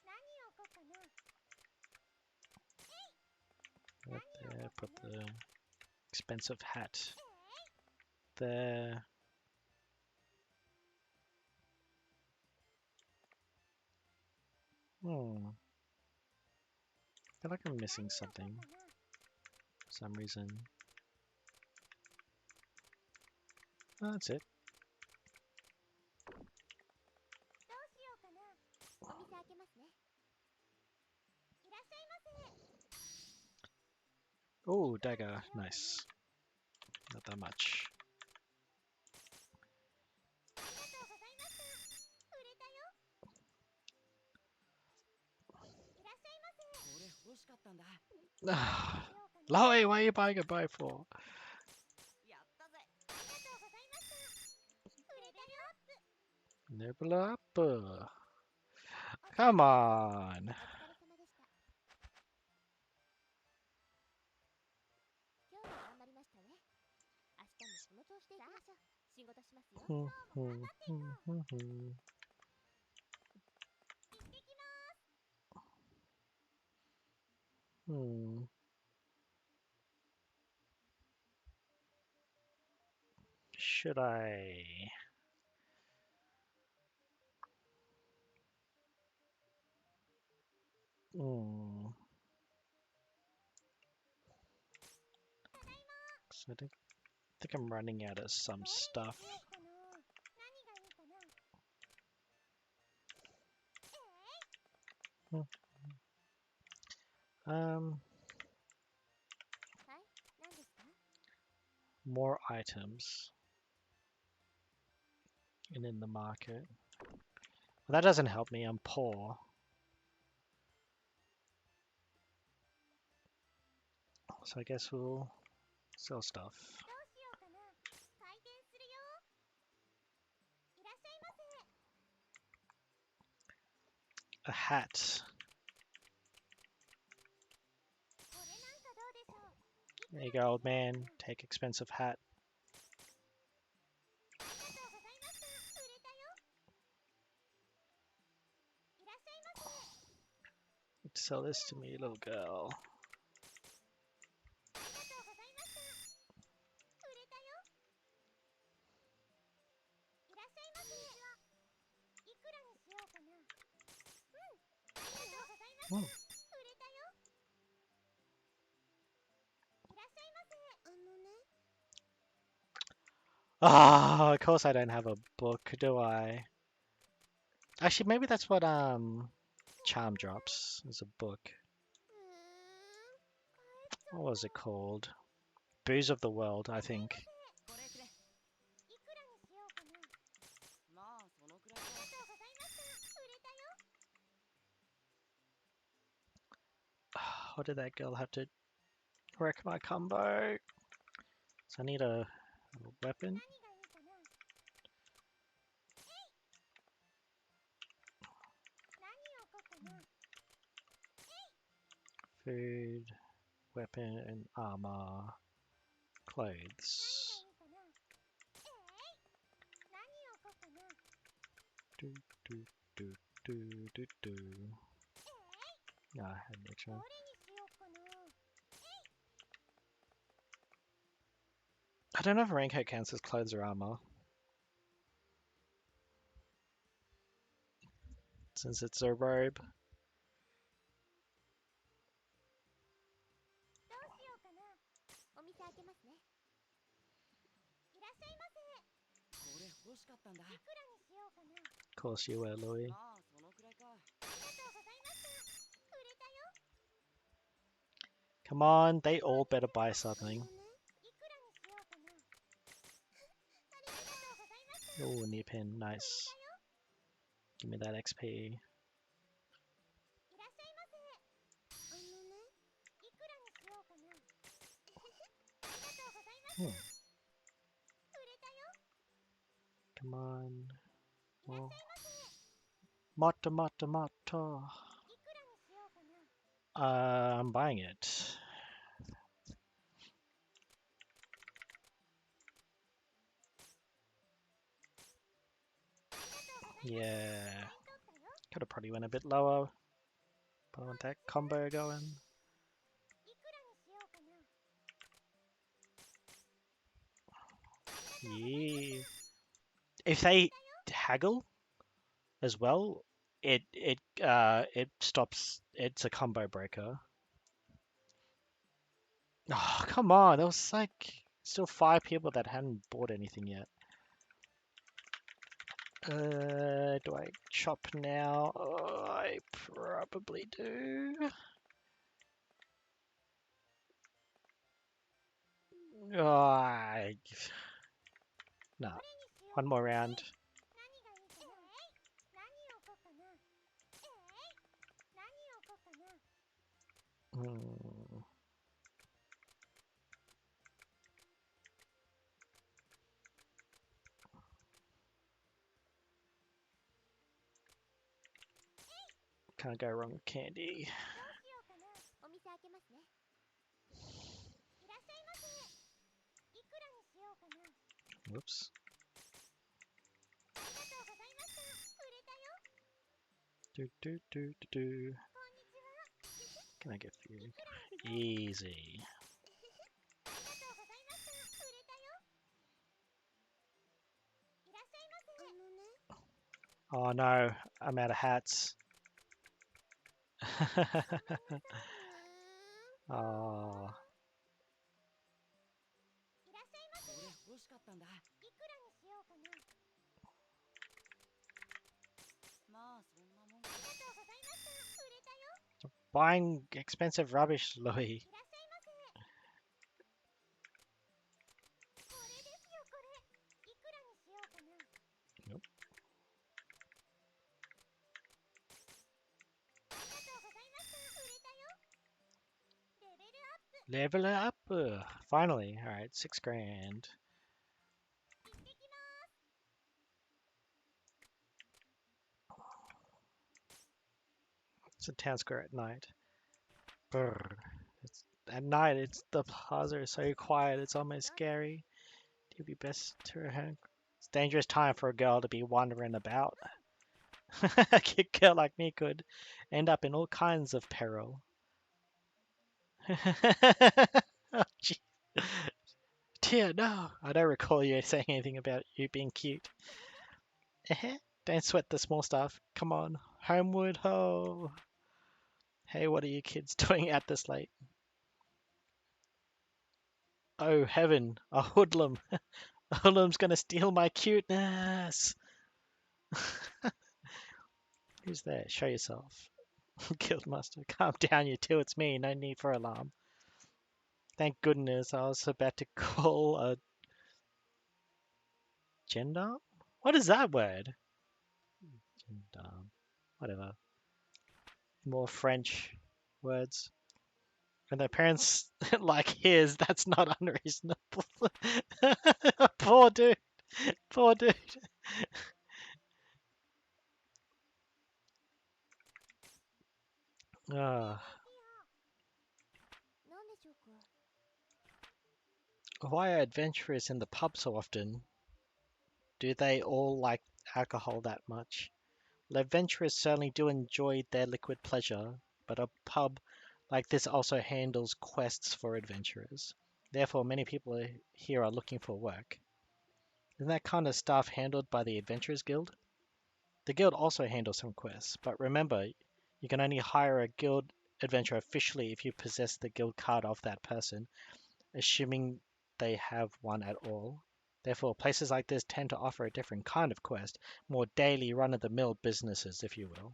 何を買ったの？ Right there, put the expensive hat there. I feel like I'm missing something for some reason. Oh, that's it. どうしようかな。お店開けますね。いらっしゃいませ。 Oh, dagger. Nice. Not that much. ありがとうございました。売れたよ。いらっしゃいませ。これ欲しかったんだ。Ah, Loey, what are you buying a bow for? やったぜ。ありがとうございました。売れたよ。 Nibble up. Come on. お疲れ様でした。今日も頑張りましたね。明日もこの調子でいきましょう。仕事しますよ。今日も頑張っていこう。行ってきます。Should I? So I think I'm running out of some stuff. 何がいいかな。 はい、何ですか？ More items and in the market. Well, that doesn't help me. I'm poor. So I guess we'll sell stuff. どうしようかな。開店するよ。いらっしゃいませ。 A hat. これなんかどうでしょ There you go, old man. Take expensive hat. ありがとうございました。売れたよ。いらっしゃいませ。 Sell this to me, little girl. ありがとうございました。売れたよ。いらっしゃいませ。いくらにしようかな。うん。ありがとうございました。Hmm. 売れたよ。いらっしゃいませ。ね。 Ah, of course I don't have a book, do I? Actually, maybe that's what Charm drops is a book. 帰っちゃ What っ was it called? Booze of the World, I think. これくれ。いくらにしようかな。まあそのくらい。ありがとうございました。売れたよ。 What did that girl have to wreck my combo? So I need a weapon. 何がいいかな。何をこうかな。 Food, weapon, and armor, 何がい clothes. いかな。何をこうかな。 Do, do, do, do, do, do. No, I had an extra ど one. れにしようかな。 I don't know if raincoat counts as clothes or armor. Since it's a robe. どうしようかな。お店開けますね。いらっしゃいませ。これ欲しかったんだ。いくらにしようかな。 Of course you were, Louis. まあそのくらいか。ありがとうございました。売れたよ。 Come on, they all better buy something. いくらにしようかな。ありがとうございました。 Oh, knee pin, nice. Give me that XP. いらっしゃいませ。いくらにしようかな。ありがとうございました。 Hmm. 売れたよ。 Come on. いらっ Oh. しゃいませ。 Motto, motto, motto. いくらにしようかな。 I'm buying it. Yeah. Could have probably went a bit lower. But I want that combo going. いくらにしようかな。 Yeah. If they haggle as well, it stops. It's a combo breaker. Oh, come on. There was like still 5 people that hadn't bought anything yet. Do I chop now? I probably do. Oh, no. One more round. 何がいいかな。何をこうかな。何をこうかな。 Hmm. Can't go wrong with candy. どうしようかな。お店開けますね。いらっしゃいませ。いくらにしようかな。 Whoops. ありがとうございました。売れたよ。 Do do do do do. こんにちは。 Can I get through? いくらにしようかな。 Easy. ありがとうございました。売れたよ。いらっしゃいませ。Oh no, I'm out of hats. Oh. いらっしゃいませ。これ欲しかったんだ。いくらにしようかな。まあそんなもん。ありがとうございました。売れたよ。 Buying expensive rubbish, Louis. いらっしゃいませ。これですよこれ。いくらにしようかな。 Nope. ありがとうございました。売れたよ。レベルアップ。 Level up. Finally. All right, 6 grand. 行ってきます。 It's a town square at night. Brr. It's At night, the plaza is so quiet, it's almost scary. It would be best to her. It's a dangerous time for a girl to be wandering about. A cute girl like me could end up in all kinds of peril. Oh, gee. Dear, no. I don't recall you saying anything about you being cute. Don't sweat the small stuff. Come on. Homeward ho. Hey, what are you kids doing out this late? Oh, heaven. A hoodlum. A hoodlum's gonna steal my cuteness. Who's there? Show yourself. Guildmaster, calm down, you two. It's me. No need for alarm. Thank goodness I was about to call a gendarme? What is that word? Gendarme. Whatever. More French words. And their parents like his, that's not unreasonable. Poor dude. Poor dude. Ah, なんでしょうか。why are adventurers in the pub so often? Do they all like alcohol that much? Well, adventurers certainly do enjoy their liquid pleasure, but a pub like this also handles quests for adventurers. Therefore, many people here are looking for work. Isn't that kind of stuff handled by the Adventurers Guild? The guild also handles some quests, but remember, you can only hire a guild adventurer officially if you possess the guild card of that person, assuming they have one at all. Therefore, places like this tend to offer a different kind of quest, more daily run-of-the-mill businesses, if you will.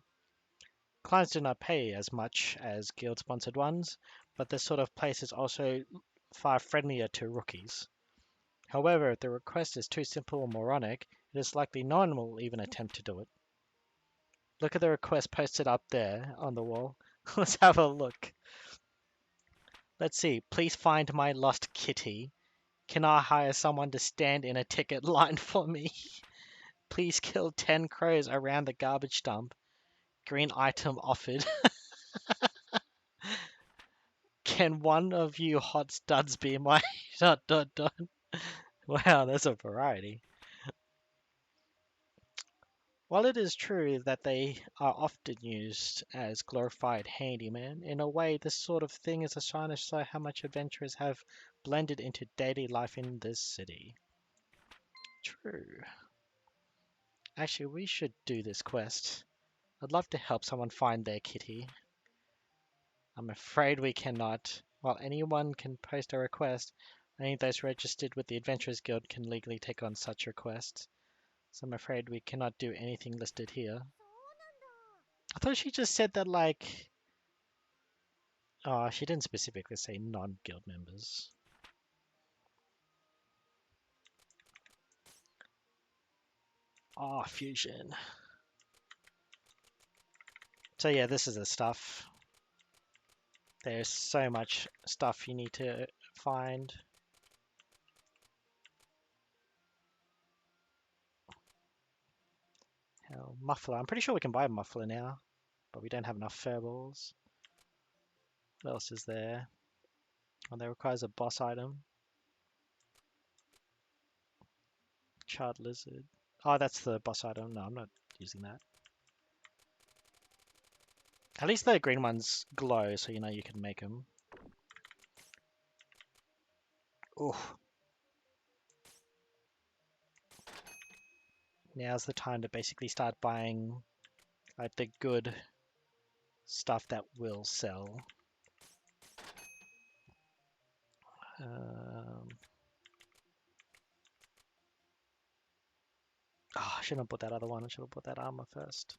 Clients do not pay as much as guild-sponsored ones, but this sort of place is also far friendlier to rookies. However, if the request is too simple or moronic, it is likely no one will even attempt to do it. Look at the request posted up there on the wall. Let's have a look. Let's see. Please find my lost kitty. Can I hire someone to stand in a ticket line for me? Please kill 10 crows around the garbage dump. Green item offered. Can one of you hot studs be my dot dot dot? Wow, there's a variety. While it is true that they are often used as glorified handymen, in a way this sort of thing is a sign to show how much adventurers have blended into daily life in this city. True. Actually, we should do this quest. I'd love to help someone find their kitty. I'm afraid we cannot. While anyone can post a request, only those registered with the Adventurers Guild can legally take on such requests. So I'm afraid we cannot do anything listed here. そうなんだ。I thought she just said that, like, oh, she didn't specifically say non-guild members. Oh, fusion. So yeah, this is the stuff. There's so much stuff you need to find. Hell, muffler. I'm pretty sure we can buy a muffler now, but we don't have enough furballs. What else is there? Oh, that requires a boss item. Charred lizard. Oh, that's the boss item. No, I'm not using that. At least the green ones glow, so you know you can make them. Oh, now's the time to basically start buying like the good stuff that will sell. Oh, I shouldn't have bought that other one. I should have bought that armor first.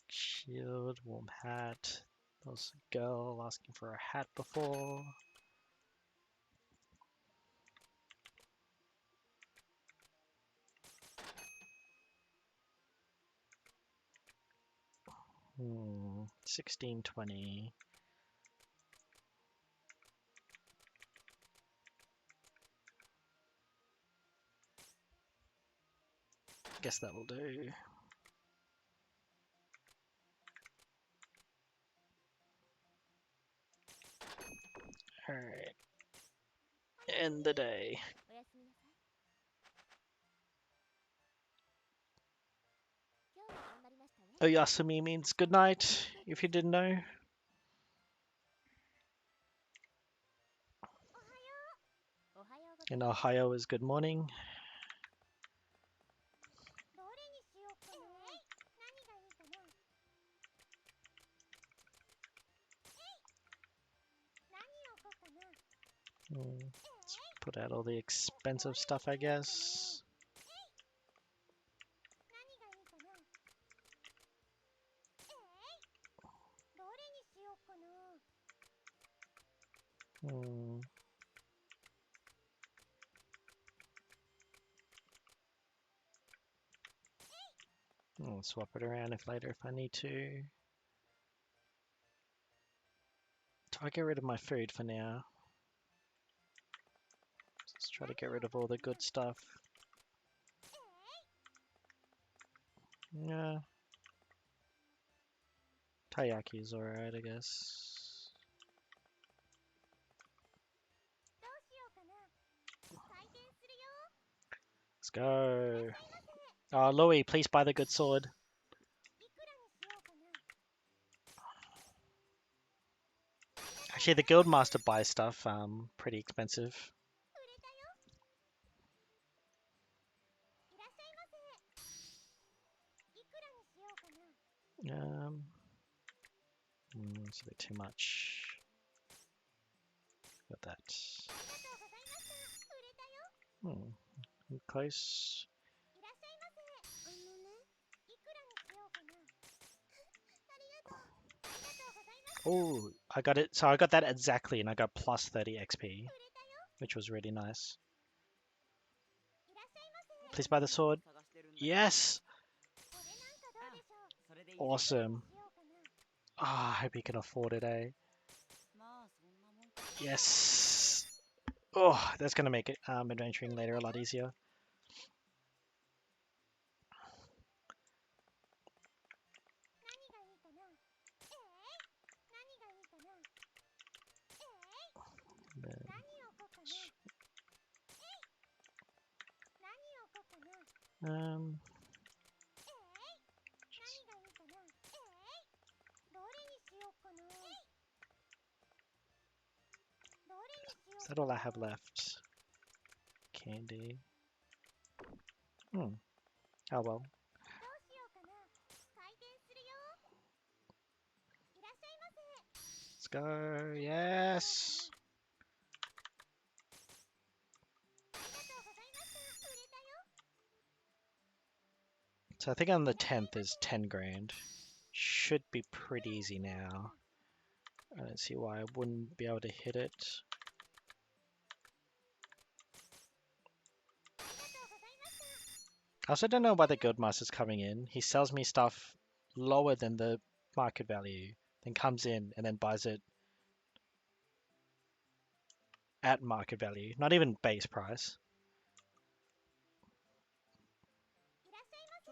Shield, warm hat. There was a girl asking for a hat before. Hmm, 1620. Guess that will do. Alright. End the day. おやすみなさい。今日も頑張りましたね。 Oyasumi means good night, if you didn't know. おはようござい In ます。 Ohio is good morning. どれにしようかな。何がいいかな。何を買おうかな。 Let's put out all the expensive stuff, I guess. 何がいいかな。どれにしようかな。 Hmm. I'll swap it around if later if I need to. Do I get rid of my food for now? Let's try to get rid of all the good stuff. Yeah. Taiyaki's alright, I guess. どうしようかな。開店するよ。 Let's go. Oh, Louis, please buy the good sword. いくらにしようかな。 Actually, the guildmaster buys stuff, pretty expensive. 売れたよ。いらっしゃいませ。いくらにしようかな。 It's a bit too much. Got that. ありがとうございました。売れたよ。 Close. いらっしゃいませ。いくらにしようかな。ありがとう。ありがとうございました。 Oh, I got it. So I got that exactly, and I got plus 30 XP, 売れたよ。 which was really nice. いらっしゃいませ。 Please buy the sword. Yes! これなんかどうでしょう。 Awesome. しようかな。 Ah, I hope you can afford it, eh? Yes! Oh, that's gonna make it adventuring later a lot easier. 何がいいかな。何がいいかな。何を買おうかな。何を買おうかな。 Um, 何がいいかな。どれにしようかな。どれにしよ is う that か all I な。 have left? Candy. Oh well. どうしようかな。開店するよ。いらっしゃいませ。 Let's go. Yes! ありがとうございました。売れたよ。 So I think on the 10th is 10 grand. Should be pretty easy now. I don't see why I wouldn't be able to hit it. ありがとうございました。 I also don't know why the guildmaster's coming in. He sells me stuff lower than the market value, then comes in and then buys it at market value, not even base price. いらっしゃいませ。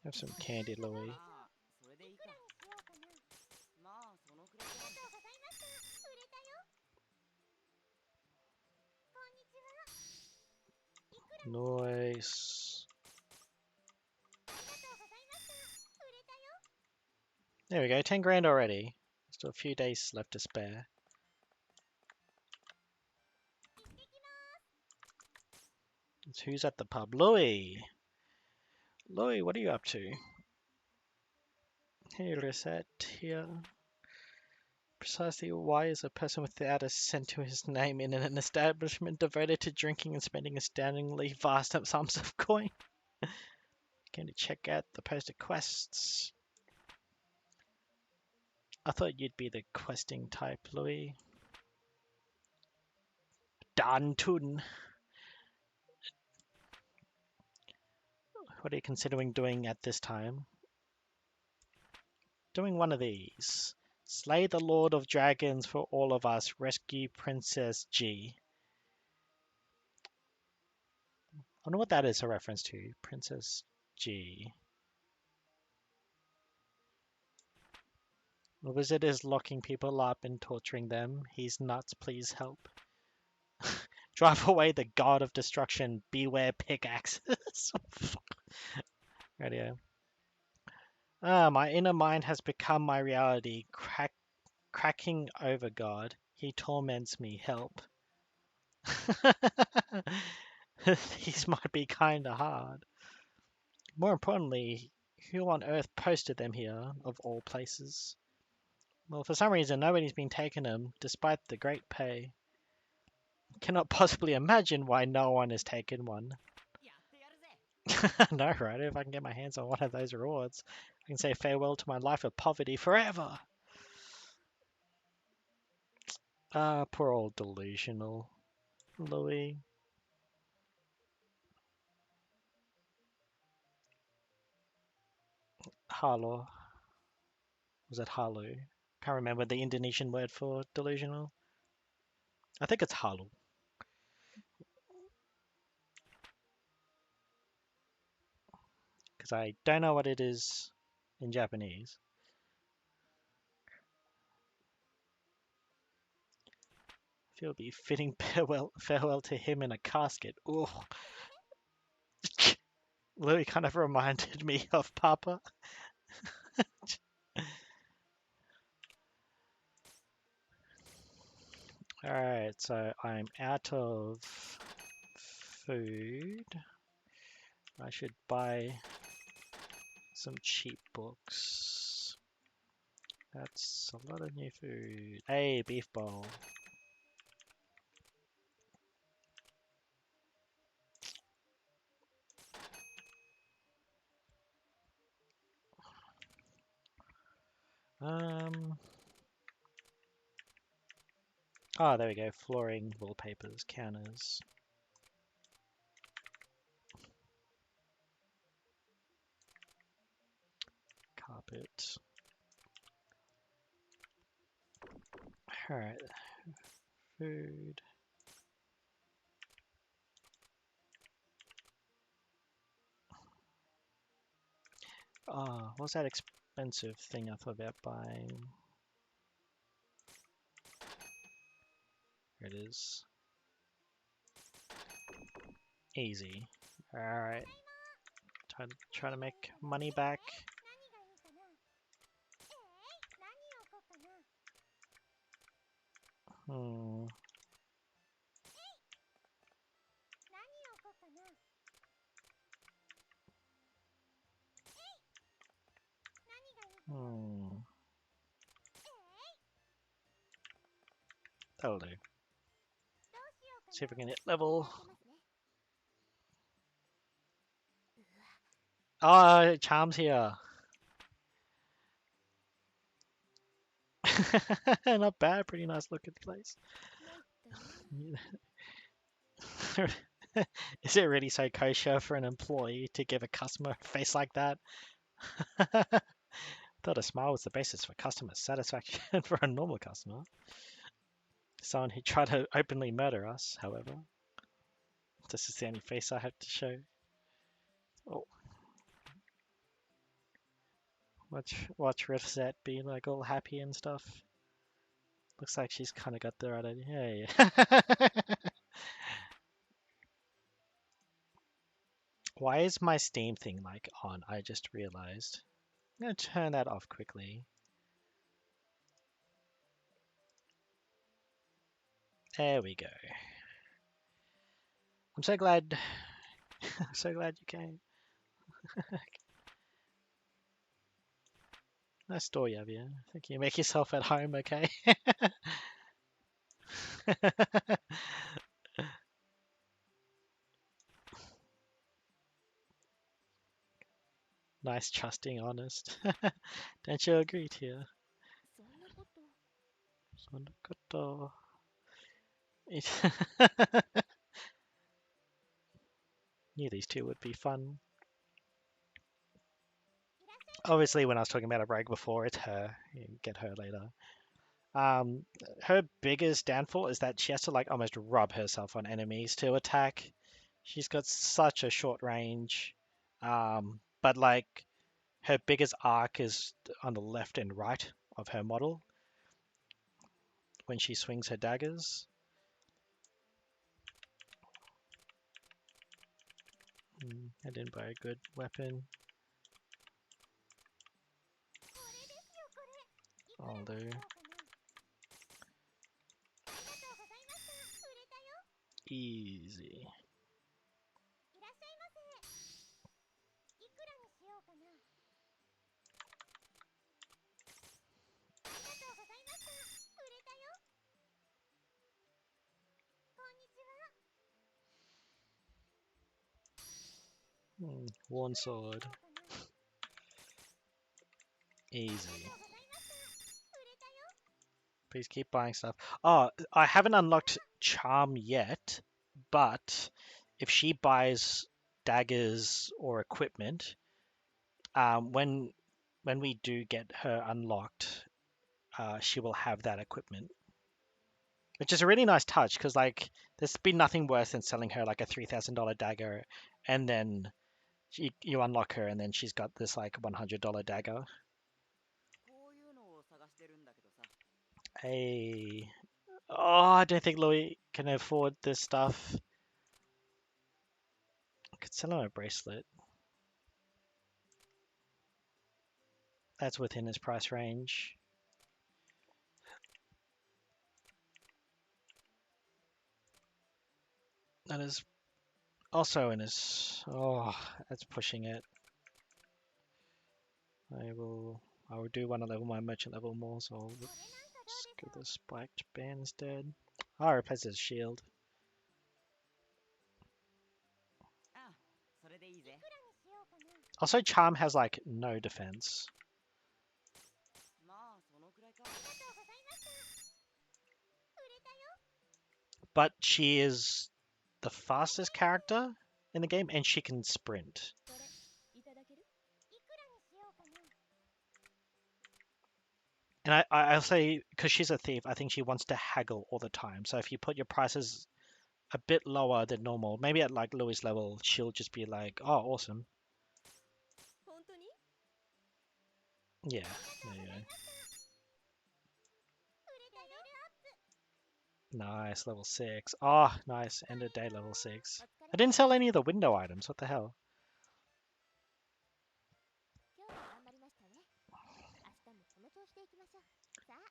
Have some candy, Louis. いくらにしようかな。ありがとうございました。売れたよ。こんにちは。いくらにしようかな。 Nice. ありがとうございました。売れたよ。 There we go, 10 grand already. Still a few days left to spare. 行ってきます。 Who's at the pub? Louis! Louis, what are you up to? Hey, Reset here. Precisely why is a person without a cent to his name in an establishment devoted to drinking and spending astoundingly vast sums of coin? Going to check out the posted quests. I thought you'd be the questing type, Louis. Dantun. What are you considering doing at this time? Doing one of these. Slay the Lord of Dragons for all of us. Rescue Princess G. I wonder what that is a reference to. Princess G. The wizard is locking people up and torturing them. He's nuts, please help. Drive away the god of destruction. Beware pickaxes. Radio. My inner mind has become my reality. Cracking over God. He torments me. Help. These might be kinda hard. More importantly, who on earth posted them here, of all places? Well, for some reason, nobody's been taking them, despite the great pay. Cannot possibly imagine why no one has taken one. No, right? If I can get my hands on one of those rewards, I can say farewell to my life of poverty forever. Ah, poor old delusional Louis. Halo. Was it halu? Can't remember the Indonesian word for delusional. I think it's halu. Because I don't know what it is in Japanese. I feel it'd be fitting farewell to him in a casket. Ooh. Louis kind of reminded me of Papa. Alright, so I'm out of food. I should buy some cheap books. That's a lot of new food. Hey, beef bowl. Oh, there we go. Flooring, wallpapers, counters. Carpet. Alright. Food. Oh, what's that expensive thing I thought about buying? Here it is. Easy. Alright. Try to make money back. Hmm. Hmm. That'll do. See if we can hit level. Oh, Charm's here. Not bad. Pretty nice looking place. Is it really so kosher for an employee to give a customer a face like that? Thought a smile was the basis for customer satisfaction for a normal customer. Someone who tried to openly murder us, however. This is the only face I have to show. Oh. Watch Rosette be like all happy and stuff. Looks like she's kind of got the right idea. Yeah. Why is my Steam thing like on? I just realized. I'm gonna turn that off quickly. There we go. I'm so glad. So glad you came. Nice story, Avia. I think you make yourself at home, okay? Nice, trusting, honest. Don't you agree, Tia? Sondokoto. Knew these two would be fun. Obviously, when I was talking about a rogue before, it's her. You can get her later. Her biggest downfall is that she has to like almost rub herself on enemies to attack. She's got such a short range. But like her biggest arc is on the left and right of her model when she swings her daggers. I didn't buy a good weapon. これですよこれ。いく I'll らにし do. ようかな。ありがとうございました。売れたよ。 Easy. いらっしゃいませ。いくらにしようかな。ありがとうございました。売れたよ。こんにちは。 One いくらにし sword. ようかな。 Easy. ありがとうございました。売れたよ。 Please keep buying stuff. Oh, I haven't unlocked Charm yet, but if she buys daggers or equipment, when we do get her unlocked, she will have that equipment, which is a really nice touch because like there's been nothing worse than selling her like a $3,000 dagger, and then you unlock her and then she's got this like $100 dagger. こういうのを探してるんだけどさ。 Hey, oh, I don't think Louis can afford this stuff. I could sell him a bracelet. That's within his price range. That is also in his... Oh, that's pushing it. I will do want to level my merchant level more, so I'll これなんかどう just で go しょう。 the spiked band instead. I'll replace his shield. ああ、それでいいぜ。いくらにしようかな。 Also, Charm has like no defense, まあ、そのくらいか。 ありがとうございました。売れたよ。 but she is the fastest character in the game, and she can sprint. これいただける。いくらにしようかな。 And I'll say, because she's a thief, I think she wants to haggle all the time. So if you put your prices a bit lower than normal, maybe at like Louis' level, she'll just be like, oh, awesome. 本当に。 Yeah, ありがとう there ご you ざい go. ました。売れたよ。レベルアップ。 Nice, level 6. Oh, nice, end of day level 6. お疲れ I didn't sell any of the window items, what the hell? 今日も頑張りましたね。明日もこの調子でいきましょう。さあ、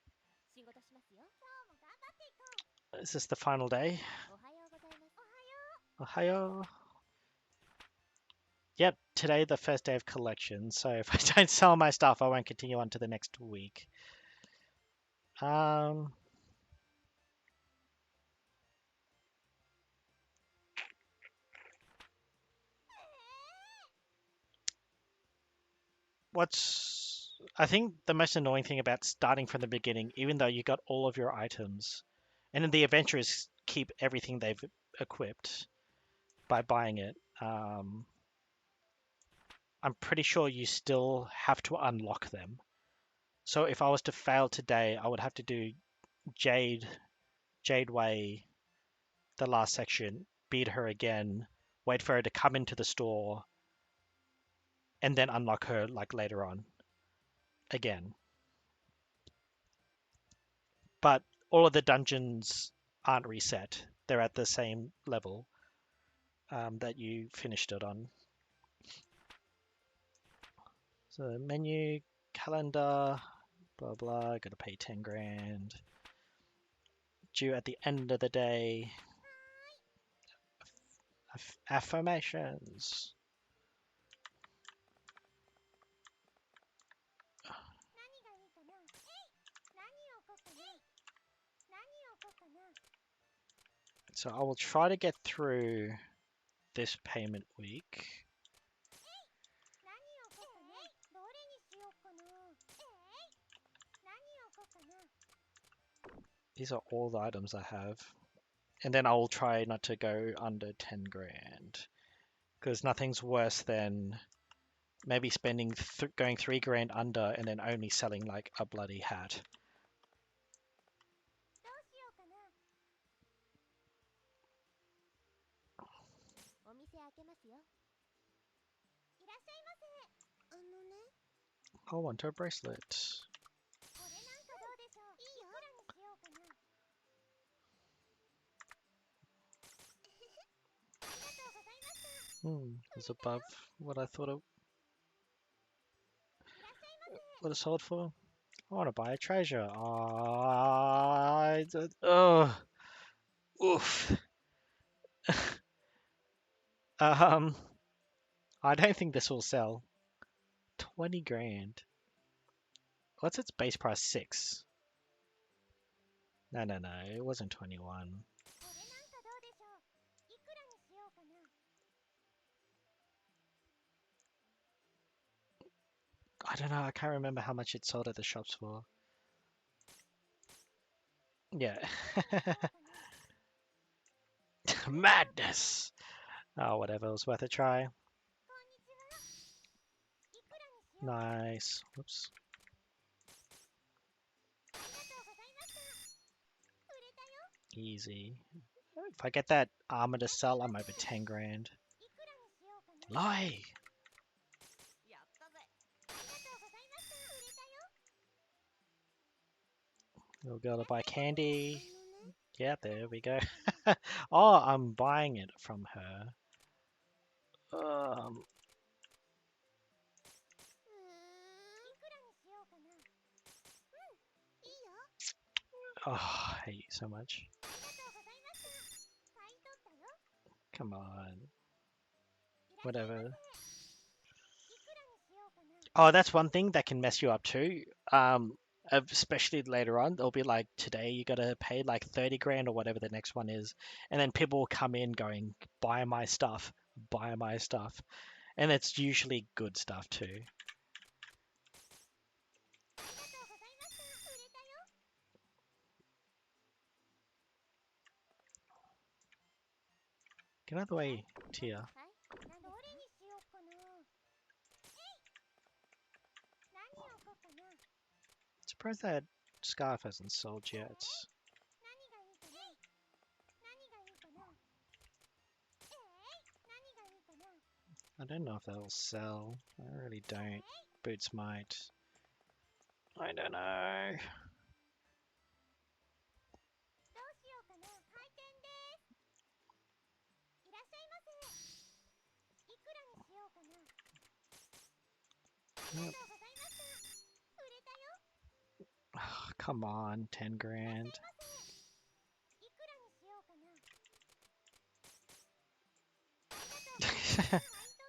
仕事しますよ。今日も頑張っていこう。 Is this the final day? おはようございます。おはよう。 Ohio. Yep, today the first day of collection, so if I don't sell my stuff, I won't continue on to the next week. I think the most annoying thing about starting from the beginning, even though you got all of your items, and then the adventurers keep everything they've equipped by buying it, I'm pretty sure you still have to unlock them. So if I was to fail today, I would have to do Jade Way, the last section, beat her again, wait for her to come into the store, and then unlock her like later on again. But all of the dungeons aren't reset. They're at the same level that you finished it on. So menu, calendar, blah blah, gotta pay 10 grand. Due at the end of the day. Affirmations. 何がいいかな。えい。何をこうかな。何をこうかな。 So I will try to get through this payment week. 何をこうかな。どれにしようかな。何をこうかな。 These are all the items I have. And then I will try not to go under 10 grand. Because nothing's worse than maybe spending going 3 grand under and then only selling like a bloody hat. どうしようかな。お店開けますよ。いらっしゃいませ。あのね。 I want a bracelet. これ was above what I thought it いらっしゃいませ。 would have sold for. I want to buy a treasure. Oh, oof. Um, I don't think this will sell. 20 grand. What's its base price? 6. No, it wasn't 21. これなんかどうでしょう。いくらにしようかな。 I don't know. I can't remember how much it sold at the shops for. Yeah. いくらにしようかな。 Madness. Oh, whatever. It was worth a try. こんにちは。いくらにしようかな。 Nice. Whoops. ありがとうございました。売れたよ。 Easy. If I get that armor to sell, I'm over 10 grand. いくらにしようかな。 Lie. やったぜ。ありがとうございました。売れたよ。 We'll go to buy あ candy. のね。 Yeah, there we go. Oh, I'm buying it from her. いくらにしようかな。うん、いいよ。 Oh, I hate you so much. ありがとうございました。買い取ったよ。 Come on. いらっしゃいませ。 Whatever. いくらにしようかな。 Oh, that's one thing that can mess you up too. Especially later on, they'll be like, today you gotta pay like 30 grand or whatever the next one is. And then people will come in going, buy my stuff, buy my stuff. And it's usually good stuff too. ありがとうございました。売れたよ。 Get out of the way, 何 Tia. はい、どれにしようかな。何を置こうかな。 Surprised that scarf hasn't sold yet. 何がいいかな。何がいいかな。何がいいかな。 I don't know if that'll sell. I really don't. Boots might. I don't know. どうしようかな。開店です。いらっしゃいませ。いくらにしようかな。ありがとうございました。売れたよ。 Oh, come on, 10 grand. いくらにしようかな。ありがとうございました。買い取ったよ。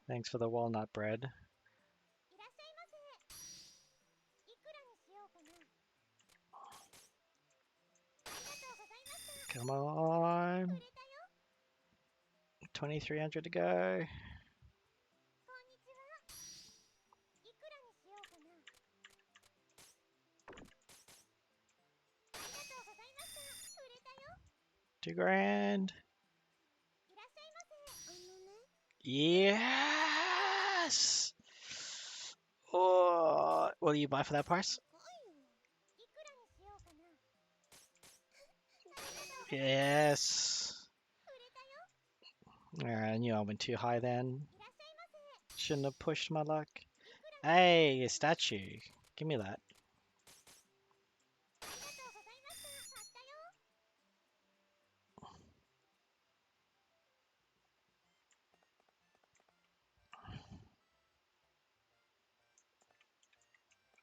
Thanks for the walnut bread. いらっしゃいませ。いくらにしようかな。ありがとうございました。 Come 売 on. れたよ。 2300 to go. こんにちは。いくらにしようかな。ありがとうございました。売れたよ。 2 grand. いらっしゃいませ。ね。 Yes! Oh, what do you buy for that price? 高いよ。いくらにしようかな。ありがとうございます。 Yes. 売れたよ。 Alright, I knew I went too high then. いらっしゃいませ。 Shouldn't have pushed my luck. いくらに。 Hey, a statue. Give me that. ありがとうございました。買ったよ。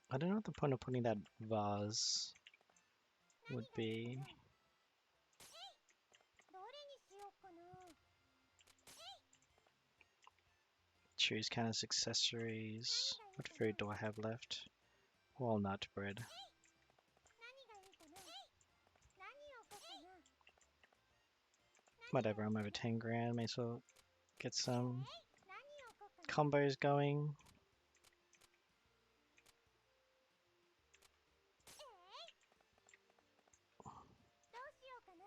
I don't know what the point of putting that vase would be. どれにしようかな。 Choose countless accessories. What food do I have left? Walnut bread. 何がいいかな。何を置こうかな。 Whatever, I'm over 10 grand. May as well get some 何を置こうかな。 combos going. どうしようかな。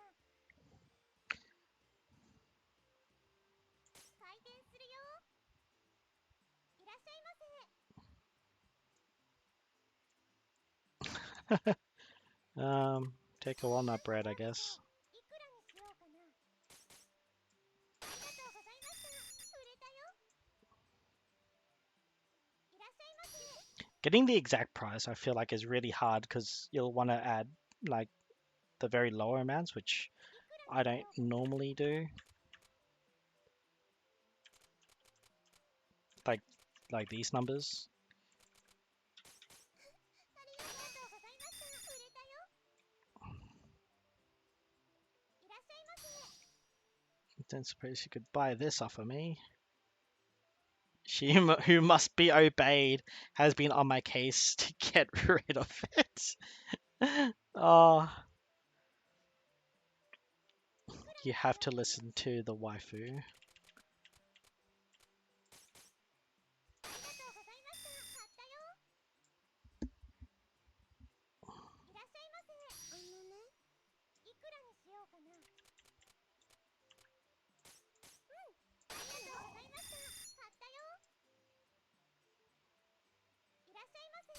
開店するよ。いらっしゃいませ。 Take a walnut bread, I guess. いくらにしようかな。ありがとうございました。売れたよ。いらっしゃいませ。 Getting the exact price, I feel like, is really hard because you'll want to add like the very lower amounts, which I don't normally do. like these numbers. ありがとうございました。売れたよ。いらっしゃいませ。 Don't suppose you could buy this off of me. She who must be obeyed has been on my case to get rid of it. Oh, you have to listen to the waifu. ありがとうございました。買ったよ。いらっしゃいませ。いくらにしようかな。うん。ありがとうございました。買ったよ。いらっしゃいませ。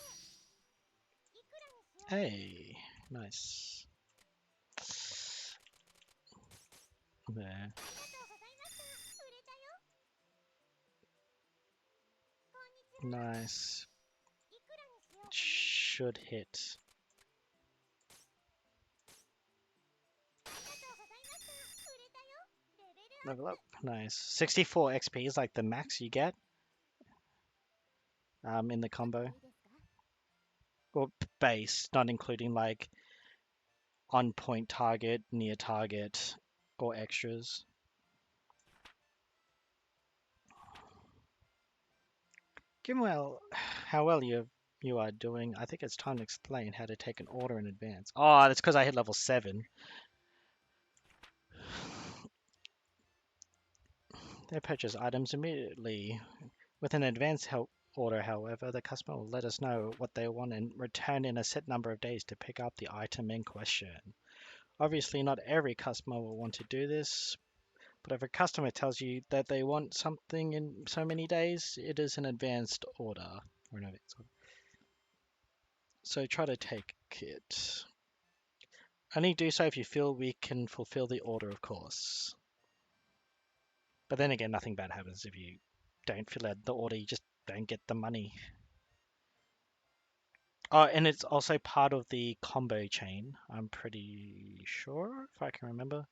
いくらにしようかな。 Hey, nice. There, ありがとうございました。売れたよ。こんにちは。 nice. いくらにしようかな。 Should hit. ありがとうございました。売れたよ。レベルアッ Level up. Nice. 64 XP is like the max you get in the プ。 combo. いいですか。 Or base, not including like on point target, near target, or extras. Given how well you are doing, I think it's time to explain how to take an order in advance. Oh, that's because I hit level 7. They purchase items immediately. With an advance order, however, the customer will let us know what they want and return in a set number of days to pick up the item in question. Obviously, not every customer will want to do this, but if a customer tells you that they want something in so many days, it is an advanced order. Or an advanced order. So try to take it. Only do so if you feel we can fulfill the order, of course. But then again, nothing bad happens if you don't fill out the order, you just don't get the money. Oh, and it's also part of the combo chain, I'm pretty sure, if I can remember.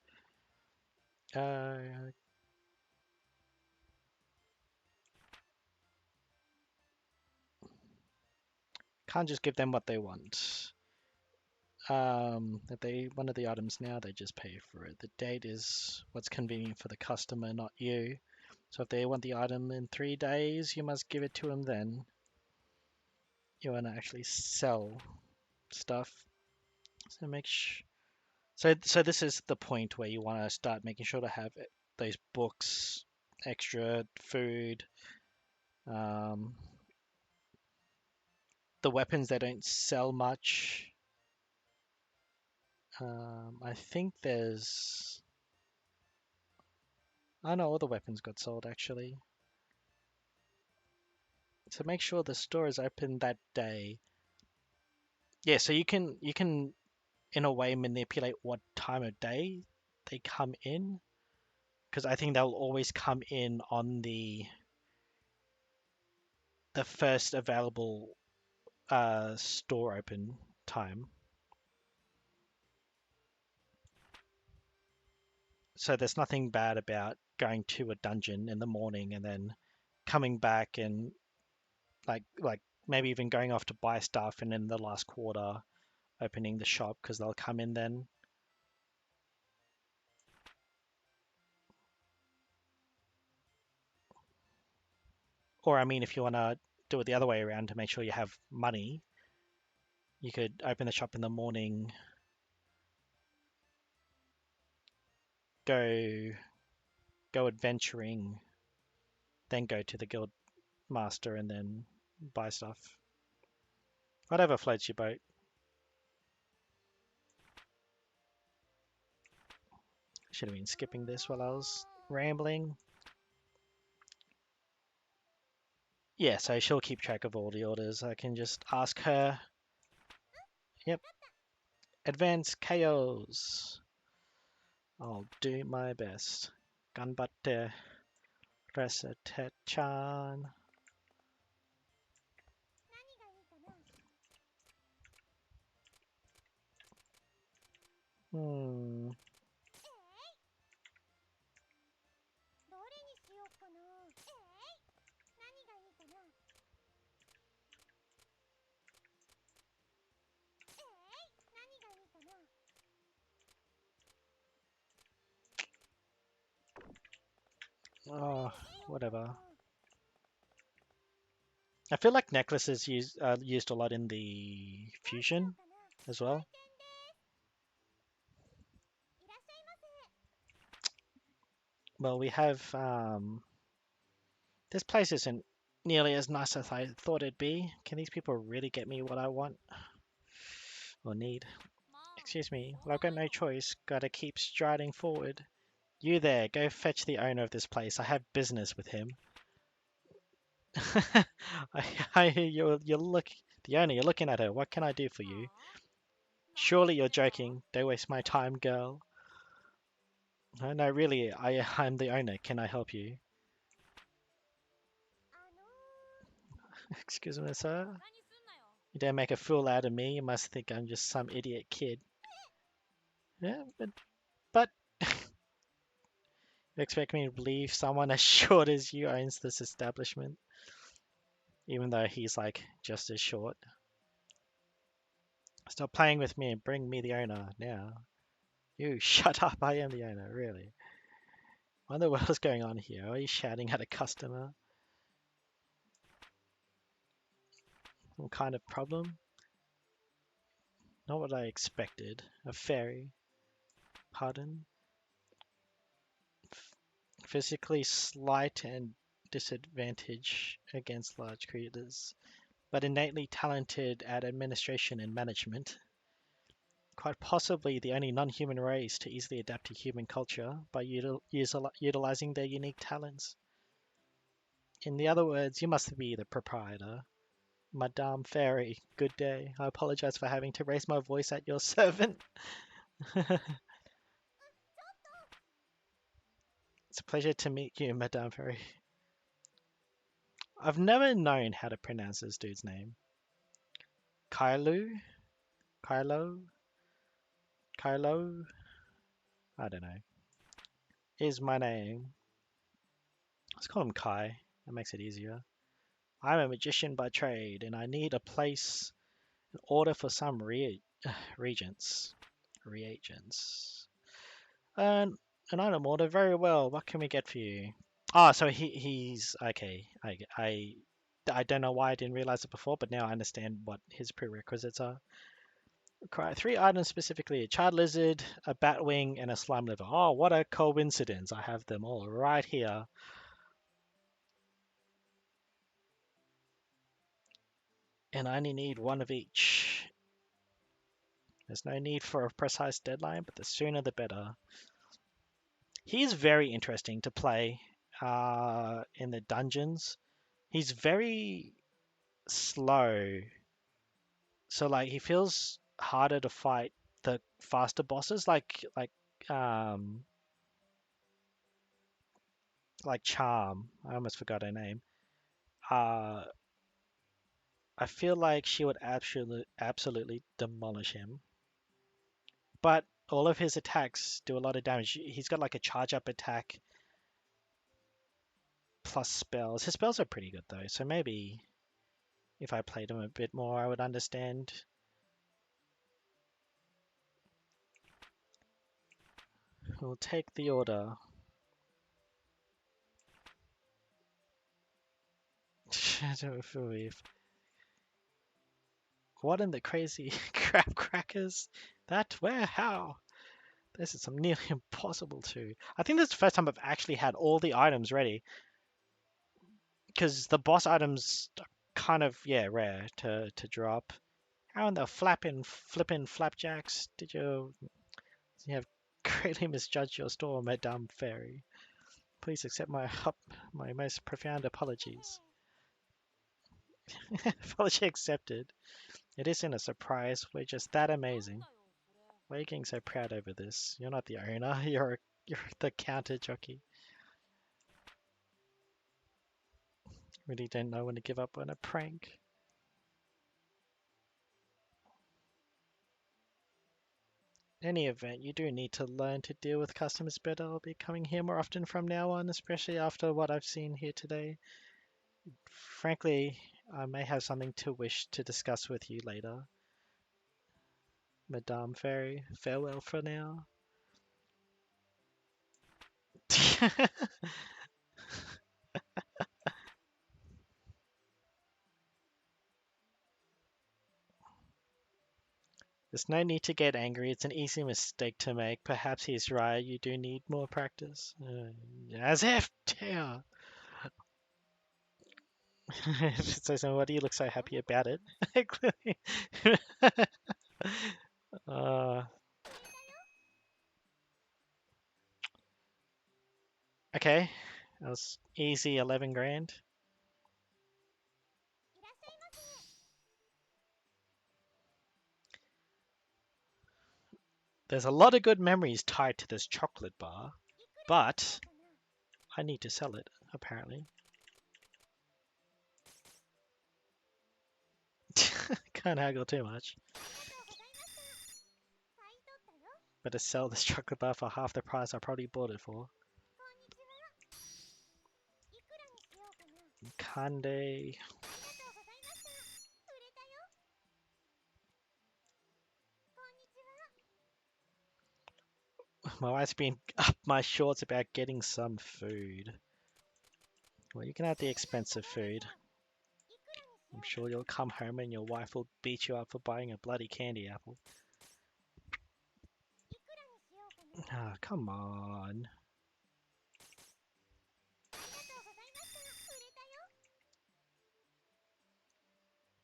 Can't just give them what they want. If they wanted the items now, they just pay for it. The date is what's convenient for the customer, not you. So if they want the item in 3 days, you must give it to them then. You want to actually sell stuff. So so this is the point where you want to start making sure to have those books, extra food, the weapons they don't sell much. I think there's... I know all the weapons got sold actually. So make sure the store is open that day. Yeah, so you can in a way manipulate what time of day they come in, because I think they'll always come in on the first available store open time. So there's nothing bad about going to a dungeon in the morning and then coming back and like maybe even going off to buy stuff and in the last quarter opening the shop, because they'll come in then. Or I mean, if you want to do it the other way around to make sure you have money, you could open the shop in the morning, go adventuring, then go to the guild master and then buy stuff. Whatever floats your boat. Should have been skipping this while I was rambling. Yeah, so she'll keep track of all the orders. I can just ask her. Yep. Advanced KOs. I'll do my best. Ganbatte. Resete-chan. 何がいいかな。 Hmm. どれにしよっかな。何がいいかな。whatever. I feel like necklaces used a lot in the fusion as well. Well, we have this place isn't nearly as nice as I thought it'd be. Can these people really get me what I want or need? Excuse me, well, I've got no choice. Gotta keep striding forward. You there, go fetch the owner of this place. I have business with him. I hear you're look the owner. You're looking at her. What can I do for you? Surely you're joking. Don't waste my time, girl. No, no, really. I'm the owner. Can I help you? Excuse me, sir. You don't make a fool out of me. You must think I'm just some idiot kid. Yeah, but you expect me to believe someone as short as you owns this establishment, even though he's like just as short. Stop playing with me and bring me the owner now. You shut up. I am the owner, really. What in the world is going on here? Are you shouting at a customer? Some kind of problem? Not what I expected. A fairy. Pardon? Physically slight and disadvantage against large creatures, but innately talented at administration and management. Quite possibly the only non-human race to easily adapt to human culture by utilizing their unique talents. In the other words, you must be the proprietor. Madame Fairy, good day. I apologize for having to raise my voice at your servant. It's a pleasure to meet you, Madame Fairy. I've never known how to pronounce this dude's name. Kailu? Kylo? Kylo? I don't know. Is my name. Let's call him Kai. That makes it easier. I'm a magician by trade, and I need a place, an order for some reagents. Reagents. An item order. Very well. What can we get for you? Ah, so he's okay. I don't know why I didn't realize it before, but now I understand what his prerequisites are. Require 3 items specifically: a charred lizard, a bat wing, and a slime liver. Oh, what a coincidence! I have them all right here. And I only need one of each. There's no need for a precise deadline, but the sooner the better. He's very interesting to play in the dungeons. He's very slow, so like he feels harder to fight the faster bosses, um like Charm. I almost forgot her name. Uh, I feel like she would absolutely demolish him. But all of his attacks do a lot of damage. He's got like a charge up attack plus spells. His spells are pretty good though, so maybe if I played him a bit more, I would understand. We'll take the order. What in the crazy crap crackers? That? Where? How? This is some nearly impossible to. I think this is the first time I've actually had all the items ready. Because the boss items are kind of, yeah, rare to drop. How in the flippin' flapjacks did you have greatly misjudged your store, Madame Fairy? Please accept my most profound apologies. Apology accepted. It isn't a surprise. We're just that amazing. Why are you getting so proud over this? You're not the owner. You're the counter jockey. Really don't know when to give up on a prank. In any event, you do need to learn to deal with customers better. I'll be coming here more often from now on, especially after what I've seen here today. Frankly, I may have something to wish to discuss with you later. Madame Fairy, farewell for now. There's no need to get angry. It's an easy mistake to make. Perhaps he's right. You do need more practice. As if, yeah. So why do you look so happy about it? Clearly. uh, okay, that was easy 11 grand. いらっしゃいませ。 There's a lot of good memories tied to this chocolate bar, いくらにし but ようかな。 I need to sell it, apparently. Can't haggle too much. ありがとうございました。買い取ったよ。 Better sell this chocolate bar for half the price I probably bought it for. こんにちは。いくらにしようかな。 Kande. ありがとうございました。売れたよ。こんにちは。 My wife's been up my shorts about getting some food. Well, you can have the expensive food. いくらにし I'm ようか sure you'll come home and your wife will beat you up for buying a bloody candy apple. いくらにしようかな。 Ah, come on. ありがとうございました。売れたよ。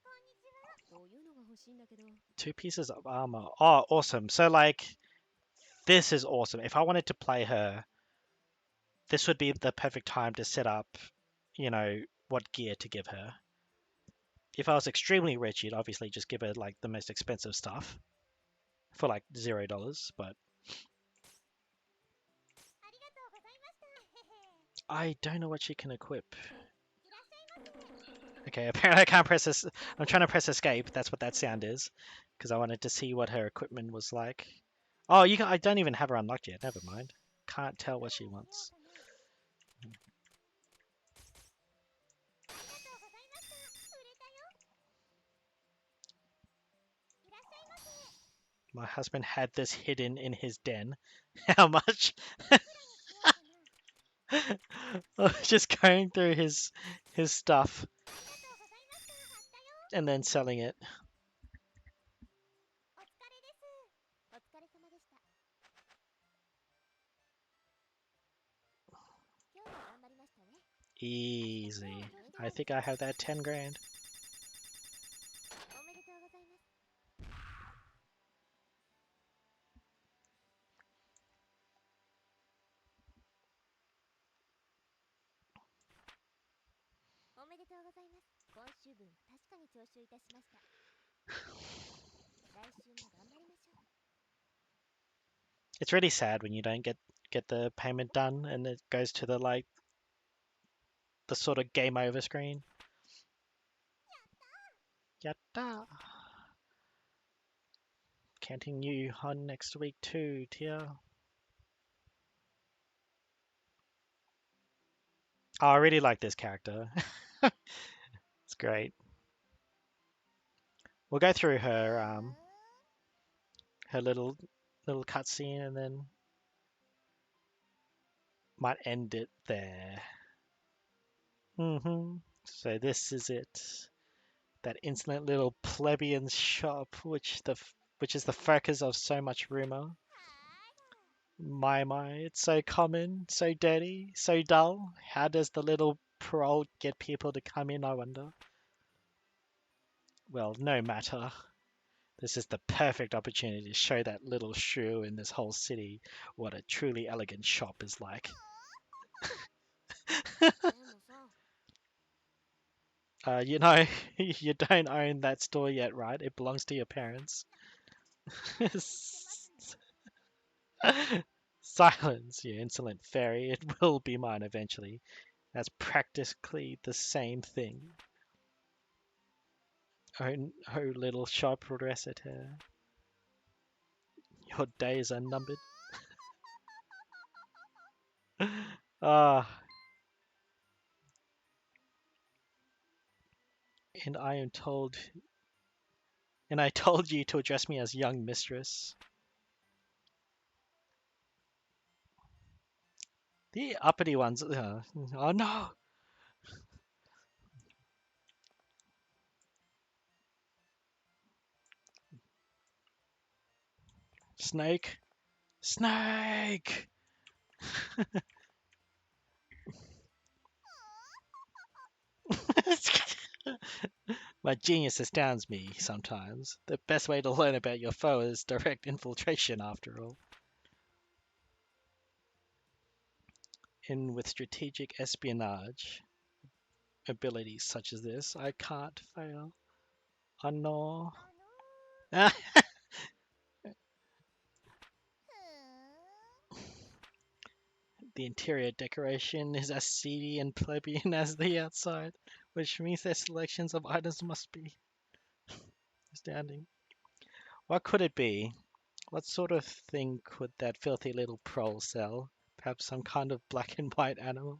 こんにちは。 こういうのが欲しいんだけど。 2 pieces of armor. Oh, awesome. So, like, this is awesome. If I wanted to play her, this would be the perfect time to set up, you know, what gear to give her. If I was extremely rich, you'd obviously just give her, like, the most expensive stuff for, like, $0, but ありがとうございました。へへ。 I don't know what she can equip. いらっしゃいませ。 Okay, apparently I can't press this. I'm trying to press escape. That's what that sound is. Because I wanted to see what her equipment was like. Oh, you can, I don't even have her unlocked yet. Never mind. Can't tell what she wants. ありがとうございました。売れたよ。いらっしゃいませ。 My husband had this hidden in his den. How much? いくらにしようかな。 Just going through his stuff ありがとうございました。買ったよ。 and then selling it. お疲れです。お疲れ様でした。今日も頑張りましたね。 Easy. I think I have that 10 grand. おめでとうございます。おめでとうございます。今週分確かに徴収いたしました。来週も頑張りましょう。 It's really sad when you don't get the payment done and it goes to the like the sort of game over screen. Yatta. Counting you on next week too, Tia. Oh, I really like this character. It's great. We'll go through her little cutscene and then might end it there. So this is it. That insolent little plebeian shop, which is the focus of so much rumor. My, it's so common, so dirty, so dull. How does the little prole get people to come in, I wonder? Well, no matter. This is the perfect opportunity to show that little shrew in this whole city what a truly elegant shop is like. でもさ、 You know, you don't own that store yet, right? It belongs to your parents. Silence, you insolent fairy. It will be mine eventually. That's practically the same thing. Oh, little shop reciter. Your days are numbered. Ah. And I told you to address me as young mistress. The uppity ones. Oh no! Snake! Snake! My genius astounds me sometimes. The best way to learn about your foe is direct infiltration, after all. In with strategic espionage abilities such as this, I can't fail. Oh no. あの Ah, ふーん the interior decoration is as seedy and plebeian as the outside, which means their selections of items must be astounding. What could it be? What sort of thing could that filthy little prole sell? Perhaps some kind of black and white animal,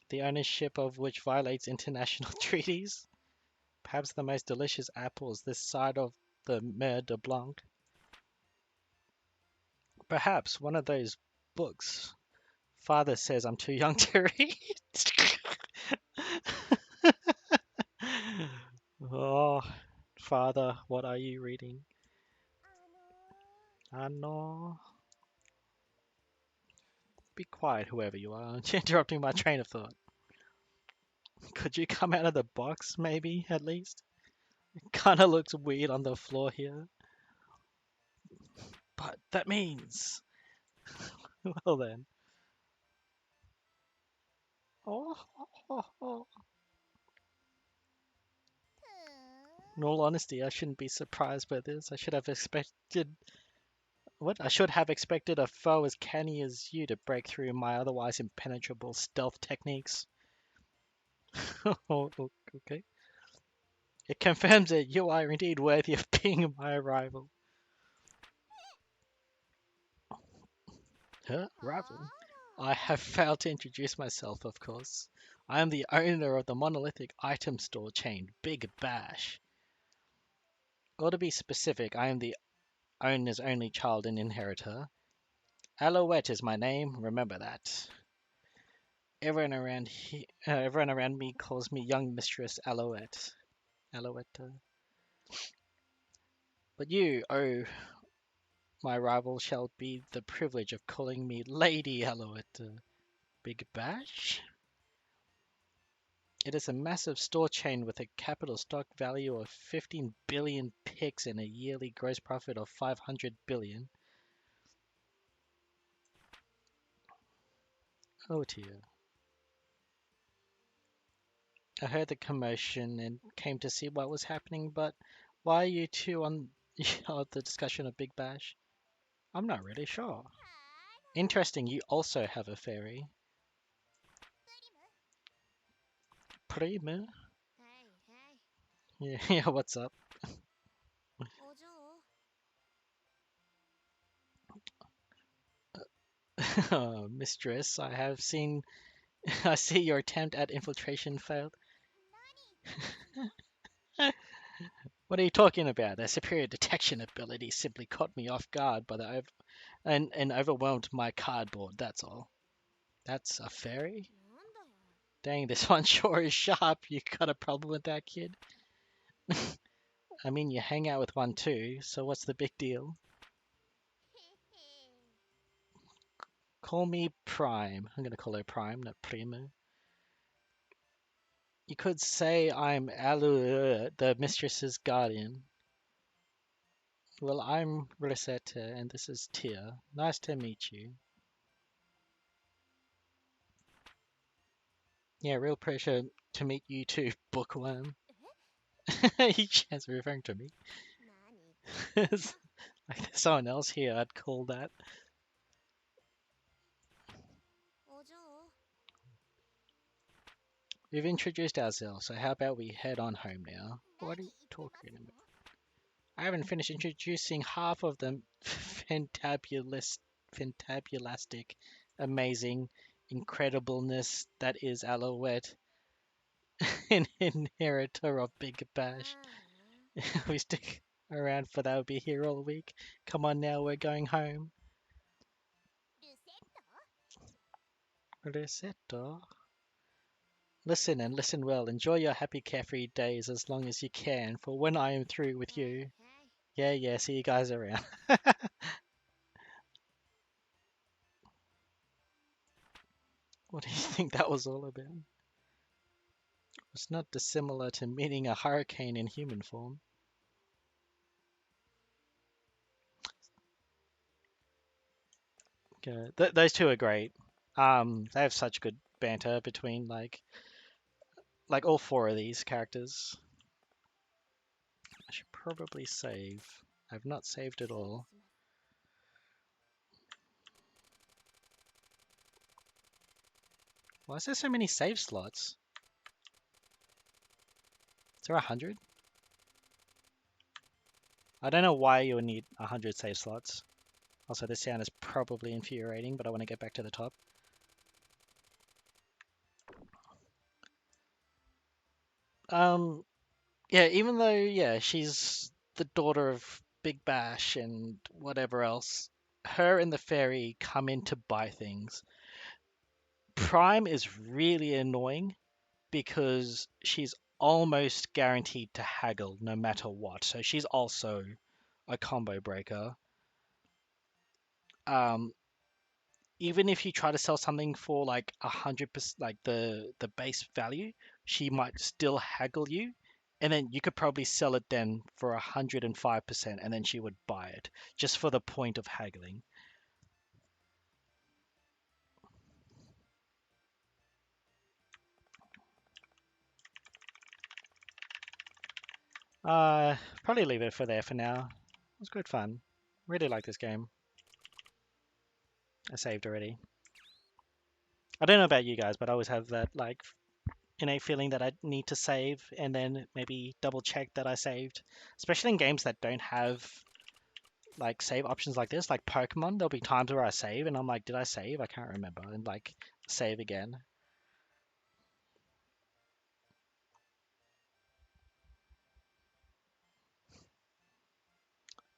the ownership of which violates international treaties? Perhaps the most delicious apples this side of the Mer de Blanc? Perhaps one of those books Father says I'm too young to read? Oh, Father, what are you reading? あの I know. Be quiet, whoever you are. You're interrupting my train of thought. Could you come out of the box, maybe, at least? Kinda looks weird on the floor here. But that means. Well then. Oh, oh, oh, oh. ふーん In all honesty, I shouldn't be surprised by this. I should have expected. What? I should have expected a foe as canny as you to break through my otherwise impenetrable stealth techniques. Oh, okay. It confirms that you are indeed worthy of being my rival. Huh? あ Rival? ら I have failed to introduce myself, of course. I am the owner of the monolithic item store chain, Big Bash. Or to be specific, I am the owner's only child and inheritor. Alouette is my name, remember that. Everyone around me calls me young Mistress Alouette. Alouette. But you, oh, my rival, shall be the privilege of calling me Lady Alouette. Big Bash? It is a massive store chain with a capital stock value of 15 billion picks and a yearly gross profit of 500 billion. Oh dear. I heard the commotion and came to see what was happening, but why are you two on the discussion of Big Bash? I'm not really sure. は Interesting, you also have a fairy. ープ Prime? リムはいはい Yeah, yeah, what's up? お嬢 Oh, mistress, I have seen. I see your attempt at infiltration failed. 何 What are you talking about? Their superior detection ability simply caught me off guard by and overwhelmed my cardboard, that's all. That's a fairy? なんだよ Dang, this one sure is sharp. You got a problem with that, kid? I mean, you hang out with one too, so what's the big deal? へへ Call me Prime. I'm gonna call her Prime, not Primo. You could say I'm Alu, the mistress's guardian. Well, I'm Rosetta, and this is Tia. Nice to meet you. Yeah, real pleasure to meet you too, bookworm. He's referring to me. 何言ってん It's の like there's someone else here I'd call that. お嬢 We've introduced ourselves, so how about we head on home now? What are 何 you 言ってます talking の about? I haven't finished introducing half of the fantabulastic, amazing, incredibleness that is Alouette, an inheritor of Big あ Bash. あ We stick around for that, we'll be here all week. Come on now, we're going home. ルセット Risetta. Listen and listen well. Enjoy your happy carefree days as long as you can, for when I am through with はい you, はい yeah, see you guys around. What do you think that was all about? It's not dissimilar to meeting a hurricane in human form. Okay. Those two are great. They have such good banter between like all four of these characters. I should probably save. I've not saved at 失礼いた all. します Why is there so many save slots? Is there 100? I don't know why you would need 100 save slots. Also, this sound is probably infuriating, but I want to get back to the top. Um, yeah, even though, yeah, she's the daughter of Big Bash and whatever else, her and the fairy come in to buy things. Prime is really annoying because she's almost guaranteed to haggle no matter what. So she's also a combo breaker. Um, Even if you try to sell something for like 100%, like the base value, she might still haggle you, and then you could probably sell it then for 105%, and then she would buy it just for the point of haggling. Probably leave it for there for now. It was good fun. Really like this game. I saved already. I don't know about you guys, but I always have that like innate feeling that I need to save and then maybe double check that I saved, especially in games that don't have like save options like this, like Pokemon. There'll be times where I save and I'm like, did I save? I can't remember, and like save again.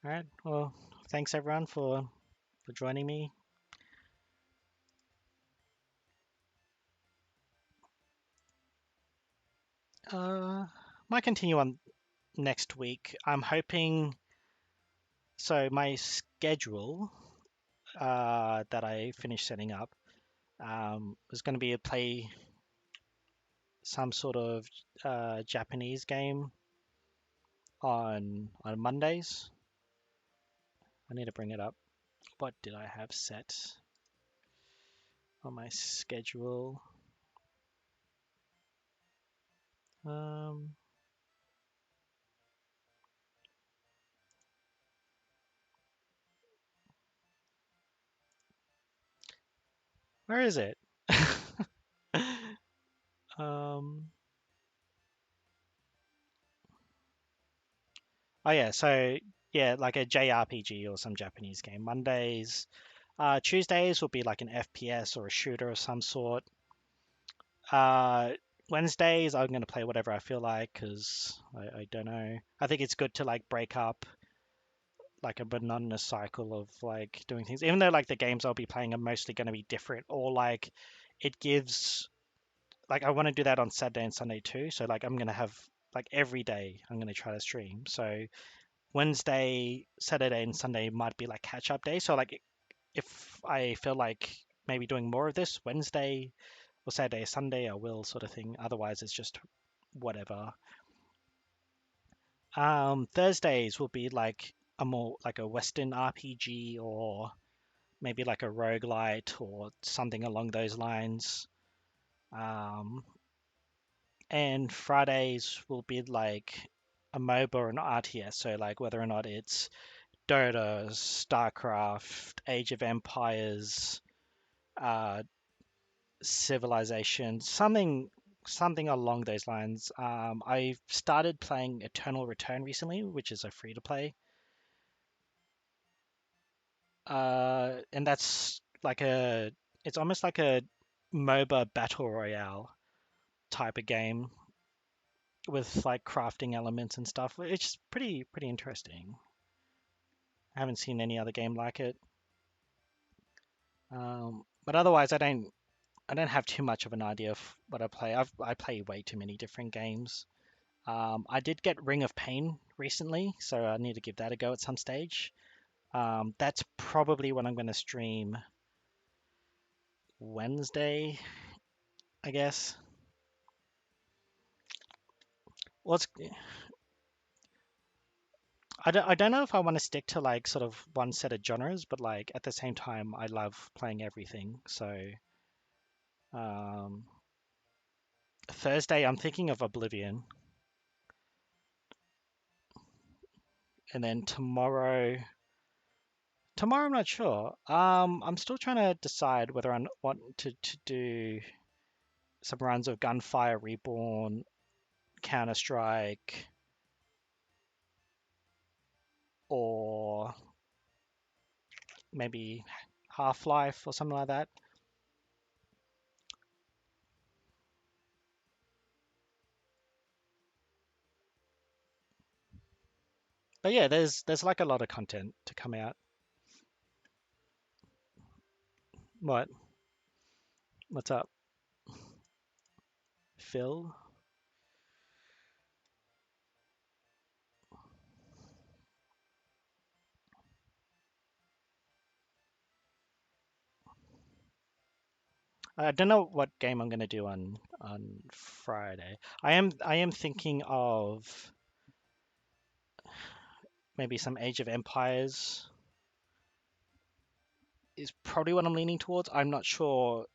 All right. Well, thanks everyone for joining me. Might continue on next week. I'm hoping. So my schedule that I finished setting up was going to be to play some sort of Japanese game on Mondays. I need to bring it up. What did I have set on my schedule? Um, where is it? um, oh yeah, so yeah, like a JRPG or some Japanese game. Mondays, Tuesdays will be like an FPS or a shooter of some sort. Uh, Wednesdays I'm gonna play whatever I feel like because I don't know. I think it's good to like break up like a monotonous cycle of like doing things, even though like the games I'll be playing are mostly going to be different, or like it gives like I want to do that on Saturday and Sunday too. So like I'm gonna have like every day I'm gonna try to stream. So Wednesday, Saturday, and Sunday might be like catch up day. So like if I feel like maybe doing more of this Wednesday or Saturday, Sunday, I will sort of thing. Otherwise, it's just whatever. Thursdays will be like a more like a Western RPG or maybe like a roguelite or something along those lines. Um, and Fridays will be like a MOBA or an RTS, so like whether or not it's Dota, StarCraft, Age of Empires, uh, Civilization, something along those lines. I started playing Eternal Return recently, which is a free to play, and that's like a it's almost like a MOBA battle royale type of game with like crafting elements and stuff. It's pretty interesting. I haven't seen any other game like it. But otherwise, I don't have too much of an idea of what I play. I play way too many different games. I did get Ring of Pain recently, so I need to give that a go at some stage. That's probably what I'm going to stream Wednesday I guess. What's I don't know if I want to stick to like sort of one set of genres, but like at the same time, I love playing everything. So um, Thursday, I'm thinking of Oblivion, and then tomorrow I'm not sure. I'm still trying to decide whether I want to do some runs of Gunfire Reborn, Counter Strike, or maybe Half-Life or something like that. But yeah, there's like a lot of content to come out. What? What's up, Phil? I don't know what game I'm gonna do on Friday. I am thinking of maybe some Age of Empires is probably what I'm leaning towards. I'm not sure.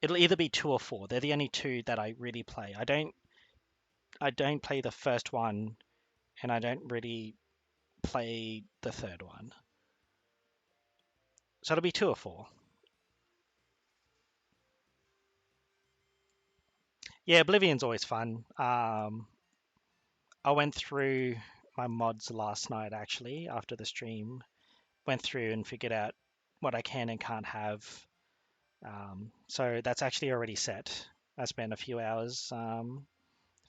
It'll either be two or four. They're the only two that I really play. I don't play the first one, and I don't really play the third one. So it'll be two or four. Yeah, Oblivion's always fun. I went through my mods last night actually after the stream. Went through and figured out what I can and can't have. So that's actually already set. I spent a few hours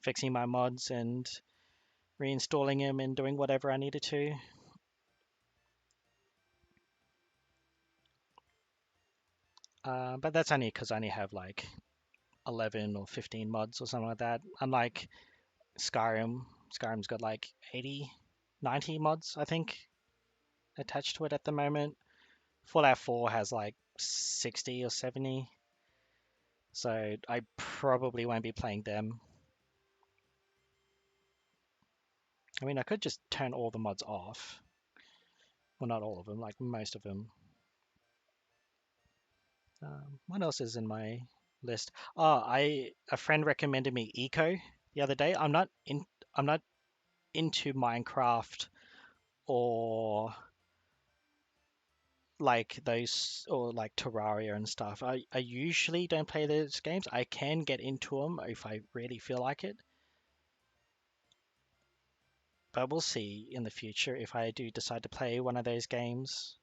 fixing my mods and reinstalling them and doing whatever I needed to. But that's only because I only have like 11 or 15 mods or something like that. Unlike Skyrim's got like 80, 90 mods, I think, attached to it at the moment. Fallout 4 has like 60 or 70. So I probably won't be playing them. I mean, I could just turn all the mods off. Well, not all of them, like most of them. What else is in my list? Oh, a friend recommended me Eco the other day. I'm not into Minecraft or like those or like Terraria and stuff. I usually don't play those games. I can get into them if I really feel like it, but we'll see in the future if I do decide to play one of those games.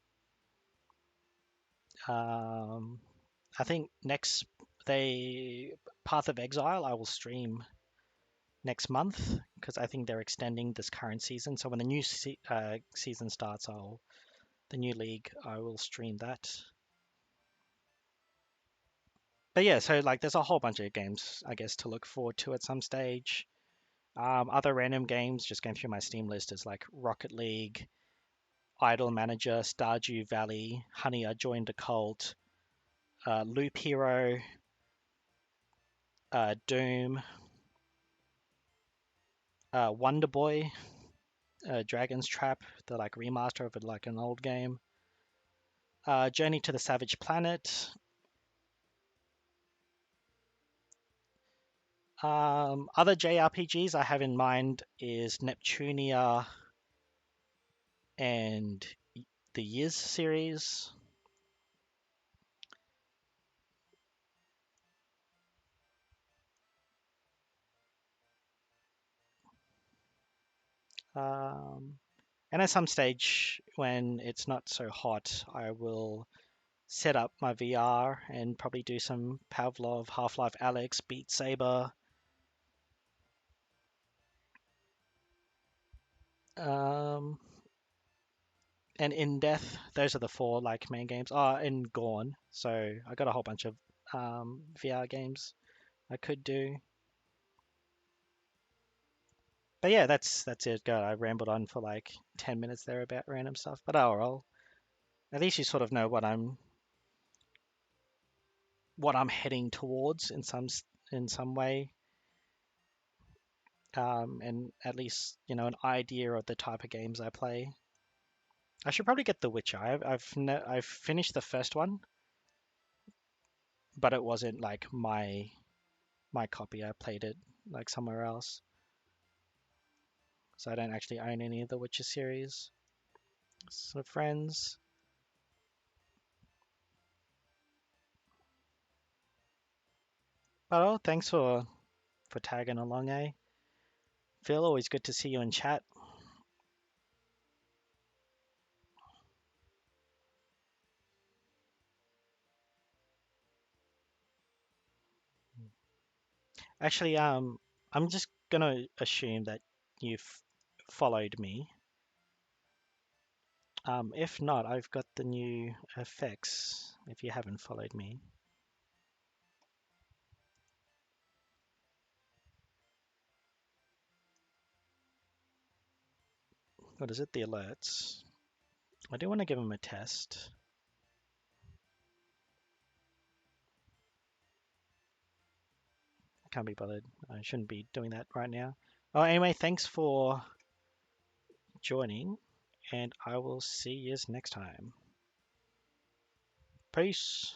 Um, I think next they Path of Exile I will stream next month because I think they're extending this current season. So when the new season starts, the new league I will stream that. But yeah, so like there's a whole bunch of games I guess to look forward to at some stage. Other random games just going through my Steam list is like Rocket League, Idle Manager, Stardew Valley, Honey I Joined a Cult, Loop Hero, Doom, Wonder Boy, Dragon's Trap, the like remaster of it, like an old game. Journey to the Savage Planet. Other JRPGs I have in mind is Neptunia and the Years series. Um, and at some stage, when it's not so hot, I will set up my VR and probably do some Pavlov, Half-Life Alyx, Beat Saber, um, and In Death. Those are the four like main games. Oh, and Gorn. So I got a whole bunch of VR games I could do. But yeah, that's it. God, I rambled on for like 10 minutes there about random stuff. But oh well, at least you sort of know what I'm what I'm heading towards in some way, and at least an idea of the type of games I play. I should probably get The Witcher. I've finished the first one, but it wasn't like my copy. I played it like somewhere else, so I don't actually own any of the Witcher series. So friends, but oh, thanks for tagging along, eh? Phil, always good to see you in chat. Actually, I'm just gonna assume that you've followed me. If not, I've got the new effects. If you haven't followed me, what is it? The alerts. I do want to give them a test. I can't be bothered. I shouldn't be doing that right now. Oh, anyway, thanks for joining, and I will see you next time. Peace.